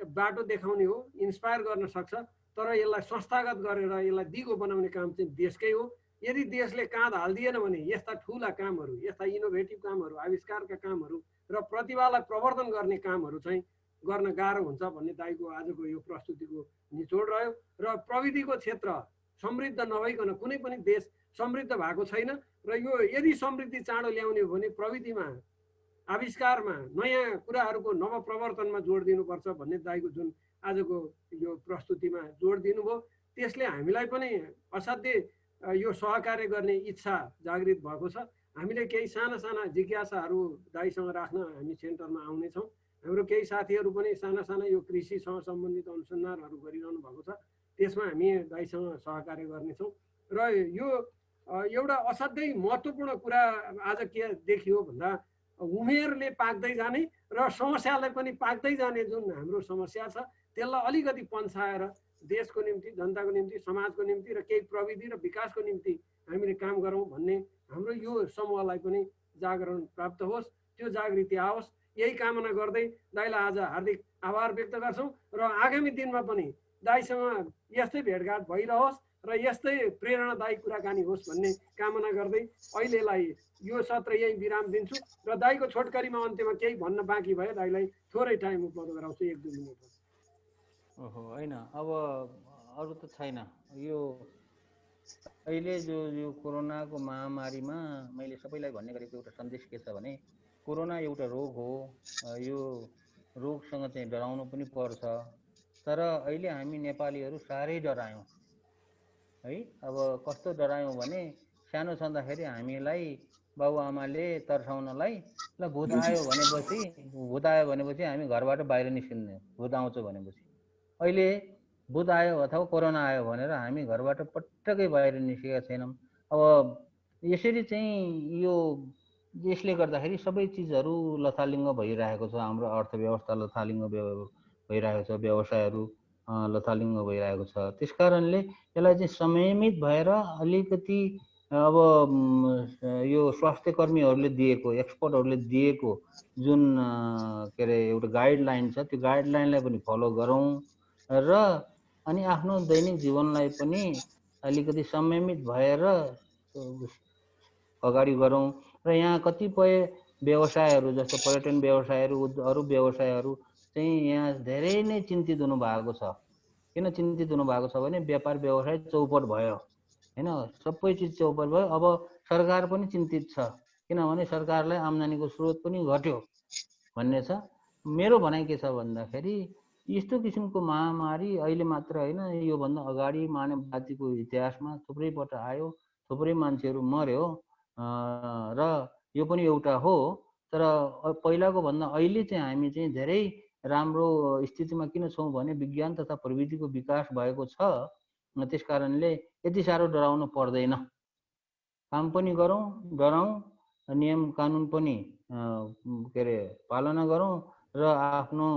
बाटो देखाउने हो, इन्सपायर गर्न सक्छ, तर यसलाई संस्थागत गरेर यसलाई दिगो बनाउने काम चाहिँ देशकै हो। यदि देशले काँध हालिदिएन भने यस्ता ठुला कामहरू, यस्ता इनोभेटिभ कामहरू, आविष्कारका कामहरू र प्रतिभालाई प्रवर्धन गर्ने कामहरू चाहिँ गर्न गाह्रो हुन्छ भन्ने दाइको आजको यो प्रस्तुतिको निचोड रह्यो। र प्रविधिको क्षेत्र समृद्ध नभइकन कुनै पनि देश समृद्ध भएको छैन। र यो यदि समृद्धि चाँडो ल्याउने हो भने प्रविधिमा, आविष्कारमा, नयाँ कुराहरूको नवप्रवर्तनमा जोड दिनुपर्छ भन्ने दाइको जुन आजको यो प्रस्तुतिमा जोड दिनुभयो, त्यसले हामीलाई पनि असाध्यै यो सहकार्य गर्ने इच्छा जागृत भएको छ। हामीले केही साना साना जिज्ञासाहरू दाइसँग राख्न हामी सेन्टरमा आउनेछौँ। हाम्रो केही साथीहरू पनि साना साना यो कृषिसँग सम्बन्धित अनुसन्धानहरू गरिरहनु भएको छ, त्यसमा हामी दाइसँग सहकार्य गर्नेछौँ। र यो एउटा असाध्यै महत्त्वपूर्ण कुरा आज के देखियो भन्दा उमेरले पाक्दै जाने र समस्यालाई पनि पाक्दै जाने जुन हाम्रो समस्या छ, त्यसलाई अलिकति पन्छाएर देशको निम्ति, जनताको निम्ति, समाजको निम्ति र केही प्रविधि र विकासको निम्ति हामीले काम गरौँ भन्ने हाम्रो यो समूहलाई पनि जागरण प्राप्त होस्, त्यो जागृति आओस्, यही कामना गर्दै दाइलाई आज हार्दिक आभार व्यक्त गर्छौँ। र आगामी दिनमा पनि दाइसँग यस्तै भेटघाट भइरहोस् र यस्तै प्रेरणादायी कुराकानी होस् भन्ने कामना गर्दै अहिलेलाई यो सत्र यही विराम दिन्छु। र दाइको छोटकरीमा अन्त्यमा केही भन्न बाँकी भयो, दाइलाई थोरै टाइम उपलब्ध गराउँछु, 1-2 मिनट। ओहो, होइन, अब अरू त छैन। यो अहिले यो कोरोनाको महामारीमा मैले सबैलाई भन्ने गरेको एउटा सन्देश के छ भने कोरोना एउटा रोग हो, यो रोगसँग चाहिँ डराउनु पनि पर्छ। तर अहिले हामी नेपालीहरू साह्रै डरायौँ है। अब कस्तो डरायौँ भने सानो छँदाखेरि हामीलाई बाबुआमाले तर्साउनलाई ल भूत आयो भनेपछि हामी घरबाट बाहिर निस्किन्दैनौँ, भूत आउँछ भनेपछि। अहिले भूत आयो अथवा कोरोना आयो भनेर हामी घरबाट पटक्कै बाहिर निस्केका छैनौँ। अब यसरी चाहिँ यसले गर्दाखेरि सबै चिजहरू लथालिङ्ग भइरहेको छ। हाम्रो अर्थव्यवस्था लथालिङ्ग भइरहेको छ, व्यवसायहरू लथालिङ्ग भइरहेको छ। त्यसकारणले यसलाई चाहिँ संयमित भएर अलिकति अब यो स्वास्थ्य कर्मीहरूले दिएको, एक्सपर्टहरूले दिएको जुन के अरे एउटा गाइडलाइन छ, त्यो गाइडलाइनलाई पनि फलो गरौँ र अनि आफ्नो दैनिक जीवनलाई पनि अलिकति संयमित भएर अगाडि गरौँ। र यहाँ कतिपय व्यवसायहरू जस्तो पर्यटन व्यवसायहरू, अरू व्यवसायहरू चाहिँ यहाँ धेरै नै चिन्तित हुनु भएको छ। किन चिन्तित हुनु भएको छ भने व्यापार व्यवसाय चौपट भयो हैन, सबै चिज चौपट भयो। अब सरकार पनि चिन्तित छ, किनभने सरकारलाई आम्दानीको स्रोत पनि घट्यो भन्ने छ। मेरो भनाइ के छ भन्दाखेरि यस्तो किसिमको महामारी अहिले मात्र होइन, योभन्दा अगाडि मानव जातिको इतिहासमा थुप्रै पटक आयो, थुप्रै मान्छेहरू मर्यो र यो पनि एउटा हो। तर पहिलाको भन्दा अहिले चाहिँ हामी चाहिँ धेरै राम्रो स्थितिमा किन छौँ भने विज्ञान तथा प्रविधिको विकास भएको छ। त्यस कारणले यति साह्रो डराउनु पर्दैन काम पनि गरौँ, डराउँ, नियम कानुन पनि के अरे पालना गरौँ र आफ्नो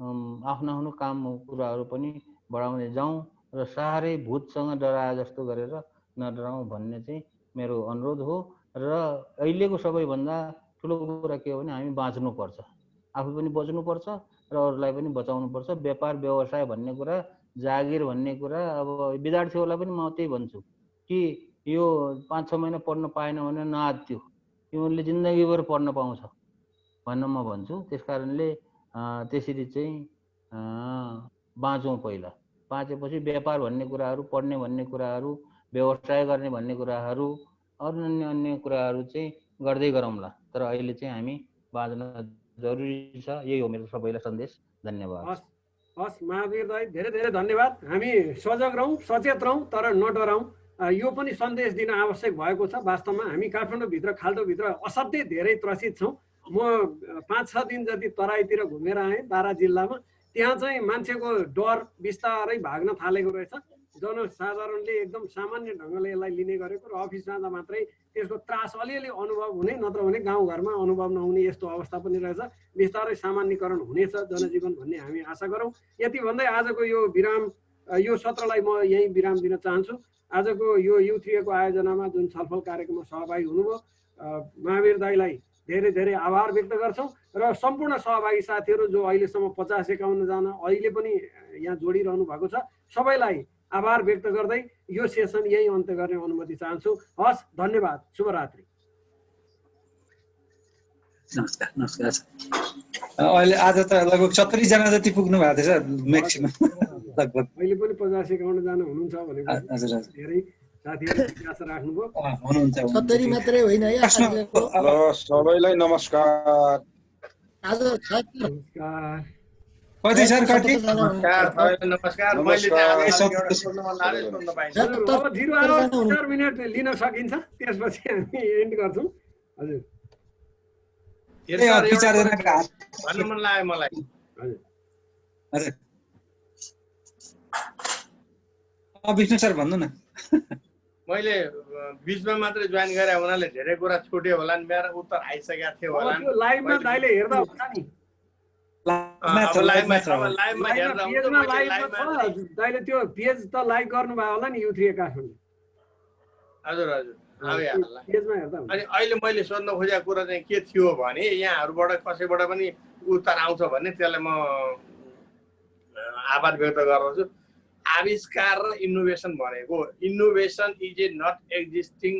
आफ्नो काम कुराहरू पनि बढाउँदै जाउँ र साह्रै भूतसँग डराए जस्तो गरेर नडराउँ भन्ने चाहिँ मेरो अनुरोध हो। र अहिलेको सबैभन्दा ठुलो कुरा के हो भने हामी बाँच्नुपर्छ, आफू पनि बच्नुपर्छ र अरूलाई पनि बचाउनुपर्छ। व्यापार व्यवसाय भन्ने कुरा, जागिर भन्ने कुरा, अब विद्यार्थीहरूलाई पनि म त्यही भन्छु कि यो 5-6 महिना पढ्न पाएन भने नआत्तियो, उनले जिन्दगीभर पढ्न पाउँछ भन्न म भन्छु। त्यस कारणले त्यसरी चाहिँ बाँचौँ। पहिला बाँचेपछि व्यापार भन्ने कुराहरू, पढ्ने भन्ने कुराहरू, व्यवसाय गर्ने भन्ने कुराहरू, अरू अन्य कुराहरू चाहिँ गर्दै गरौँला। तर अहिले चाहिँ हामी बाँच्न जरुरी छ। यही हो मेरो सबैलाई सन्देश। धन्यवाद। हस् महावीर दाइ, धेरै धेरै धन्यवाद। हामी सजग रहौँ, सचेत रहौँ, तर नडराउँ। यो पनि सन्देश दिन आवश्यक भएको छ। वास्तवमा हामी काठमाडौँभित्र, खाल्डोभित्र असाध्यै धेरै त्रसित छौँ। म 5-6 दिन जति तराईतिर घुमेर आएँ, बारा जिल्लामा। त्यहाँ चाहिँ मान्छेको डर बिस्तारै भाग्न थालेको रहेछ। जनसाधारणले एकदम सामान्य ढङ्गले यसलाई लिने गरेको र अफिस जाँदा मात्रै त्यसको त्रास अलिअलि अनुभव हुने, नत्र भने गाउँघरमा अनुभव नहुने यस्तो अवस्था पनि रहेछ। बिस्तारै सामान्यकरण हुनेछ जनजीवन भन्ने हामी आशा गरौँ। यति भन्दै आजको यो विराम, यो सत्रलाई म यहीँ विराम दिन चाहन्छु। आजको यो U3A को आयोजनामा जुन छलफल कार्यक्रममा सहभागी हुनुभयो, महावीर दाइलाई धेरै धेरै आभार व्यक्त गर्छौँ। र सम्पूर्ण सहभागी साथीहरू जो अहिलेसम्म 50-51 जना अहिले पनि यहाँ जोडिरहनु भएको छ, सबैलाई आभार व्यक्त गर्दै यो सेसन यही अन्त्य गर्ने अनुमति चाहन्छु। हस्, धन्यवाद, शुभरात्रि। नमस्कार। नमस्कार। अहिले आज त लगभग 70 जना जति पुग्नु भएको थिएछ म्याक्सिमम, लगभग। अहिले पनि 50-51 जना हुनुहुन्छ भने हजुर हजुर धेरै साथीहरू जिज्ञासा राख्नुभयो। हुनुहुन्छ। 70 मात्रै होइन है। ल सबैलाई नमस्कार। आज नमस्कार। कति सर, कति? नमस्कार। मैले चाहिँ एउटा सोध्न मन लाग्यो, सोध्न पाइन्छ। अब 0 आवर 4 मिनेट लिन सकिन्छ, त्यसपछि हामी एन्ड गर्छौँ। हजुर भन्नु मन लाग्यो मलाई। हजुर विष्णु सर भन्नु न। मैले बिचमा मात्रै जोइन गरे हुनाले धेरै कुरा छुट्यो होला नि, मेरो उत्तर आइसकेको थियो होला नि। लाइभमा दाइले हेर्दा हुन्छ नि, दाइले त्यो पेज त लाइक गर्नुभयो होला नि U3A काठमाडौँ। हजुर हजुर आइहाल्ला। पेजमा हेर्दा हुन्छ। अनि अहिले मैले सोध्न खोजेको कुरा चाहिँ के थियो भने, यहाँहरूबाट कसैबाट पनि उत्तर आउँछ भने त्यसलाई म आभार व्यक्त गर्दछु। आविष्कार र इनोभेसन भनेको, innovation is a not existing,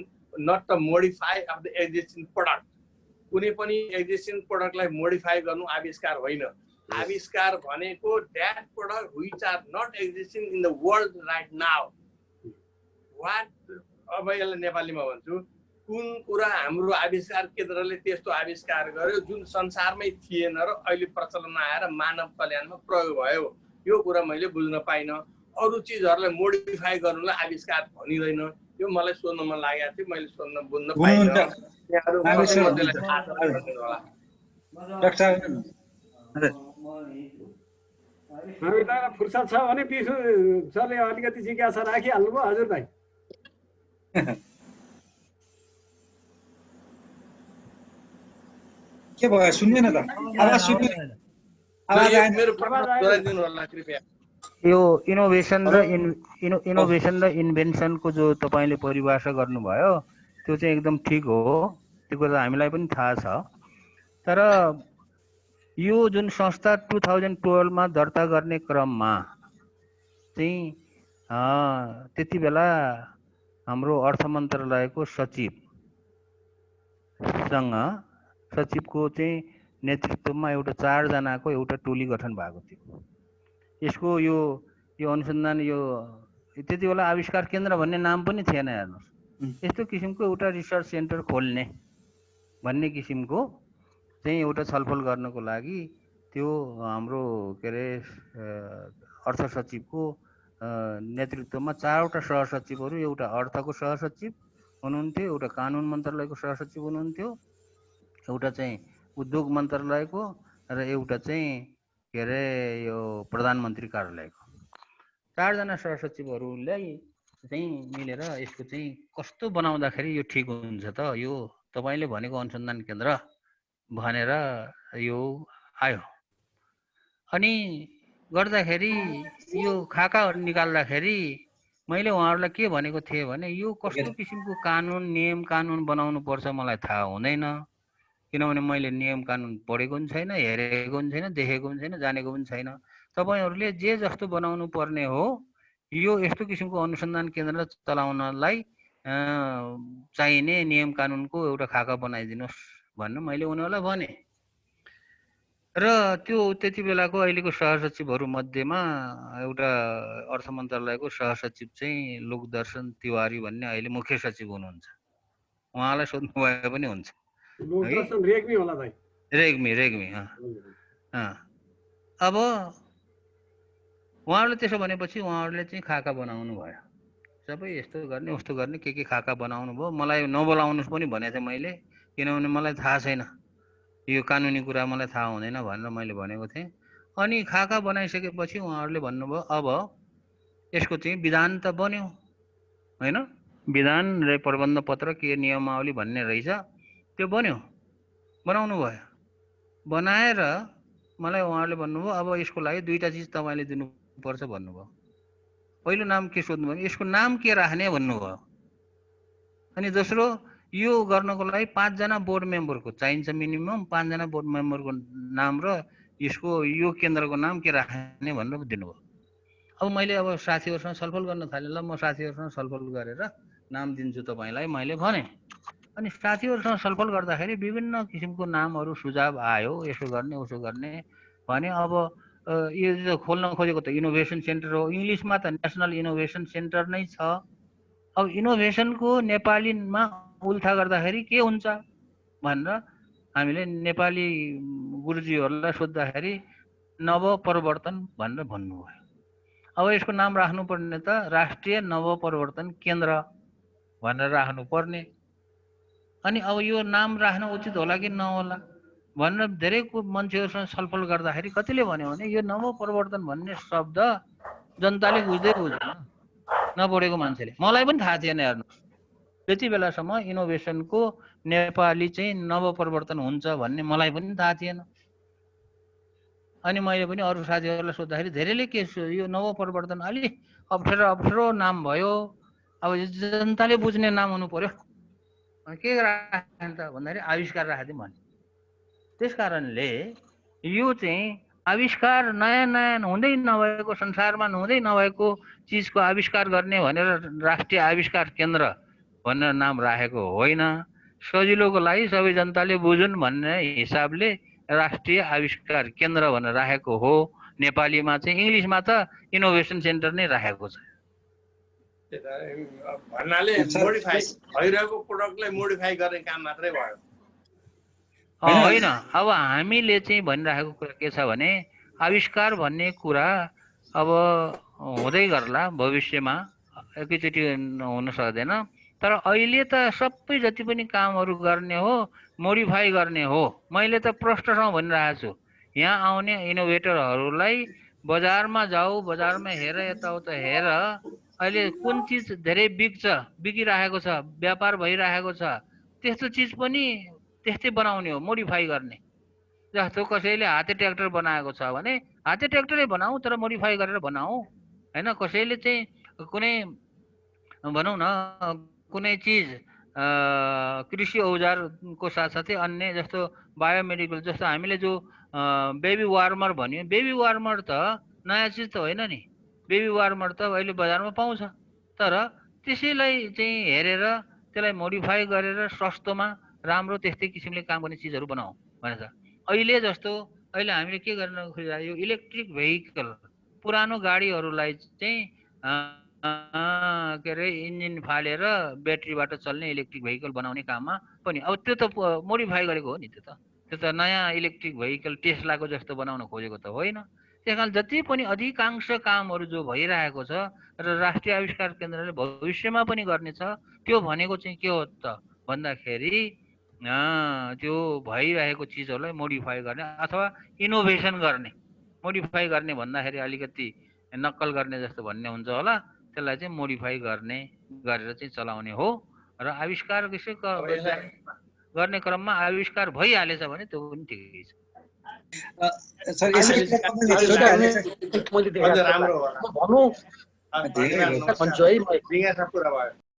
not the modify of the existing product. कुनै पनि एक्जिस्टिङ प्रडक्टलाई मोडिफाई गर्नु आविष्कार होइन। आविष्कार भनेको that product which are not existing in the world right now. What, अब यसलाई नेपालीमा भन्छु, कुन कुरा हाम्रो आविष्कार केन्द्रले त्यस्तो आविष्कार गर्यो जुन संसारमै थिएन र अहिले प्रचलनमा आएर मानव कल्याणमा प्रयोग भयो। यो कुरा मैले बुझ्न पाइनँ। अरू चिजहरूलाई मोडिफाई गर्नुलाई आविष्कार भनिँदैन। यो मलाई सोध्न मन लागेको थियो, मैले सोध्न बुझ्न पाइनँ। फुर्सद छ भने विष्णु सरले अलिकति जिज्ञासा राखिहाल्नुभयो। हजुर दाइ। के भयो, सुन्दैन त? आवाज सुन्दैन। यो इनोभेसन र इन्भेन्सनको जो तपाईँले परिभाषा गर्नुभयो त्यो चाहिँ एकदम ठिक हो। त्यो कुरा हामीलाई पनि थाहा छ। तर यो जुन संस्था 2012 मा दर्ता गर्ने क्रममा चाहिँ त्यति बेला हाम्रो अर्थ मन्त्रालयको सचिवको चाहिँ नेतृत्वमा एउटा 4 जनाको एउटा टोली गठन भएको थियो। यसको यो अनुसन्धान, यो त्यति बेला आविष्कार केन्द्र भन्ने नाम पनि थिएन। हेर्नुहोस्, यस्तो किसिमको एउटा रिसर्च सेन्टर खोल्ने भन्ने किसिमको चाहिँ एउटा छलफल गर्नको लागि त्यो हाम्रो के अरे अर्थ सचिवको नेतृत्वमा 4वटा सहसचिवहरू, एउटा अर्थको सहसचिव हुनुहुन्थ्यो, एउटा कानुन मन्त्रालयको सहसचिव हुनुहुन्थ्यो, एउटा चाहिँ उद्योग मन्त्रालयको र एउटा चाहिँ के अरे यो प्रधानमन्त्री कार्यालयको 4 जना सहसचिवहरूलाई चाहिँ मिलेर यसको चाहिँ कस्तो बनाउँदाखेरि यो ठिक हुन्छ त, यो तपाईँले भनेको अनुसन्धान केन्द्र भनेर यो आयो। अनि गर्दाखेरि यो खाकाहरू निकाल्दाखेरि मैले उहाँहरूलाई के भनेको थिएँ भने यो कस्तो किसिमको कानुन नियम कानुन बनाउनु पर्छ मलाई थाहा हुँदैन, किनभने मैले नियम कानुन पढेको पनि छैन, हेरेको पनि छैन, देखेको पनि छैन, जानेको पनि छैन। तपाईँहरूले जे जस्तो बनाउनु पर्ने हो यो यस्तो किसिमको अनुसन्धान केन्द्र चलाउनलाई चाहिने नियम कानुनको एउटा खाका बनाइदिनुहोस् भन्नु मैले उनीहरूलाई भने। र त्यो त्यति बेलाको अहिलेको सहसचिवहरू मध्येमा एउटा अर्थ मन्त्रालयको सहसचिव चाहिँ लोकदर्शन तिवारी भन्ने अहिले मुख्य सचिव हुनुहुन्छ, उहाँलाई सोध्नु भए पनि हुन्छ। लोकदर्शन रेग्मी होला भाइ, रेग्मी अब उहाँहरूले त्यसो भनेपछि उहाँहरूले चाहिँ खाका बनाउनु भयो, सबै यस्तो गर्ने उस्तो गर्ने के खाका बनाउनु भयो। मलाई नबोलाउनुहोस् पनि भनेको थिएँ मैले, किनभने मलाई थाहा छैन, यो कानुनी कुरा मलाई थाहा हुँदैन भनेर मैले भनेको थिएँ। अनि खाका बनाइसकेपछि उहाँहरूले भन्नुभयो अब यसको चाहिँ विधान त बन्यो होइन, विधान र प्रबन्ध पत्र के नियमावली भन्ने रहेछ त्यो बन्यो, बनाउनु भयो। बनाएर मलाई उहाँहरूले भन्नुभयो अब यसको लागि दुईटा चिज तपाईँले दिनुपर्छ भन्नुभयो। पहिलो नाम के सोध्नु भने यसको नाम के राख्ने भन्नुभयो। अनि दोस्रो यो गर्नको लागि 5 जना बोर्ड मेम्बरको चाहिन्छ, मिनिमम 5 जना बोर्ड मेम्बरको नाम र यसको यो केन्द्रको नाम के राख्ने भनेर दिनुभयो। अब मैले अब साथीहरूसँग छलफल गर्न थालेँ, ल म साथीहरूसँग छलफल गरेर नाम दिन्छु तपाईँलाई मैले भने। अनि साथीहरूसँग छलफल गर्दाखेरि विभिन्न किसिमको नामहरू सुझाव आयो, यसो गर्ने उसो गर्ने भने। अब यो खोल्न खोजेको त इनोभेसन सेन्टर हो, इङ्ग्लिसमा त नेसनल इनोभेसन सेन्टर नै छ। अब इनोभेसनको नेपालीमा उल्था गर्दाखेरि के हुन्छ भनेर हामीले नेपाली गुरुजीहरूलाई सोद्धाखेरि नवप्रवर्तन भनेर भन्नुभयो। अब यसको नाम राख्नुपर्ने त राष्ट्रिय नवप्रवर्तन केन्द्र भनेर राख्नुपर्ने। अनि अब यो नाम राख्न उचित होला कि नहोला भनेर धेरै मान्छेहरूसँग छलफल गर्दाखेरि कतिले भन्यो भने यो नवप्रवर्तन भन्ने शब्द जनताले बुझ्दैन, नपढेको मान्छेले। मलाई पनि थाहा थिएन हेर्नु, त्यति बेलासम्म इनोभेसनको नेपाली चाहिँ नवप्रवर्तन हुन्छ भन्ने मलाई पनि थाहा थिएन। अनि मैले पनि अरू साथीहरूलाई सोद्धाखेरि धेरैले के यो नवप्रवर्तन अलि अप्ठ्यारो नाम भयो, अब जनताले बुझ्ने नाम हुनु पर्यो, के राख्ने त भन्दाखेरि आविष्कार राखिदिउँ भने। त्यस कारणले यो चाहिँ आविष्कार नयाँ हुँदै नभएको, संसारमा हुँदै नभएको चिजको आविष्कार गर्ने भनेर राष्ट्रिय आविष्कार केन्द्र भनेर नाम राखेको होइन, सजिलोको लागि सबै जनताले बुझुन् भन्ने हिसाबले राष्ट्रिय आविष्कार केन्द्र भनेर राखेको हो। नेपालीमा चाहिँ, इङ्ग्लिसमा त इनोभेसन सेन्टर नै राखेको छ। भन्नाले मोडिफाई भइरहेको प्रोडक्टलाई मोडिफाई गर्ने काम मात्रै भयो होइन। अब हामीले चाहिँ भनिराखेको कुरा के छ भने आविष्कार भन्ने कुरा अब हुँदै गर्ला, भविष्यमा एकैचोटि हुन सक्दैन। तर अहिले त सबै जति पनि कामहरू गर्ने हो मोडिफाई गर्ने हो। मैले त प्रष्टसँग भनिरहेको छु, यहाँ आउने इनोभेटरहरूलाई बजारमा जाऊ, बजारमा हेर, यताउता हेर, अहिले कुन चिज धेरै बिकिराखेको छ, व्यापार भइरहेको छ, त्यस्तो चिज पनि त्यस्तै बनाउने हो, मोडिफाई गर्ने। जस्तो कसैले हाते ट्र्याक्टर बनाएको छ भने हाते ट्र्याक्टरै बनाऊ, तर मोडिफाई गरेर बनाऊ होइन। कसैले चाहिँ कुनै भनौँ न कुनै चिज कृषि औजारको साथसाथै अन्य जस्तो बायोमेडिकल, जस्तो हामीले जो बेबी वार्मर भन्यो, बेबी वार्मर त नयाँ चिज त होइन नि। बेबी वार्मर त अहिले बजारमा पाउँछ, तर त्यसैलाई चाहिँ हेरेर त्यसलाई मोडिफाई गरेर सस्तोमा राम्रो त्यस्तै किसिमले काम गर्ने चिजहरू बनाऊ भनेर। अहिले जस्तो अहिले हामीले के गर्न खोजिरहेको, यो इलेक्ट्रिक भेहिकल, पुरानो गाडीहरूलाई चाहिँ के अरे इन्जिन फालेर ब्याट्रीबाट चल्ने इलेक्ट्रिक भेहिकल बनाउने काममा पनि अब त्यो त मोडिफाई गरेको हो नि। त्यो त नयाँ इलेक्ट्रिक भेहिकल टेस्लाको जस्तो बनाउन खोजेको त होइन। त्यस कारण जति पनि अधिकांश कामहरू जो भइरहेको छ र राष्ट्रिय आविष्कार केन्द्रले भविष्यमा पनि गर्नेछ, त्यो भनेको चाहिँ के हो त भन्दाखेरि त्यो भइरहेको चिजहरूलाई मोडिफाई गर्ने अथवा इनोभेसन गर्ने। मोडिफाई गर्ने भन्दाखेरि अलिकति नक्कल गर्ने जस्तो भन्ने हुन्छ होला, त्यसलाई चाहिँ मोडिफाई गरेर चाहिँ चलाउने हो र आविष्कार गर्ने क्रममा आविष्कार भइहालेछ भने त्यो पनि ठिकै छ। सर यसरी अझ राम्रो होला भनौँ भन्छु है, जिज्ञासा पुरा भयो।